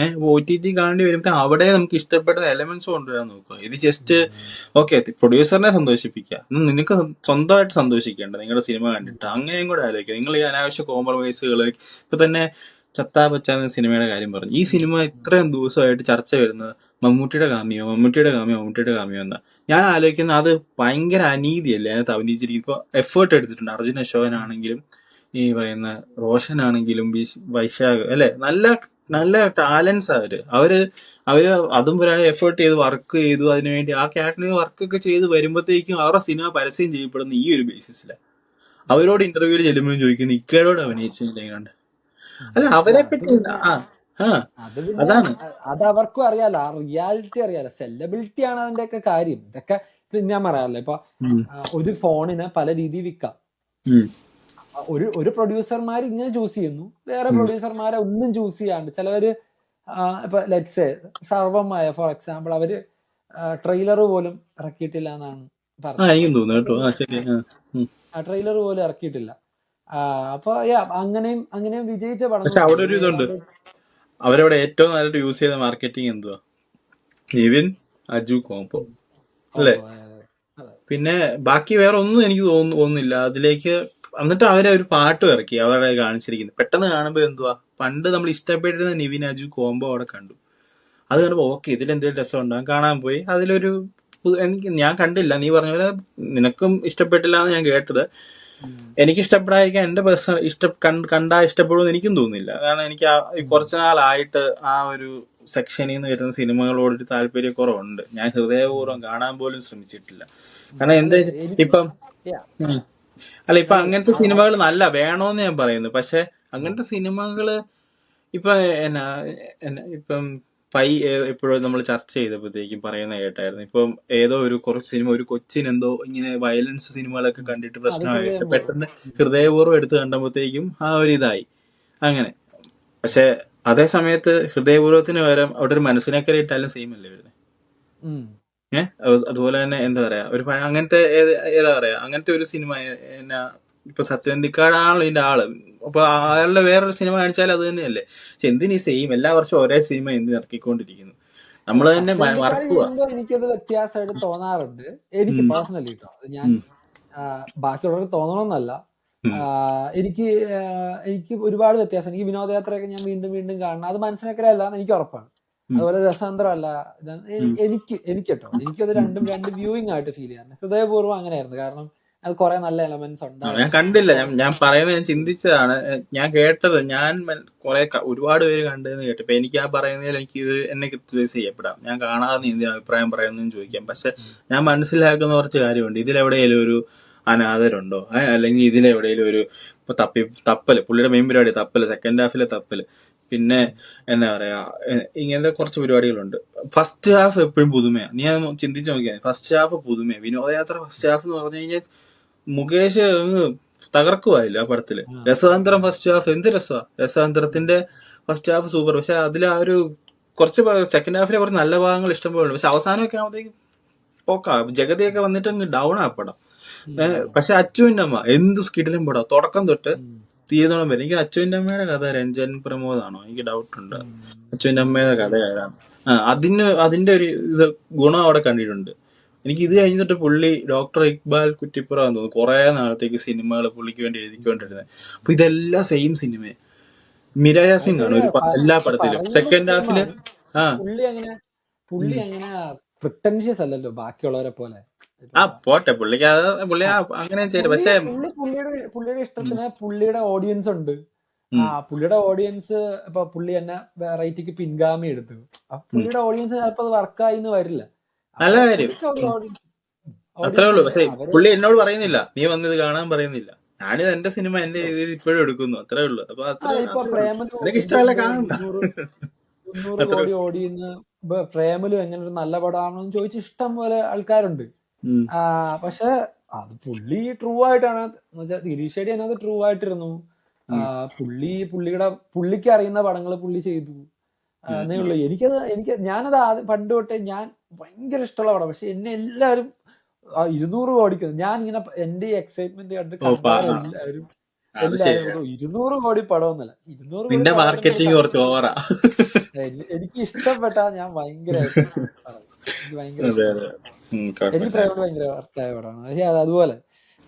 അപ്പൊ OTT കാണേണ്ടി വരുമ്പോൾ അവിടെ നമുക്ക് ഇഷ്ടപ്പെടുന്ന എലമെന്റ്സ് കൊണ്ടുവരാൻ നോക്കുക. ഇത് ജസ്റ്റ് ഓക്കെ പ്രൊഡ്യൂസറിനെ സന്തോഷിപ്പിക്കുക, നിനക്ക് സ്വന്തമായിട്ട് സന്തോഷിക്കേണ്ട നിങ്ങളുടെ സിനിമ കണ്ടിട്ട്. അങ്ങനെയും കൂടെ ആലോചിക്കുക. നിങ്ങൾ ഈ അനാവശ്യ കോംപ്രമൈസുകൾ, ഇപ്പൊ തന്നെ ചത്താ പച്ചാ എന്ന സിനിമയുടെ കാര്യം പറഞ്ഞു. ഈ സിനിമ ഇത്രയും ദിവസമായിട്ട് ചർച്ച വരുന്നത് മമ്മൂട്ടിയുടെ കാമിയോ എന്നാ. ഞാൻ ആലോചിക്കുന്നത് അത് ഭയങ്കര അനീതിയല്ലേ അതിനകത്ത് അഭിനയിച്ചിരിക്കും. ഇപ്പൊ എഫേർട്ട് എടുത്തിട്ടുണ്ട് അർജുൻ അശോകനാണെങ്കിലും ഈ പറയുന്ന റോഷനാണെങ്കിലും വൈശാഖ് അല്ലെ, നല്ല നല്ല ടാലൻസ് അവര് അതും പറയാൻ എഫേർട്ട് ചെയ്ത് വർക്ക് ചെയ്തു അതിനുവേണ്ടി. ആ ക്യാരക്ടറിന് വർക്കൊക്കെ ചെയ്ത് വരുമ്പോഴത്തേക്കും അവരുടെ സിനിമ പരസ്യം ചെയ്യപ്പെടുന്ന ഈ ഒരു ബേസിസിലാണ്. അവരോട് ഇന്റർവ്യൂവിൽ ചെല്ലുമ്പോഴും ചോദിക്കുന്നു ഇക്കയോട് അഭിനയിച്ചില്ല. അല്ല അവരെ പറ്റി അതാണ്. അത് അവർക്കും അറിയാലോ, ആ റിയാലിറ്റി അറിയാലോ. സെലബിലിറ്റി ആണ് അതിന്റെ ഒക്കെ കാര്യം. ഇതൊക്കെ ഞാൻ പറയാറില്ല, ഇപ്പൊ ഒരു ഫോണിനെ പല രീതിയിൽ വിൽക്കാം. ഒരു പ്രൊഡ്യൂസർമാർ ഇങ്ങനെ ചൂസ് ചെയ്യുന്നു, വേറെ പ്രൊഡ്യൂസർമാരെ ഒന്നും ചൂസ് ചെയ്യാണ്ട് ചിലവര് ഇപ്പൊ ലെറ്റ്സ് സർവമായ ഫോർ എക്സാമ്പിൾ, അവര് ട്രെയിലർ പോലും ഇറക്കിയിട്ടില്ല എന്നാണ് പറഞ്ഞത്. ട്രെയിലർ പോലും ഇറക്കിയിട്ടില്ല. അപ്പൊ അങ്ങനെയും വിജയിച്ച പടം. പക്ഷെ അവിടെ ഒരു ഇതുണ്ട്, അവരവിടെ ഏറ്റവും നല്ലതായിട്ട് യൂസ് ചെയ്ത മാർക്കറ്റിംഗ് എന്തുവാ? നിവിൻ അജു കോംബോ അല്ലേ? പിന്നെ ബാക്കി വേറെ ഒന്നും എനിക്ക് തോന്നുന്നില്ല അതിലേക്ക്. എന്നിട്ട് അവരെ ഒരു പാട്ട് ഇറക്കി അവരെ കാണിച്ചിരിക്കുന്നത്. പെട്ടെന്ന് കാണുമ്പോ എന്തുവാ, പണ്ട് നമ്മൾ ഇഷ്ടപ്പെട്ടിരുന്ന നിവിൻ അജു കോംബോ അവിടെ കണ്ടു. അത് കാണുമ്പോ ഓക്കെ ഇതിലെന്തെങ്കിലും രസം ഉണ്ടാകും, കാണാൻ പോയി. അതിലൊരു ഞാൻ കണ്ടില്ല, നീ പറഞ്ഞ പോലെ നിനക്കും ഇഷ്ടപ്പെട്ടില്ല എന്ന് ഞാൻ കേട്ടത്. എനിക്ക് ഇഷ്ടപ്പെടാതിരിക്കാൻ എന്റെ പേഴ്സണൽ കണ്ടാ ഇഷ്ടപ്പെടുമെന്ന് എനിക്കും തോന്നുന്നില്ല. കാരണം എനിക്ക് കുറച്ചു നാളായിട്ട് ആ ഒരു സെക്ഷനിൽ നിന്ന് വരുന്ന സിനിമകളോടൊരു താല്പര്യക്കുറവുണ്ട്. ഞാൻ ഹൃദയപൂർവ്വം കാണാൻ പോലും ശ്രമിച്ചിട്ടില്ല. കാരണം എന്താ ഇപ്പം ഇപ്പൊ അങ്ങനത്തെ സിനിമകൾ നല്ല വേണോന്ന് ഞാൻ പറയുന്നു. പക്ഷെ അങ്ങനത്തെ സിനിമകള് ഇപ്പൊ ഇപ്പം എപ്പോഴും നമ്മൾ ചർച്ച ചെയ്തപ്പോഴത്തേക്കും പറയുന്ന കേട്ടായിരുന്നു. ഇപ്പം ഏതോ ഒരു കുറച്ച് സിനിമ, ഒരു കൊച്ചിനെന്തോ ഇങ്ങനെ വയലൻസ് സിനിമകളൊക്കെ കണ്ടിട്ട് പ്രശ്നമായിട്ട് പെട്ടെന്ന് ഹൃദയപൂർവ്വം എടുത്ത് കണ്ടപ്പോഴത്തേക്കും ആ ഒരു ഇതായി അങ്ങനെ. പക്ഷെ അതേ സമയത്ത് ഹൃദയപൂർവ്വത്തിന് പകരം അവിടെ ഒരു മനസ്സിനക്കര ഇട്ടാലും സെയിം അല്ലേ വരുന്നത്? അതുപോലെ തന്നെ എന്താ പറയാ, ഒരു അങ്ങനത്തെ ഏതാ പറയാ, അങ്ങനത്തെ ഒരു സിനിമ ഇപ്പൊ സത്യനന്ദിക്കാടാണല്ലോ ഇതിന്റെ ആള്. അപ്പൊ അയാളുടെ വേറൊരു സിനിമ കാണിച്ചാൽ അത് തന്നെയല്ലേ. പക്ഷെ എന്തിനീ സെയിം എല്ലാ വർഷവും ഒരേ സിനിമ എന്തിന് ഇറക്കിക്കൊണ്ടിരിക്കുന്നു? നമ്മള് തന്നെ മറക്കുക. എനിക്കത് വ്യത്യാസമായിട്ട് തോന്നാറുണ്ട്, എനിക്ക് പേഴ്സണലി കേട്ടോ. അത് ഞാൻ ബാക്കിയുള്ളവർക്ക് തോന്നണമെന്നല്ല, എനിക്ക് ഒരുപാട് വ്യത്യാസം. എനിക്ക് വിനോദയാത്രയൊക്കെ ഞാൻ വീണ്ടും വീണ്ടും കാണണം. അത് മനസ്സിലാക്കലല്ല എന്ന് എനിക്ക് ഉറപ്പാണ്. അതുപോലെ രസാന്തരമല്ല. എനിക്ക് കേട്ടോ, എനിക്കത് രണ്ട് വ്യൂയിങ് ആയിട്ട് ഫീൽ ചെയ്യാൻ ഹൃദയപൂർവ്വം അങ്ങനെയായിരുന്നു. കാരണം അത് കുറെ നല്ല എലമെന്റ്സ് ഉണ്ട്. ഞാൻ കണ്ടില്ല, ഞാൻ പറയുന്നത് ഞാൻ ചിന്തിച്ചതാണ്, ഞാൻ കേട്ടത്. ഞാൻ ഒരുപാട് പേര് കണ്ടതെന്ന് കേട്ടപ്പോ എനിക്ക് ആ പറയുന്നതിൽ എനിക്ക് ഇത് എന്നെ ക്രിറ്റിസൈസ് ചെയ്യപ്പെടാം. ഞാൻ കാണാതെ നീ എന്തിനാ അഭിപ്രായം പറയുന്നതെന്ന് ചോദിക്കാം. പക്ഷെ ഞാൻ മനസ്സിലാക്കുന്ന കുറച്ച് കാര്യമുണ്ട്. ഇതിലെവിടെയെങ്കിലും ഒരു അനാഥരുണ്ടോ, അല്ലെങ്കിൽ ഇതിലെവിടെയെങ്കിലും ഒരു തപ്പല്, പുള്ളിയുടെ മെയിൻ പരിപാടി തപ്പല്, സെക്കൻഡ് ഹാഫിലെ തപ്പല്. പിന്നെ എന്താ പറയാ, ഇങ്ങനത്തെ കുറച്ച് പരിപാടികളുണ്ട്. ഫസ്റ്റ് ഹാഫ് എപ്പോഴും പുതുമയാണ്. നീ ചിന്തിച്ചു നോക്കിയാൽ ഫസ്റ്റ് ഹാഫ് പുതുമയാണ്. വിനോദയാത്ര ഫസ്റ്റ് ഹാഫ് എന്ന് പറഞ്ഞു കഴിഞ്ഞാൽ മുകേഷ് തകർക്കുവായില്ല ആ പടത്തില്. രസതന്ത്രം ഫസ്റ്റ് ഹാഫ് എന്ത് രസമാ, രസതന്ത്രത്തിന്റെ ഫസ്റ്റ് ഹാഫ് സൂപ്പർ. പക്ഷെ അതിൽ ആ ഒരു കുറച്ച് സെക്കൻഡ് ഹാഫിലെ കുറച്ച് നല്ല ഭാഗങ്ങൾ ഇഷ്ടംപോലെ. പക്ഷെ അവസാനമൊക്കെ ആകുമ്പോഴത്തേക്കും പോക്കാ, ജഗതിയൊക്കെ വന്നിട്ട് ഡൗൺ ആ പടം. പക്ഷെ അച്ചുവിന്റെ അമ്മ എന്ത് സ്കിഡിലും പടം, തുടക്കം തൊട്ട് തീരുന്നോളം വരെ. എനിക്ക് അച്ചുവിന്റെ അമ്മയുടെ കഥ രഞ്ജൻ പ്രമോദാണോ എനിക്ക് ഡൗട്ട് ഉണ്ട്. അച്ചുവിന്റെ അമ്മയുടെ കഥ ഏതാണ്? അതിന്റെ ഒരു ഇത് ഗുണം അവിടെ കണ്ടിട്ടുണ്ട്. എനിക്ക് ഇത് കഴിഞ്ഞിട്ട് പുള്ളി ഡോക്ടർ ഇക്ബാൽ കുറ്റിപ്പുറ എന്ന് തോന്നുന്നു കുറെ നാളത്തേക്ക് സിനിമകൾ പുള്ളിക്ക് വേണ്ടി എഴുതിക്കൊണ്ടിരുന്നത്. അപ്പൊ ഇതെല്ലാം സെയിം സിനിമ. മിര യാസ്മിൻ കാണും എല്ലാ പടത്തിലും സെക്കൻഡ് ഹാഫില്. പുള്ളി അങ്ങനെ പ്രിട്ടൻഷ്യസ് അല്ലല്ലോ ബാക്കിയുള്ളവരെ പോലെ. പോട്ടെ പുള്ളിക്ക് പുള്ളി അങ്ങനെ ചെയ്തു. പക്ഷെ പുള്ളിയുടെ ഇഷ്ടത്തിന് പുള്ളിയുടെ ഓഡിയൻസ് ഉണ്ട്. പുള്ളിയുടെ ഓഡിയൻസ് ഇപ്പൊ പുള്ളി തന്നെ വെറൈറ്റിക്ക് പിൻഗാമി എടുത്തു. പുള്ളിയുടെ ഓഡിയൻസ് ചിലപ്പോ അത് വർക്കായി എന്ന് വരില്ല. നല്ല കാര്യം, അത്രേ ഉള്ളൂ. പക്ഷെ പുള്ളി എന്നോട് പറയുന്നില്ല നീ വന്നത് കാണാൻ പറയുന്നില്ല. ഞാനിത് എന്റെ സിനിമ എന്റെ രീതിയിൽ ഇപ്പോഴും എടുക്കുന്നു, അത്രേ ഉള്ളൂ. അപ്പൊ എനിക്ക് ഇഷ്ടമല്ല കാണണ്ട. 300 കോടി ഓടിയുന്ന പ്രേമലും എങ്ങനെ ഒരു നല്ല പടമാണെന്ന് ചോദിച്ച് ഇഷ്ടം പോലെ ആൾക്കാരുണ്ട്. പക്ഷെ അത് പുള്ളി ട്രൂ ആയിട്ടാണ് ഗിരീഷേടി അതിനകത്ത് ട്രൂ ആയിട്ടിരുന്നു. പുള്ളിക്ക് അറിയുന്ന പടങ്ങൾ പുള്ളി ചെയ്തു എന്നേ ഉള്ളൂ. ഞാനത് പണ്ട് തൊട്ടേ ഞാൻ ഭയങ്കര ഇഷ്ടമുള്ള പടം. പക്ഷെ എന്നെ എല്ലാവരും 200 കോടിക്ക് ഞാൻ ഇങ്ങനെ എന്റെ എക്സൈറ്റ്മെന്റ് കണ്ട് എല്ലാവരും 200 കോടി പടം ഒന്നല്ല, 200 കോടി എനിക്ക് ഇഷ്ടപ്പെട്ട ഞാൻ ഭയങ്കര എനിക്ക് പ്രേമം ഭയങ്കര വർക്കായ പടമാണ്. പക്ഷെ അതുപോലെ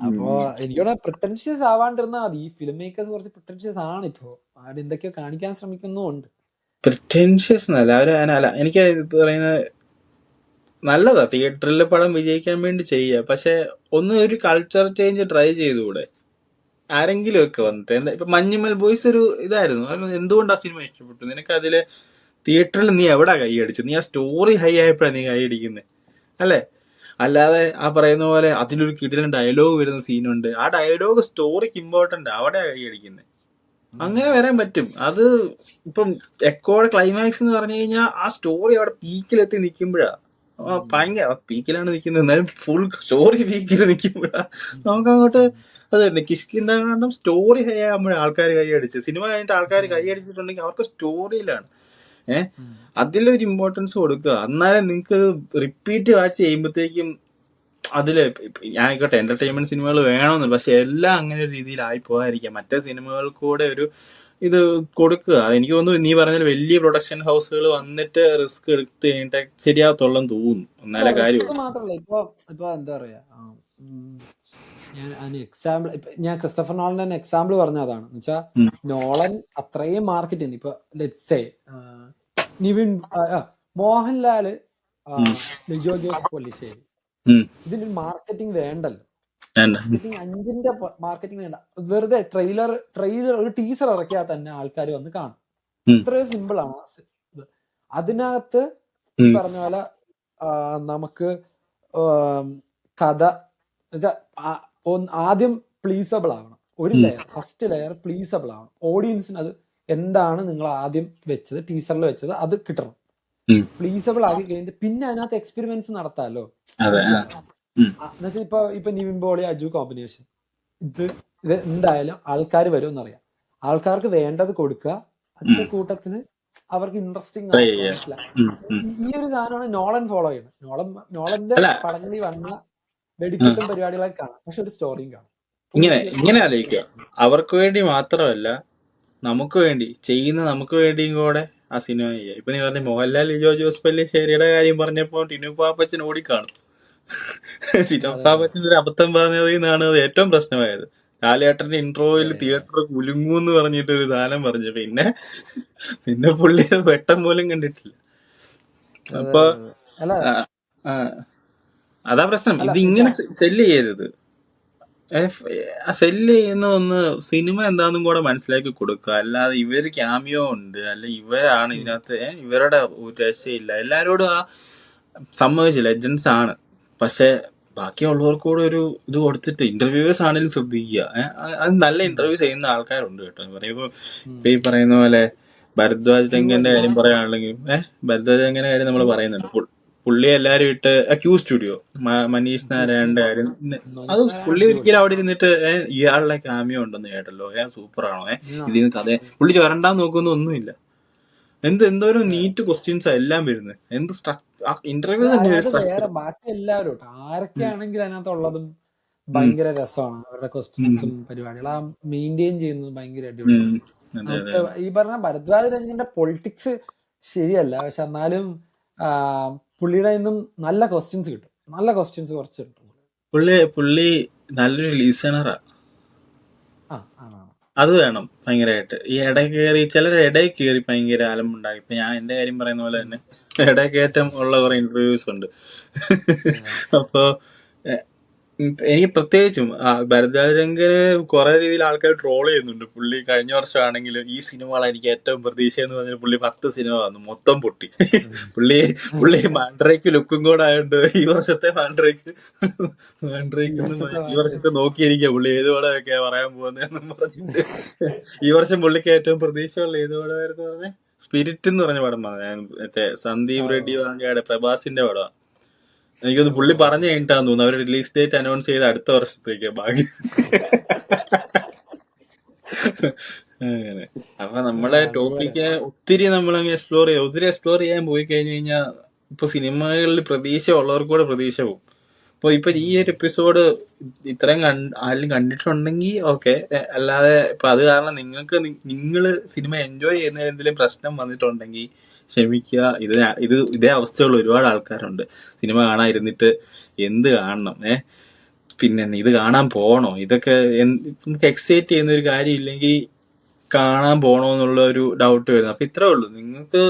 അപ്പൊ എനിക്കവിടെ പ്രിട്ടൻഷ്യസ് ആവാണ്ടിരുന്നാ മതി. ഈ ഫിലിം മേക്കേഴ്സ് കുറച്ച് പ്രിട്ടൻഷ്യസ് ആണ് ഇപ്പോ. അവിടെ എന്തൊക്കെയോ കാണിക്കാൻ ശ്രമിക്കുന്നുണ്ട്. പ്രിട്ടൻഷ്യസ് അല്ല, എനിക്ക് പറയുന്നത് നല്ലതാ തിയേറ്ററിൽ പടം വിജയിക്കാൻ വേണ്ടി ചെയ്യുക. പക്ഷെ ഒരു കൾച്ചർ ചേഞ്ച് ട്രൈ ചെയ്തുകൂടെ ആരെങ്കിലും ഒക്കെ വന്നിട്ട്? ഇപ്പൊ മഞ്ഞുമൽ ബോയ്സ് ഒരു ഇതായിരുന്നു. എന്തുകൊണ്ട് ആ സിനിമ ഇഷ്ടപ്പെട്ടു നിനക്ക്? അതില് തിയേറ്ററിൽ നീ എവിടാ കൈയടിച്ചത്? നീ ആ സ്റ്റോറി ഹൈ ആയപ്പോഴാണ് നീ കൈയടിക്കുന്നത് അല്ലേ? അല്ലാതെ ആ പറയുന്ന പോലെ അതിലൊരു കിടിലൻ ഡയലോഗ് വരുന്ന സീനുണ്ട്, ആ ഡയലോഗ് സ്റ്റോറിക്ക് ഇമ്പോർട്ടന്റ്, അവിടെ കൈയടിക്കുന്നത്. അങ്ങനെ വരാൻ പറ്റും. അത് ഇപ്പം എക്കോയുടെ ക്ലൈമാക്സ് എന്ന് പറഞ്ഞു കഴിഞ്ഞാൽ ആ സ്റ്റോറി അവിടെ പീക്കിലെത്തി നിൽക്കുമ്പോഴാ ഭയങ്കര പീക്കിലാണ് നിൽക്കുന്നത്. എന്നാലും ഫുൾ സ്റ്റോറി പീക്കിൽ നിൽക്കുമ്പോഴാ നമുക്ക് അങ്ങോട്ട് അത് തന്നെ കിഷ്കിന്ത കാരണം സ്റ്റോറി ഹൈ ആകുമ്പോഴേ ആൾക്കാർ കൈയടിച്ച്. സിനിമ കഴിഞ്ഞിട്ട് ആൾക്കാർ കൈയടിച്ചിട്ടുണ്ടെങ്കിൽ അവർക്ക് സ്റ്റോറിയിലാണ്. അതിലൊരു ഇമ്പോർട്ടൻസ് കൊടുക്കുക. എന്നാലും നിങ്ങൾക്ക് റിപ്പീറ്റ് വാച്ച് ചെയ്യുമ്പോഴത്തേക്കും അതില് ഞാൻ ആയിക്കോട്ടെ എന്റർടൈൻമെന്റ് സിനിമകൾ വേണമെന്ന്, പക്ഷെ എല്ലാം അങ്ങനെ ഒരു രീതിയിലായി പോകാതിരിക്കാം. മറ്റേ സിനിമകൾക്കൂടെ ഒരു ഇത് കൊടുക്കുക. എനിക്ക് തോന്നുന്നു നീ പറഞ്ഞാൽ വലിയ പ്രൊഡക്ഷൻ ഹൗസുകൾ വന്നിട്ട് റിസ്ക് എടുത്ത് കഴിഞ്ഞിട്ട് ശരിയാകത്തുള്ളെന്ന് തോന്നുന്നു. എന്നാലേ കാര്യം മാത്രമല്ല ഇപ്പൊ എന്താ പറയാ, ഞാൻ ക്രിസ്റ്റഫർ നോളൻ എക്സാമ്പിൾ പറഞ്ഞ അതാണ്. എന്നുവെച്ചാൽ നോളൻ അത്രയും മാർക്കറ്റിംഗ്. ഇപ്പൊ ലെറ്റ്സ് സേ മോഹൻലാല്, ലിജോ ജോസ് പൊല്ലിശ്ശേരി, ഇതിന് മാർക്കറ്റിംഗ് വേണ്ടല്ലോ. മാർക്കറ്റിംഗ് 5ന്റെ മാർക്കറ്റിംഗ് വേണ്ട. വെറുതെ ട്രെയിലർ ഒരു ടീസർ ഇറക്കിയാൽ തന്നെ ആൾക്കാർ വന്ന് കാണും. ഇത്രയും സിമ്പിൾ ആണ്. അതിനകത്ത് പറഞ്ഞ പോലെ നമുക്ക് കഥ ആദ്യം പ്ലീസബിൾ ആവണം. ഒരു ലെയർ, ഫസ്റ്റ് ലെയർ പ്ലീസബിൾ ആവണം. ഓഡിയൻസിന് അത് എന്താണ് നിങ്ങൾ ആദ്യം വെച്ചത്, ടീസറിൽ വെച്ചത്, അത് കിട്ടണം. പ്ലീസബിൾ ആക്കി കഴിഞ്ഞിട്ട് പിന്നെ അതിനകത്ത് എക്സ്പെരിമെന്റ്സ് നടത്താമല്ലോ. ഇപ്പൊ നിവിൻ പോളി അജു കോമ്പിനേഷൻ, ഇത് എന്തായാലും ആൾക്കാർ വരും എന്നറിയാം. ആൾക്കാർക്ക് വേണ്ടത് കൊടുക്കുക, അതിന്റെ കൂട്ടത്തിന് അവർക്ക് ഇൻട്രസ്റ്റിംഗ് ഈ ഒരു സാധനമാണ് നോളൻ ഫോളോ ചെയ്യുന്നത്. നോളന്റെ പടങ്ങളിൽ വന്ന വെടിക്കെട്ടും പരിപാടികളൊക്കെ കാണാം, പക്ഷെ ഒരു സ്റ്റോറിയും കാണാം. ഇങ്ങനെ ആലോചിക്കുക, അവർക്ക് വേണ്ടി മാത്രമല്ല നമുക്ക് വേണ്ടി ചെയ്യുന്ന, നമുക്ക് വേണ്ടിയും കൂടെ ആ സിനിമ ചെയ്യുക. ഇപ്പൊ നീ പറഞ്ഞ മോഹൻലാൽ ലിജോ ജോസ് പല്ലിശ്ശേരിയുടെ കാര്യം പറഞ്ഞപ്പോ ടിനു പാപ്പച്ചൻ ഓടിക്കാണും. ടിനു പാപ്പച്ചൻ ഒരു അബദ്ധം പറഞ്ഞതാണ് അത് ഏറ്റവും പ്രശ്നമായത്. ലാലേട്ടന്റെ ഇൻട്രോയിൽ തിയേറ്റർ കുലുങ്ങൂന്ന് പറഞ്ഞിട്ട് ഒരു സാധനം പറഞ്ഞു. പിന്നെ പുള്ളി വെട്ടം പോലും കണ്ടിട്ടില്ല. അപ്പൊ അതാ പ്രശ്നം. ഇതിങ്ങനെ സെല്ല് ചെയ്യരുത്. സെല്ല് ചെയ്യുന്ന ഒന്ന് സിനിമ എന്താന്നും കൂടെ മനസ്സിലാക്കി കൊടുക്കുക. അല്ലാതെ ഇവര് ക്യാമിയോ ഉണ്ട്, അല്ല ഇവരാണ് ഇതിനകത്ത്, ഇവരുടെ ഒരു രക്ഷയില്ല. എല്ലാരോടും ആ സമ്മതിച്ചു ലെജൻസ് ആണ്, പക്ഷെ ബാക്കിയുള്ളവർക്കൂടെ ഒരു ഇത് കൊടുത്തിട്ട് ഇന്റർവ്യൂവേഴ്സ് ആണെങ്കിലും ശ്രദ്ധിക്കുക. അത് നല്ല ഇന്റർവ്യൂ ചെയ്യുന്ന ആൾക്കാരുണ്ട് കേട്ടോ. പറയുമ്പോ ഇപ്പൊ ഈ പറയുന്ന പോലെ ഭരദ്വാജ് രംഗന്റെ കാര്യം പറയുകയാണെങ്കിൽ ഭരദ്വാജ് രംഗന്റെ കാര്യം നമ്മൾ പറയുന്നുണ്ട്. പുള്ളി എല്ലാരും ഇട്ട് ക്യൂ സ്റ്റുഡിയോ മനീഷ് നാരായണന്റെ കാര്യം, അത് പുള്ളി ഒരിക്കലും അവിടെ ഇരുന്നിട്ട് ഇയാളുടെ ക്യാമിയോ ഉണ്ടെന്ന് കേട്ടല്ലോ, സൂപ്പറാണോ, ഇതിന് കഥ പുള്ളി വരണ്ടാന്ന് നോക്കുന്ന ഒന്നുമില്ല. എന്തോരം നീറ്റ് ക്വസ്റ്റ്യൻസാ എല്ലാം വരുന്നത്. ഇന്റർവ്യൂ തന്നെ ബാക്കി എല്ലാവരും ആരൊക്കെയാണെങ്കിൽ അതിനകത്തുള്ളതും ഭയങ്കര രസമാണ്. അവരുടെ ക്വസ്റ്റ്യൻസും പരിപാടികൾ ആ മെയിൻറ്റെയിൻ ചെയ്യുന്നത് ഭയങ്കര അടിപൊളിയാണ്. ഈ പറഞ്ഞ ഭരദ്വാജ് രംഗന്റെ പൊളിറ്റിക്സ് ശരിയല്ല, പക്ഷെ എന്നാലും പുള്ളിയുടെ നിന്നും നല്ല ക്വസ്റ്റ്യൻസ് കിട്ടും, നല്ല ക്വസ്റ്റ്യൻസ് കുറച്ച് കിട്ടും. പുള്ളി നല്ലൊരു ലിസണറാ, അത് വേണം ഭയങ്കരമായിട്ട്. ഈ ഇടയിൽ കയറി ചിലർ ഇടയിൽ കയറി ഭയങ്കര അലമ്പുണ്ടാകും. ഇപ്പൊ ഞാൻ എന്റെ കാര്യം പറയുന്ന പോലെ തന്നെ ഇടക്കയറ്റം ഉള്ള കുറെ ഇന്റർവ്യൂസ് ഉണ്ട്. അപ്പൊ എനിക്ക് പ്രത്യേകിച്ചും ഭരദ്വാജ് രംഗന് കുറെ രീതിയിൽ ആൾക്കാർ ട്രോൾ ചെയ്യുന്നുണ്ട്. പുള്ളി കഴിഞ്ഞ വർഷമാണെങ്കിലും ഈ സിനിമകളാണ് എനിക്ക് ഏറ്റവും പ്രതീക്ഷ എന്ന് പറഞ്ഞാൽ പുള്ളി 10 സിനിമ വന്നു, മൊത്തം പൊട്ടി. പുള്ളി മാൻഡ്രേക്ക് ലുക്കും കൂടെ ആയതുകൊണ്ട് ഈ വർഷത്തെ മാൻഡ്രേക്ക് ഈ വർഷത്തെ നോക്കിയിരിക്കുക പുള്ളി ഏത് പടമൊക്കെയാ പറയാൻ പോകുന്നതെന്നും പറഞ്ഞിട്ട്. ഈ വർഷം പുള്ളിക്ക് ഏറ്റവും പ്രതീക്ഷയുള്ള ഏത് പടമായിരുന്നു പറഞ്ഞ സ്പിരിറ്റ് എന്ന് പറഞ്ഞ പടം മറ്റേ സന്ദീപ് റെഡ്ഡി വാങ്കയുടെ പ്രഭാസിന്റെ പടമാണ്. എനിക്കൊന്ന് പുള്ളി പറഞ്ഞു കഴിഞ്ഞിട്ടാന്ന് തോന്നുന്നു അവർ റിലീസ് ഡേറ്റ് അനൗൺസ് ചെയ്ത് അടുത്ത വർഷത്തേക്ക് ഭാഗ്യം. അങ്ങനെ അപ്പൊ നമ്മളെ ടോപ്പിക്ക് ഒത്തിരി നമ്മളങ്ങ് എക്സ്പ്ലോർ ചെയ്യാൻ പോയി കഴിഞ്ഞു കഴിഞ്ഞാൽ ഇപ്പൊ സിനിമകളിൽ പ്രതീക്ഷ ഉള്ളവർക്കൂടെ പ്രതീക്ഷ പോകും. ഇപ്പൊ ഈ ഒരു എപ്പിസോഡ് ഇത്രയും ആരും കണ്ടിട്ടുണ്ടെങ്കിൽ ഓക്കെ, അല്ലാതെ ഇപ്പൊ അത് കാരണം നിങ്ങള് സിനിമ എൻജോയ് ചെയ്യുന്ന എന്തെങ്കിലും പ്രശ്നം വന്നിട്ടുണ്ടെങ്കിൽ ക്ഷമിക്കുക. ഇതേ അവസ്ഥയുള്ള ഒരുപാട് ആൾക്കാരുണ്ട്. സിനിമ കാണാതിരുന്നിട്ട് എന്ത് കാണണം, പിന്നെ ഇത് കാണാൻ പോണോ, ഇതൊക്കെ നമുക്ക് എക്സൈറ്റ് ചെയ്യുന്ന ഒരു കാര്യം ഇല്ലെങ്കിൽ കാണാൻ പോണോ എന്നുള്ള ഒരു ഡൗട്ട് വരുന്നത്. അപ്പൊ ഇത്രേ ഉള്ളൂ, നിങ്ങൾക്ക്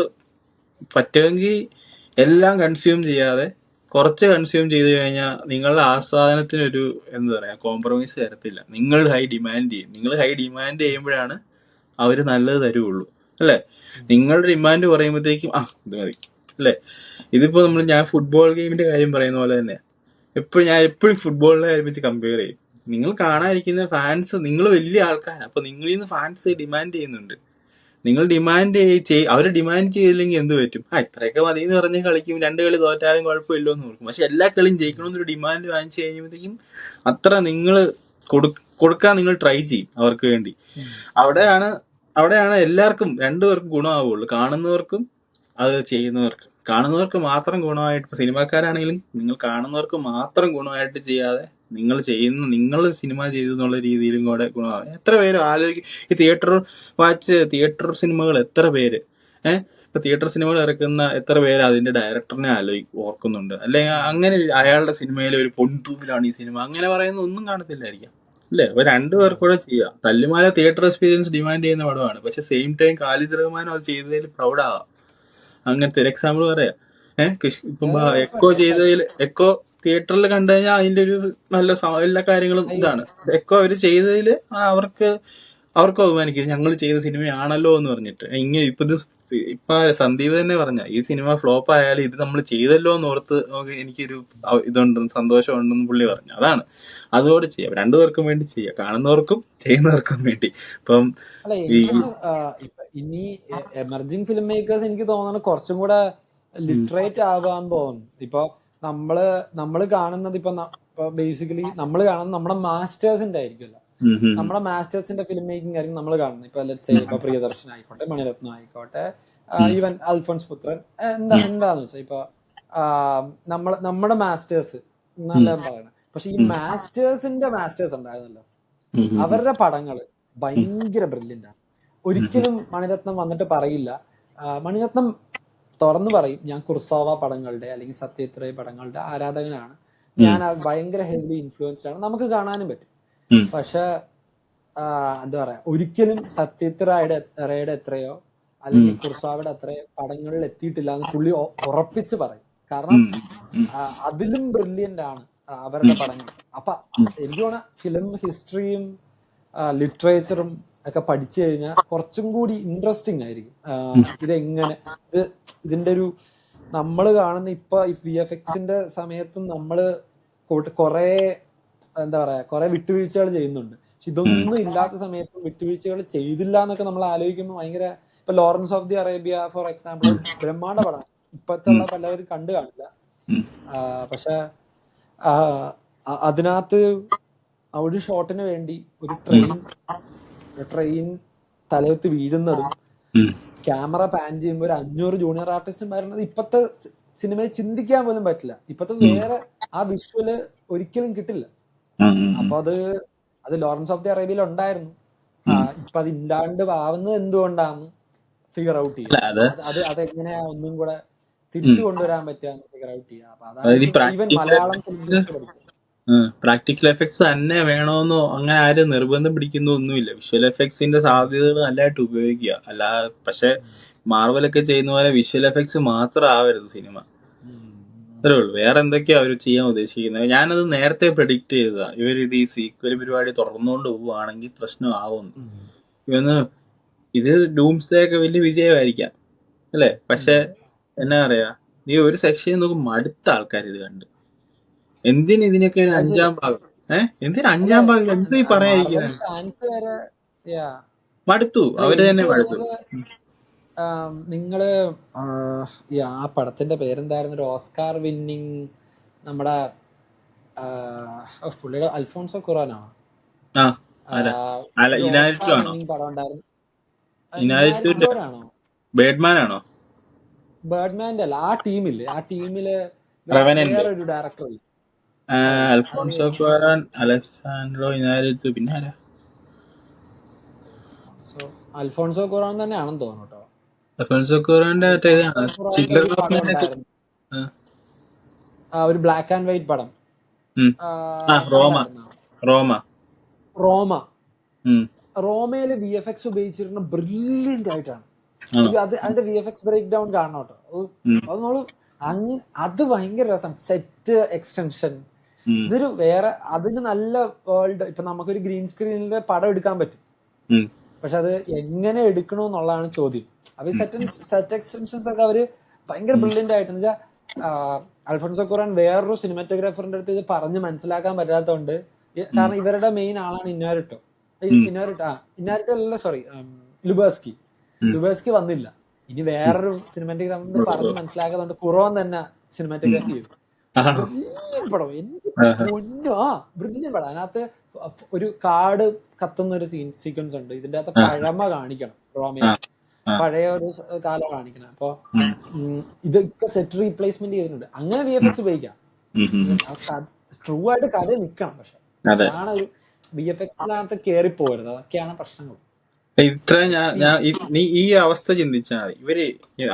പറ്റുമെങ്കിൽ എല്ലാം കൺസ്യൂം ചെയ്യാതെ കുറച്ച് കൺസ്യൂം ചെയ്ത് കഴിഞ്ഞാൽ നിങ്ങളുടെ ആസ്വാദനത്തിനൊരു എന്താ പറയാ കോംപ്രമൈസ് തരത്തില്ല. നിങ്ങൾ ഹൈ ഡിമാൻഡ് ചെയ്യുമ്പോഴാണ് അവര് നല്ലത് തരുള്ളൂ, അല്ലെ? നിങ്ങളുടെ ഡിമാൻഡ് പറയുമ്പോഴത്തേക്കും ഇത് മതി, അല്ലെ? ഇതിപ്പോ ഞാൻ ഫുട്ബോൾ ഗെയിമിന്റെ കാര്യം പറയുന്ന പോലെ തന്നെ ഞാൻ എപ്പോഴും ഫുട്ബോളിനെ കാര്യം വെച്ച് കമ്പയർ ചെയ്യും. നിങ്ങൾ കാണാതിരിക്കുന്ന ഫാൻസ്, നിങ്ങൾ വലിയ ആൾക്കാരാണ്, അപ്പൊ നിങ്ങളിൽ നിന്ന് ഫാൻസ് ഡിമാൻഡ് ചെയ്യുന്നുണ്ട്. നിങ്ങൾ അവര് ഡിമാൻഡ് ചെയ്തില്ലെങ്കിൽ എന്ത് പറ്റും? ഇത്രയൊക്കെ മതി എന്ന് പറഞ്ഞ് കളിക്കും, 2 കളി തോറ്റാലും കുഴപ്പമില്ലോ എന്ന് ഓർക്കും. പക്ഷെ എല്ലാ കളിയും ജയിക്കണമെന്നൊരു ഡിമാൻഡ് വാങ്ങിച്ചു കഴിയുമ്പോഴത്തേക്കും അത്ര നിങ്ങൾ കൊടുക്കാൻ നിങ്ങൾ ട്രൈ ചെയ്യും അവർക്ക് വേണ്ടി. അവിടെയാണ് എല്ലാവർക്കും 2 പേർക്കും ഗുണമാവുള്ളൂ, കാണുന്നവർക്കും അത് ചെയ്യുന്നവർക്കും. കാണുന്നവർക്ക് മാത്രം ഗുണമായിട്ട്, സിനിമാക്കാരാണെങ്കിലും നിങ്ങൾ കാണുന്നവർക്ക് മാത്രം ഗുണമായിട്ട് ചെയ്യാതെ നിങ്ങൾ സിനിമ ചെയ്തു എന്നുള്ള രീതിയിലും കൂടെ ഗുണമാകും. എത്ര പേര് ആലോചിക്കും ഈ തിയേറ്റർ സിനിമകൾ, എത്ര പേര് ഇപ്പൊ തിയേറ്റർ സിനിമകൾ ഇറക്കുന്ന എത്ര പേര് അതിന്റെ ഡയറക്ടറിനെ ഓർക്കുന്നുണ്ട്, അല്ലെങ്കിൽ അങ്ങനെ അയാളുടെ സിനിമയിലെ ഒരു പൊൻതൂപ്പിലാണ് ഈ സിനിമ, അങ്ങനെ പറയുന്ന ഒന്നും കാണത്തില്ലായിരിക്കാം, അല്ലേ? അപ്പൊ 2 പേർക്കൂടെ ചെയ്യാം. തല്ലുമാല തിയേറ്റർ എക്സ്പീരിയൻസ് ഡിമാൻഡ് ചെയ്യുന്ന പടമാണ്, പക്ഷെ സെയിം ടൈം ഖാലിദ് റഹ്മാനും അത് ചെയ്തതിൽ പ്രൗഡാവാം. അങ്ങനത്തെ ഒരു എക്സാമ്പിൾ പറയാം. ഇപ്പം എക്കോ തിയേറ്ററിൽ കണ്ടു കഴിഞ്ഞാൽ അതിന്റെ ഒരു നല്ല എല്ലാ കാര്യങ്ങളും ഇതാണ്. എക്കോ അവര് ചെയ്തതിൽ അവർക്ക് അഭിമാനിക്കും, ഞങ്ങൾ ചെയ്ത സിനിമയാണല്ലോ എന്ന് പറഞ്ഞിട്ട്. ഇപ്പൊ സന്ദീപ് തന്നെ പറഞ്ഞ ഈ സിനിമ ഫ്ലോപ്പ് ആയാലും ഇത് നമ്മൾ ചെയ്തല്ലോ എന്ന് ഓർത്ത് എനിക്കൊരു ഇതുണ്ടെന്ന്, സന്തോഷമുണ്ടെന്ന് പുള്ളി പറഞ്ഞു. അതാണ്, അതുകൂടെ ചെയ്യാം. 2 പേർക്കും വേണ്ടി ചെയ്യാം, കാണുന്നവർക്കും ചെയ്യുന്നവർക്കും വേണ്ടി. ഇപ്പം ഇനി എമർജിങ് ഫിലിം മേക്കേഴ്സ് എനിക്ക് തോന്നുന്നു കുറച്ചും കൂടെ ലിറ്ററേറ്റ് ആവാന്ന് തോന്നുന്നു. ഇപ്പൊ നമ്മള് കാണുന്നത് ഇപ്പൊ ബേസിക്കലി നമ്മൾ കാണുന്നത് നമ്മുടെ മാസ്റ്റേഴ്സിന്റെ ആയിരിക്കുമല്ലോ. നമ്മുടെ മാസ്റ്റേഴ്സിന്റെ ഫിലിം മേക്കിംഗ് ആയിരിക്കും നമ്മൾ കാണുന്നത്. ഇപ്പൊ ലെറ്റ്സ് സേ ഇപ്പൊ പ്രിയദർശൻ ആയിക്കോട്ടെ, മണിരത്നം ആയിക്കോട്ടെ, ഈവൻ അൽഫോൺസ് പുത്രൻ, എന്താന്ന് വെച്ചാൽ ഇപ്പൊ നമ്മുടെ മാസ്റ്റേഴ്സ് നല്ല പറയണം. പക്ഷെ ഈ മാസ്റ്റേഴ്സ് ഉണ്ടായിരുന്നല്ലോ, അവരുടെ പടങ്ങള് ഭയങ്കര ബ്രില്യന്റ് ആണ്. ഒരിക്കലും മണിരത്നം വന്നിട്ട് പറയില്ല, മണിരത്നം തുറന്നു പറയും ഞാൻ കുർസോവ പടങ്ങളുടെ അല്ലെങ്കിൽ സത്യജിത് റേ പടങ്ങളുടെ ആരാധകനാണ്, ഞാൻ ഭയങ്കര ഹെവി ഇൻഫ്ലുവൻസ്ഡ് ആണ്, നമുക്ക് കാണാനും പറ്റും. പക്ഷെ എന്താ പറയാ, ഒരിക്കലും സത്യജിത് റേയുടെ എത്രയോ അല്ലെങ്കിൽ കുർസോവയുടെ അത്രയോ പടങ്ങളിൽ എത്തിയിട്ടില്ല എന്ന് പുള്ളി ഉറപ്പിച്ച് പറയും. കാരണം അതിലും ബ്രില്യന്റ് ആണ് അവരുടെ പടങ്ങൾ. അപ്പൊ എനിക്ക് തോന്നുന്ന ഫിലിം ഹിസ്റ്ററിയും ലിറ്ററേച്ചറും ഒക്കെ പഠിച്ചു കഴിഞ്ഞാൽ കുറച്ചും കൂടി ഇൻട്രസ്റ്റിംഗ് ആയിരിക്കും. ഇതെങ്ങനെ ഇതിന്റെ ഒരു നമ്മള് കാണുന്ന ഇപ്പൊ VFXന്റെ സമയത്തും നമ്മള് കുറെ എന്താ പറയാ കുറെ വിട്ടുവീഴ്ചകൾ ചെയ്യുന്നുണ്ട്. പക്ഷെ ഇതൊന്നും ഇല്ലാത്ത സമയത്തും വിട്ടുവീഴ്ചകൾ ചെയ്തില്ല എന്നൊക്കെ നമ്മൾ ആലോചിക്കുമ്പോൾ ഭയങ്കര. ഇപ്പൊ Lawrence of the Arabia for example, ബ്രഹ്മാണ്ഡ പടം, ഇപ്പത്തെ ഉള്ള പലവരും കണ്ടു കാണില്ല. പക്ഷെ അതിനകത്ത് ഒരു ഷോട്ടിന് വേണ്ടി ഒരു ട്രെയിൻ തലയത്ത് വീഴുന്നതും ക്യാമറ പാൻ ചെയ്യുമ്പോൾ ഒരു 500 ജൂനിയർ ആർട്ടിസ്റ്റും വരുന്നത് ഇപ്പത്തെ സിനിമയെ ചിന്തിക്കാൻ പോലും പറ്റില്ല. ഇപ്പത്തെ വേറെ ആ വിഷ്വല് ഒരിക്കലും കിട്ടില്ല. അപ്പൊ അത് ലോറൻസ് ഓഫ് ദി അറേബ്യയിൽ ഉണ്ടായിരുന്നു. ഇപ്പൊ അത് ഇല്ലാണ്ട് ആവുന്നത് എന്തുകൊണ്ടാന്ന് ഫിഗർ ഔട്ട് ചെയ്യും. അതെങ്ങനെയാ ഒന്നും കൂടെ തിരിച്ചു കൊണ്ടുവരാൻ പറ്റുക ഫിഗർ ഔട്ട് ചെയ്യുക. അപ്പൊ അതായത് ഈ അതാണ് even Malayalam film practical industry പഠിക്കുക. പ്രാക്ടിക്കൽ എഫക്ട്സ് തന്നെ വേണമെന്നോ അങ്ങനെ ആരും നിർബന്ധം പിടിക്കുന്നൊന്നുമില്ല. വിഷ്വൽ എഫക്ട്സിന്റെ സാധ്യതകൾ നല്ലതായിട്ട് ഉപയോഗിക്കുക. പക്ഷെ മാർവലൊക്കെ ചെയ്യുന്ന പോലെ വിഷ്വൽ എഫക്ട്സ് മാത്രം ആവരുത് സിനിമ. അത്രേ ഉള്ളൂ. വേറെ എന്തൊക്കെയാ അവർ ചെയ്യാൻ ഉദ്ദേശിക്കുന്നത്? ഞാനത് നേരത്തെ പ്രെഡിക്റ്റ് ചെയ്തതാ. ഇവരിത് ഈ സീക്വൽ പരിപാടി തുറന്നുകൊണ്ട് പോവുകയാണെങ്കിൽ പ്രശ്നമാവുന്നു. ഇവന്ന് ഇത് ഡൂംസ്ഡേ ഒക്കെ വലിയ വിജയമായിരിക്കാം അല്ലേ? പക്ഷെ എന്നാ പറയാ, നീ ഒരു സെക്ഷൻ നോക്കും മടുത്ത ആൾക്കാർ ഇത് കണ്ട്. എന്തിന് ഇതിനൊക്കെ ഒരു 5-ാം ഭാഗം? എന്തിന് 5-ാം ഭാഗം? എന്ത് ഈ പറയാതിരിക്കുന്നത്? മടുത്തു, അവര് തന്നെ മടുത്തു. നിങ്ങള് ആ പടത്തിന്റെ പേരെന്തായിരുന്നു? ഒരു ഓസ്കാർ വിന്നിങ് നമ്മുടെ പുള്ളിയുടെ അൽഫോൺസോ കുറാനാണോ? ബേഡ്മാനാണോ? ബേർഡ്മാന്റെ അല്ല, ആ ടീമില് വേറൊരു ഡയറക്ടർ ഇല്ല. അൽഫോൺസോ കുറാൻ, അലസാൻഡ്രോ ഇനാരിറ്റു, പിന്നെ ആരാ? അൽഫോൺസോ കുറാൻ തന്നെയാണെന്ന് തോന്നുന്നു കേട്ടോ. അൽഫോൺസോ കുറാന്റെ ഒരു ബ്ലാക്ക് ആൻഡ് വൈറ്റ് പടം, റോമയില് VFX ഉപയോഗിച്ചിരുന്ന ബ്രില്യന്റ് ആയിട്ടാണ്. അതിന്റെ VFX ബ്രേക്ക് ഡൗൺ കാണണം കേട്ടോ. അത് നമ്മള് അത് ഭയങ്കര രസമാണ്. സെറ്റ് എക്സ്റ്റൻഷൻ, ഇതൊരു വേറെ, അതിന് നല്ല വേൾഡ്. ഇപ്പൊ നമുക്കൊരു ഗ്രീൻ സ്ക്രീനില് പടം എടുക്കാൻ പറ്റും, പക്ഷെ അത് എങ്ങനെ എടുക്കണമെന്നുള്ളതാണ് ചോദ്യം. അപ്പൊ ഈ സെറ്റ് എക്സ്റ്റൻഷൻസ് ഒക്കെ അവര് ഭയങ്കര ബ്രില്യന്റ് ആയിട്ട്, എന്ന് വെച്ചാൽ അൽഫോൺസോ കുറാൻ വേറൊരു സിനിമാറ്റോഗ്രാഫറിന്റെ അടുത്ത് ഇത് പറഞ്ഞ് മനസ്സിലാക്കാൻ പറ്റാത്തതുകൊണ്ട്, കാരണം ഇവരുടെ മെയിൻ ആളാണ് ഇന്നാരിറ്റോ അല്ല, സോറി, ലുബേസ്കി വന്നില്ല. ഇനി വേറൊരു സിനിമാറ്റോഗ്രാഫറിന്റെ പറഞ്ഞ് മനസ്സിലാക്കാത്തതുകൊണ്ട് കുറവൻ തന്നെ സിനിമാറ്റോഗ്രാഫി ചെയ്തു. പടം എനിക്ക് ബ്രില്യൻ പടം. അതിനകത്ത് ഒരു കാട് കത്തുന്ന ഒരു സീക്വൻസ് ഉണ്ട്. ഇതിന്റെ അകത്ത് പഴമ കാണിക്കണം, റോമയോ പഴയ ഒരു കാലം കാണിക്കണം. അപ്പൊ ഇതൊക്കെ സെറ്റ് റീപ്ലേസ്മെന്റ് ചെയ്തിട്ടുണ്ട്. അങ്ങനെ VFX ഉപയോഗിക്കാം, ട്രൂ ആയിട്ട് കഥ നിക്കണം. പക്ഷെ അതാണ് ഒരു VFXനകത്ത് കേറി പോരുത്, അതൊക്കെയാണ് പ്രശ്നങ്ങൾ. ഇത്ര നീ ഈ അവസ്ഥ ചിന്തിച്ചാൽ മതി. ഇവര്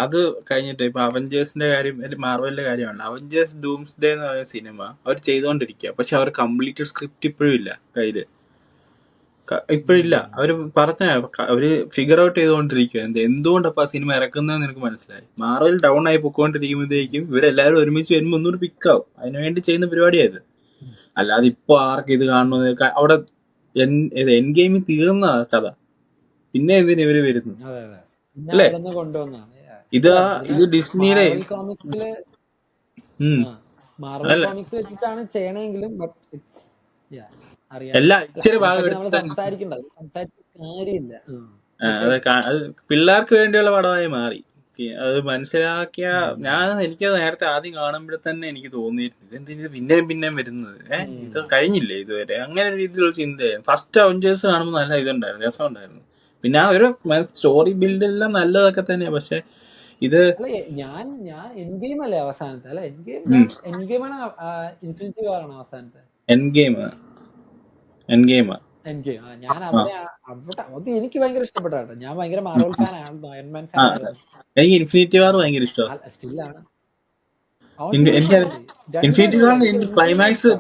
അത് കഴിഞ്ഞിട്ട് ഇപ്പൊ അവഞ്ചേഴ്സിന്റെ കാര്യം, മാർവലിന്റെ കാര്യമാണ്. അവഞ്ചേഴ്സ് ഡൂംസ്ഡേ എന്ന് പറയുന്ന സിനിമ അവർ ചെയ്തുകൊണ്ടിരിക്കുക, പക്ഷെ അവർ കംപ്ലീറ്റഡ് സ്ക്രിപ്റ്റ് ഇപ്പോഴും ഇല്ല കയ്യില്, ഇപ്പോഴില്ല. അവര് ഫിഗർ ഔട്ട് ചെയ്തുകൊണ്ടിരിക്കുക എന്തുകൊണ്ടപ്പോ ആ സിനിമ ഇറക്കുന്നതെന്ന് എനിക്ക് മനസ്സിലായി. മാർവൽ ഡൗൺ ആയി പൊക്കോണ്ടിരിക്കുമ്പോഴത്തേക്കും ഇവരെല്ലാവരും ഒരുമിച്ച് വരുമ്പോൾ ഒന്നുകൂടി പിക്കാവും. അതിനുവേണ്ടി ചെയ്യുന്ന പരിപാടിയായത്. അല്ലാതെ ഇപ്പൊ ആർക്ക് ഇത് കാണുന്നത്? അവിടെ എൻ ഗെയിമിൽ തീർന്ന കഥ, പിന്നെ എന്തിനാ ഇവര് വരുന്നത് അല്ലേ? ഇത് ഡിസ്നിയുടെ എല്ലാ ഇച്ചിരി ഭാഗം പിള്ളേർക്ക് വേണ്ടിയുള്ള പടമായി മാറി. അത് മനസ്സിലാക്കിയ എനിക്കത് നേരത്തെ ആദ്യം കാണുമ്പോഴേ തന്നെ എനിക്ക് തോന്നിയിരുന്നു, ഇതെന്തിന് പിന്നെയും വരുന്നത്, ഇത് കഴിഞ്ഞില്ലേ ഇതുവരെ, അങ്ങനെ രീതിയിലുള്ള ചിന്തയായിരുന്നു. ഫസ്റ്റ് അവഞ്ചേഴ്സ് കാണുമ്പോൾ നല്ല ഇതുണ്ടായിരുന്നു, രസമുണ്ടായിരുന്നു. പിന്നെ ആ ഒരു സ്റ്റോറി ബിൽഡ് എല്ലാം നല്ലതൊക്കെ തന്നെയാ. പക്ഷെ ഇത് ഞാൻ എൻഗെയിം അല്ലേ അവസാനത്തെ? അല്ല, എൻഗെയിമാണ് ഇൻഫിനിറ്റി വാർ ആണ് അവസാനത്തെ. ഞാൻ അത് എനിക്ക് ഭയങ്കര ഇഷ്ടപ്പെട്ട കേട്ടോ. ഞാൻ ഭയങ്കര മാർവൽ ഫാൻ ആയിരുന്നു, അയൺമാൻ ഫാൻ ആയിരുന്നു. എനിക്ക് ഇൻഫിനിറ്റി വാർ ഭയങ്കര ഇഷ്ടമാണ്. സ്റ്റില്ലാണ് ഇൻഫിനിറ്റി വാറിന്റെ ക്ലൈമാക്സ്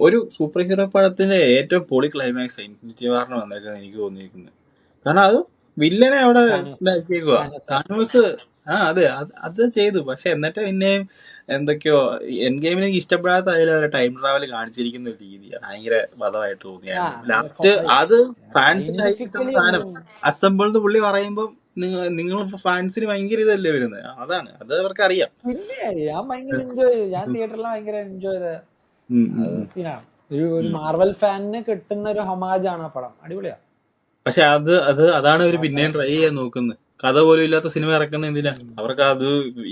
ഒരു സൂപ്പർ ഹീറോ പടത്തിന്റെ ഏറ്റവും പൊളി ക്ലൈമാക്സ് ഇൻഫിനിറ്റി വാറിന് വന്നേക്കാന്ന് എനിക്ക് തോന്നിയിരിക്കുന്നത്. കാരണം അത് വില്ലനെ അവിടെ ഇതാക്കിയേക്കുക, താനോസ്. അതെ, അത് ചെയ്തു. പക്ഷെ എന്നിട്ട് പിന്നെയും എന്തൊക്കെയോ എൻ ഗെയിമിന് എനിക്ക് ഇഷ്ടപ്പെടാത്ത അതിൽ ടൈം ട്രാവൽ കാണിച്ചിരിക്കുന്ന ഒരു രീതിയാണ് ഭയങ്കര വധമായിട്ട് തോന്നിയായിരുന്നു. ലാസ്റ്റ് അത് ഫാൻസിന് സാധനം അസംബിൾ പുള്ളി പറയുമ്പോ നിങ്ങൾ ഫാൻസിന് ഭയങ്കര ഇതല്ലേ വരുന്നത്. അതാണ്, അത് അവർക്ക് അറിയാം. ഞാൻ ഭയങ്കര എൻജോയ് ചെയ്തു. ഞാൻ തിയേറ്ററിൽ ഭയങ്കര എൻജോയ് ചെയ്ത ഒരു മാർവൽ ഫാനിന് കിട്ടുന്ന ഒരു ഹൊമാജാണ് ആ പടം. അടിപൊളിയാ. പക്ഷെ അതാണ് അവര് പിന്നെയും ട്രൈ ചെയ്യാൻ നോക്കുന്നത്. കഥ പോലും ഇല്ലാത്ത സിനിമ ഇറക്കുന്ന എന്തിനാ? അവർക്ക് അത്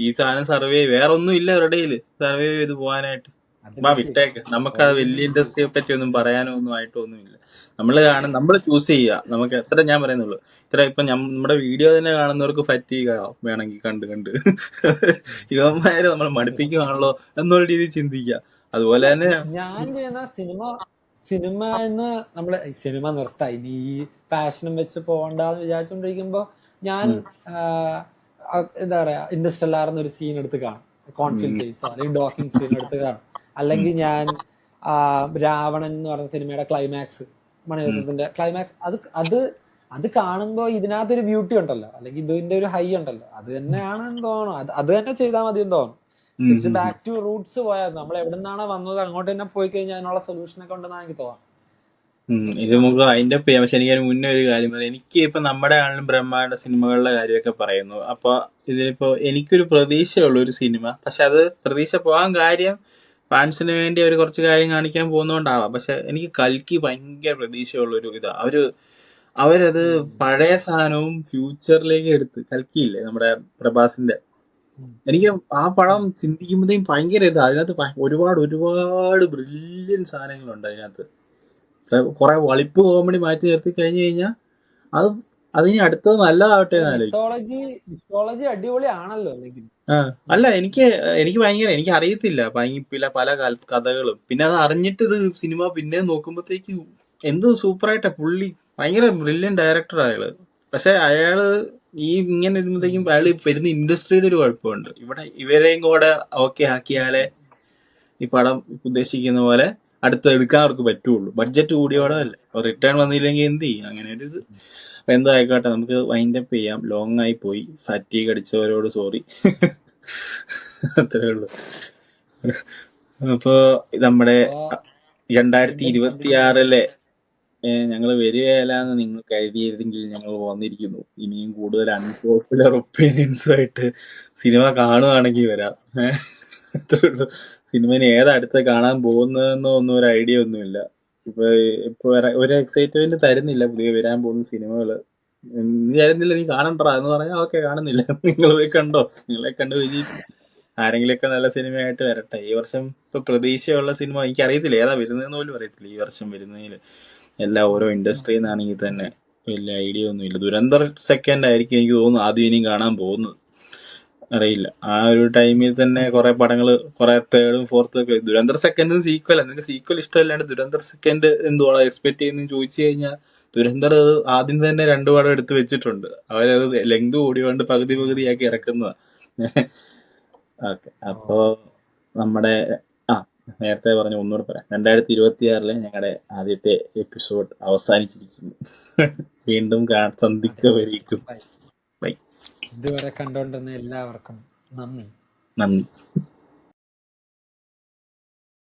ഈ സാധനം സർവേ വേറെ ഒന്നും ഇല്ല അവരുടെ സർവേ ചെയ്ത് പോകാനായിട്ട്. വിട്ടേക്ക്, നമുക്കത് വലിയ ഇൻഡസ്ട്രിയെ പറ്റി ഒന്നും പറയാനോ ഒന്നും ആയിട്ടൊന്നുമില്ല. നമ്മൾ ചൂസ് ചെയ്യുക. നമുക്ക് എത്ര, ഞാൻ പറയുന്നുള്ളൂ, ഇപ്പൊ നമ്മുടെ വീഡിയോ തന്നെ കാണുന്നവർക്ക് ഫറ്റീഗ് വേണമെങ്കിൽ കണ്ട് ഇവന്മാര് നമ്മൾ മടുപ്പിക്കുവാണല്ലോ എന്നുള്ള രീതിയിൽ ചിന്തിക്കുക. അതുപോലെ തന്നെ ഞാൻ ചെയ്യുന്ന സിനിമ എന്ന് നമ്മള് സിനിമ നിർത്താം, ഇനി ഈ പാഷനും വെച്ച് പോകണ്ടെന്ന് വിചാരിച്ചോണ്ടിരിക്കുമ്പോ ഞാൻ എന്താ പറയാ ഇൻഡസ്ട്രിയൽ എന്നൊരു സീൻ എടുത്ത് കാണും, കോൺഫിൽഡ് സൈസോ അല്ലെങ്കിൽ ഡോക്കിംഗ് സീൻ എടുത്ത് കാണും. അല്ലെങ്കിൽ ഞാൻ രാവണൻ എന്ന് പറഞ്ഞ സിനിമയുടെ ക്ലൈമാക്സ്, മണിരത്നത്തിന്റെ ക്ലൈമാക്സ്, അത് കാണുമ്പോ ഇതിനകത്തൊരു ബ്യൂട്ടി ഉണ്ടല്ലോ, അല്ലെങ്കിൽ ഇതിന്റെ ഒരു ഹൈ ഉണ്ടല്ലോ, അത് തന്നെയാണെന്ന് തോന്നുന്നു. അത് തന്നെ ചെയ്താൽ മതി എന്ന് തോന്നുന്നു. തിരിച്ച് ബാക്ക് ടു റൂട്ട്സ് പോയാൽ നമ്മൾ എവിടെ നിന്നാണ് വന്നത് അങ്ങോട്ട് തന്നെ പോയി കഴിഞ്ഞാൽ അതിനുള്ള സൊല്യൂഷനൊക്കെ ഉണ്ടെന്നാണ് എനിക്ക് തോന്നുന്നത്. ഇത് നമുക്ക് അതിന്റെ പക്ഷെ എനിക്ക് മുന്നേ ഒരു കാര്യം പറയാം. എനിക്ക് ഇപ്പൊ നമ്മുടെ ആണെങ്കിലും ബ്രഹ്മാണ്ഡ സിനിമകളുടെ കാര്യമൊക്കെ പറയുന്നു. അപ്പൊ ഇതിലിപ്പോ എനിക്കൊരു പ്രതീക്ഷയുള്ള ഒരു സിനിമ, പക്ഷെ അത് പ്രതീക്ഷ പോകാൻ കാര്യം ഫാൻസിന് വേണ്ടി അവർ കുറച്ച് കാര്യം കാണിക്കാൻ പോകുന്നോണ്ടാവാം. പക്ഷെ എനിക്ക് കൽക്കി ഭയങ്കര പ്രതീക്ഷയുള്ള ഒരു ഇതാ. അവരത് പഴയ സാധനവും ഫ്യൂച്ചറിലേക്ക് എടുത്ത്, കൽക്കിയില്ലേ നമ്മുടെ പ്രഭാസിന്റെ, എനിക്ക് ആ പടം ചിന്തിക്കുമ്പോഴത്തേക്കും ഭയങ്കര ഇതാ. അതിനകത്ത് ഒരുപാട് ബ്രില്യൻ സാധനങ്ങളുണ്ട് അതിനകത്ത്. കുറെ വളിപ്പ് കോമഡി മാറ്റി നിർത്തി കഴിഞ്ഞു കഴിഞ്ഞാൽ അതിന് അടുത്തത് നല്ലതാവട്ടെ എന്ന് ആലോചിക്കും. അടിപൊളിയാണല്ലോ. അല്ല, എനിക്ക് ഭയങ്കര, എനിക്ക് അറിയത്തില്ല പല കഥകളും. പിന്നെ അത് അറിഞ്ഞിട്ട് ഇത് സിനിമ പിന്നെ നോക്കുമ്പോഴത്തേക്ക് എന്തോ സൂപ്പറായിട്ടാ. പുള്ളി ഭയങ്കര ബ്രില്യൻ ഡയറക്ടർ അയാള്. പക്ഷെ അയാള് ഇങ്ങനെ ഇരുന്നപ്പോഴത്തേക്കും അയാൾ വരുന്ന ഇൻഡസ്ട്രിയുടെ ഒരു കുഴപ്പമുണ്ട്. ഇവരെയും കൂടെ ഓക്കെ ആക്കിയാലേ ഈ പടം ഉദ്ദേശിക്കുന്ന പോലെ അടുത്ത് എടുക്കാൻ അവർക്ക് പറ്റുള്ളൂ. ബഡ്ജറ്റ് കൂടിയോടെ അല്ലേ, റിട്ടേൺ വന്നില്ലെങ്കിൽ എന്ത് ചെയ്യും? അങ്ങനെ ഒരു ഇത്. അപ്പൊ എന്തോ ആയിക്കോട്ടെ, നമുക്ക് വൈൻഡപ്പ് ചെയ്യാം. ലോങ് ആയി പോയി. ഫാറ്റീഗ് അടിച്ചവരോട് സോറി. അത്രേ ഉള്ളൂ. അപ്പൊ നമ്മുടെ 2026 ഞങ്ങൾ വരികയില്ലാന്ന് നിങ്ങൾ കരുതിയിരുന്നെങ്കിൽ ഞങ്ങൾ വന്നിരിക്കുന്നു. ഇനിയും കൂടുതൽ അൺപോപ്പുലർ ഒപ്പീനിയൻസുമായിട്ട് സിനിമ കാണുകയാണെങ്കിൽ വരാം. അത്രേ ഉള്ളൂ. സിനിമന് അടുത്ത് കാണാൻ പോകുന്നതെന്നോ ഒന്നും ഒരു ഐഡിയ ഒന്നുമില്ല. ഇപ്പൊ ഒരു എക്സൈറ്റ്മെന്റ് തരുന്നില്ല പുതിയ വരാൻ പോകുന്ന സിനിമകള്. നീ തരുന്നില്ല, നീ കാണണ്ടാ എന്ന് പറഞ്ഞാൽ ഓക്കെ, കാണുന്നില്ല. നിങ്ങൾ പോയി കണ്ടോ, നിങ്ങളെ കണ്ട് വിജയിക്കും. ആരെങ്കിലുമൊക്കെ നല്ല സിനിമയായിട്ട് വരട്ടെ. ഈ വർഷം ഇപ്പൊ പ്രതീക്ഷയുള്ള സിനിമ എനിക്കറിയത്തില്ല ഏതാ വരുന്നതെന്ന് പോലും അറിയത്തില്ല. ഈ വർഷം വരുന്നതില് എല്ലാം ഓരോ ഇൻഡസ്ട്രിയിൽ നിന്നാണെങ്കിൽ തന്നെ വലിയ ഐഡിയ ഒന്നുമില്ല. ദുരന്തർ സെക്കൻഡ് ആയിരിക്കും എനിക്ക് തോന്നുന്നു ആദ്യം ഇനിയും കാണാൻ പോകുന്നത്. അറിയില്ല. ആ ഒരു ടൈമിൽ തന്നെ കുറെ പടങ്ങള്, കുറെ തേർഡും ഫോർത്തും ഒക്കെ. ദുരന്തർ സെക്കൻഡും സീക്വൽ. നിനക്ക് സീക്വൽ ഇഷ്ടമല്ലാണ്ട് ദുരന്തർ സെക്കൻഡ് എന്തുവാ എക്സ്പെക്ട് ചെയ്യുന്നതെന്ന് ചോദിച്ചു കഴിഞ്ഞാൽ, ദുരന്തർ ആദ്യം തന്നെ 2 പടം എടുത്ത് വെച്ചിട്ടുണ്ട്. അവരത് ലെങ്ത് കൂടിയോണ്ട് പകുതിയാക്കി ഇറക്കുന്നതാ. ഓക്കെ, അപ്പോ നമ്മുടെ നേരത്തെ പറഞ്ഞ ഒന്നുകൂടെ പറയാം. 2026 ഞങ്ങളുടെ ആദ്യത്തെ എപ്പിസോഡ് അവസാനിച്ചിരിക്കുന്നു. വീണ്ടും സന്ധിക്കവരേക്കും ബൈ. ഇതുവരെ കണ്ടോണ്ടെന്ന എല്ലാവർക്കും നന്ദി.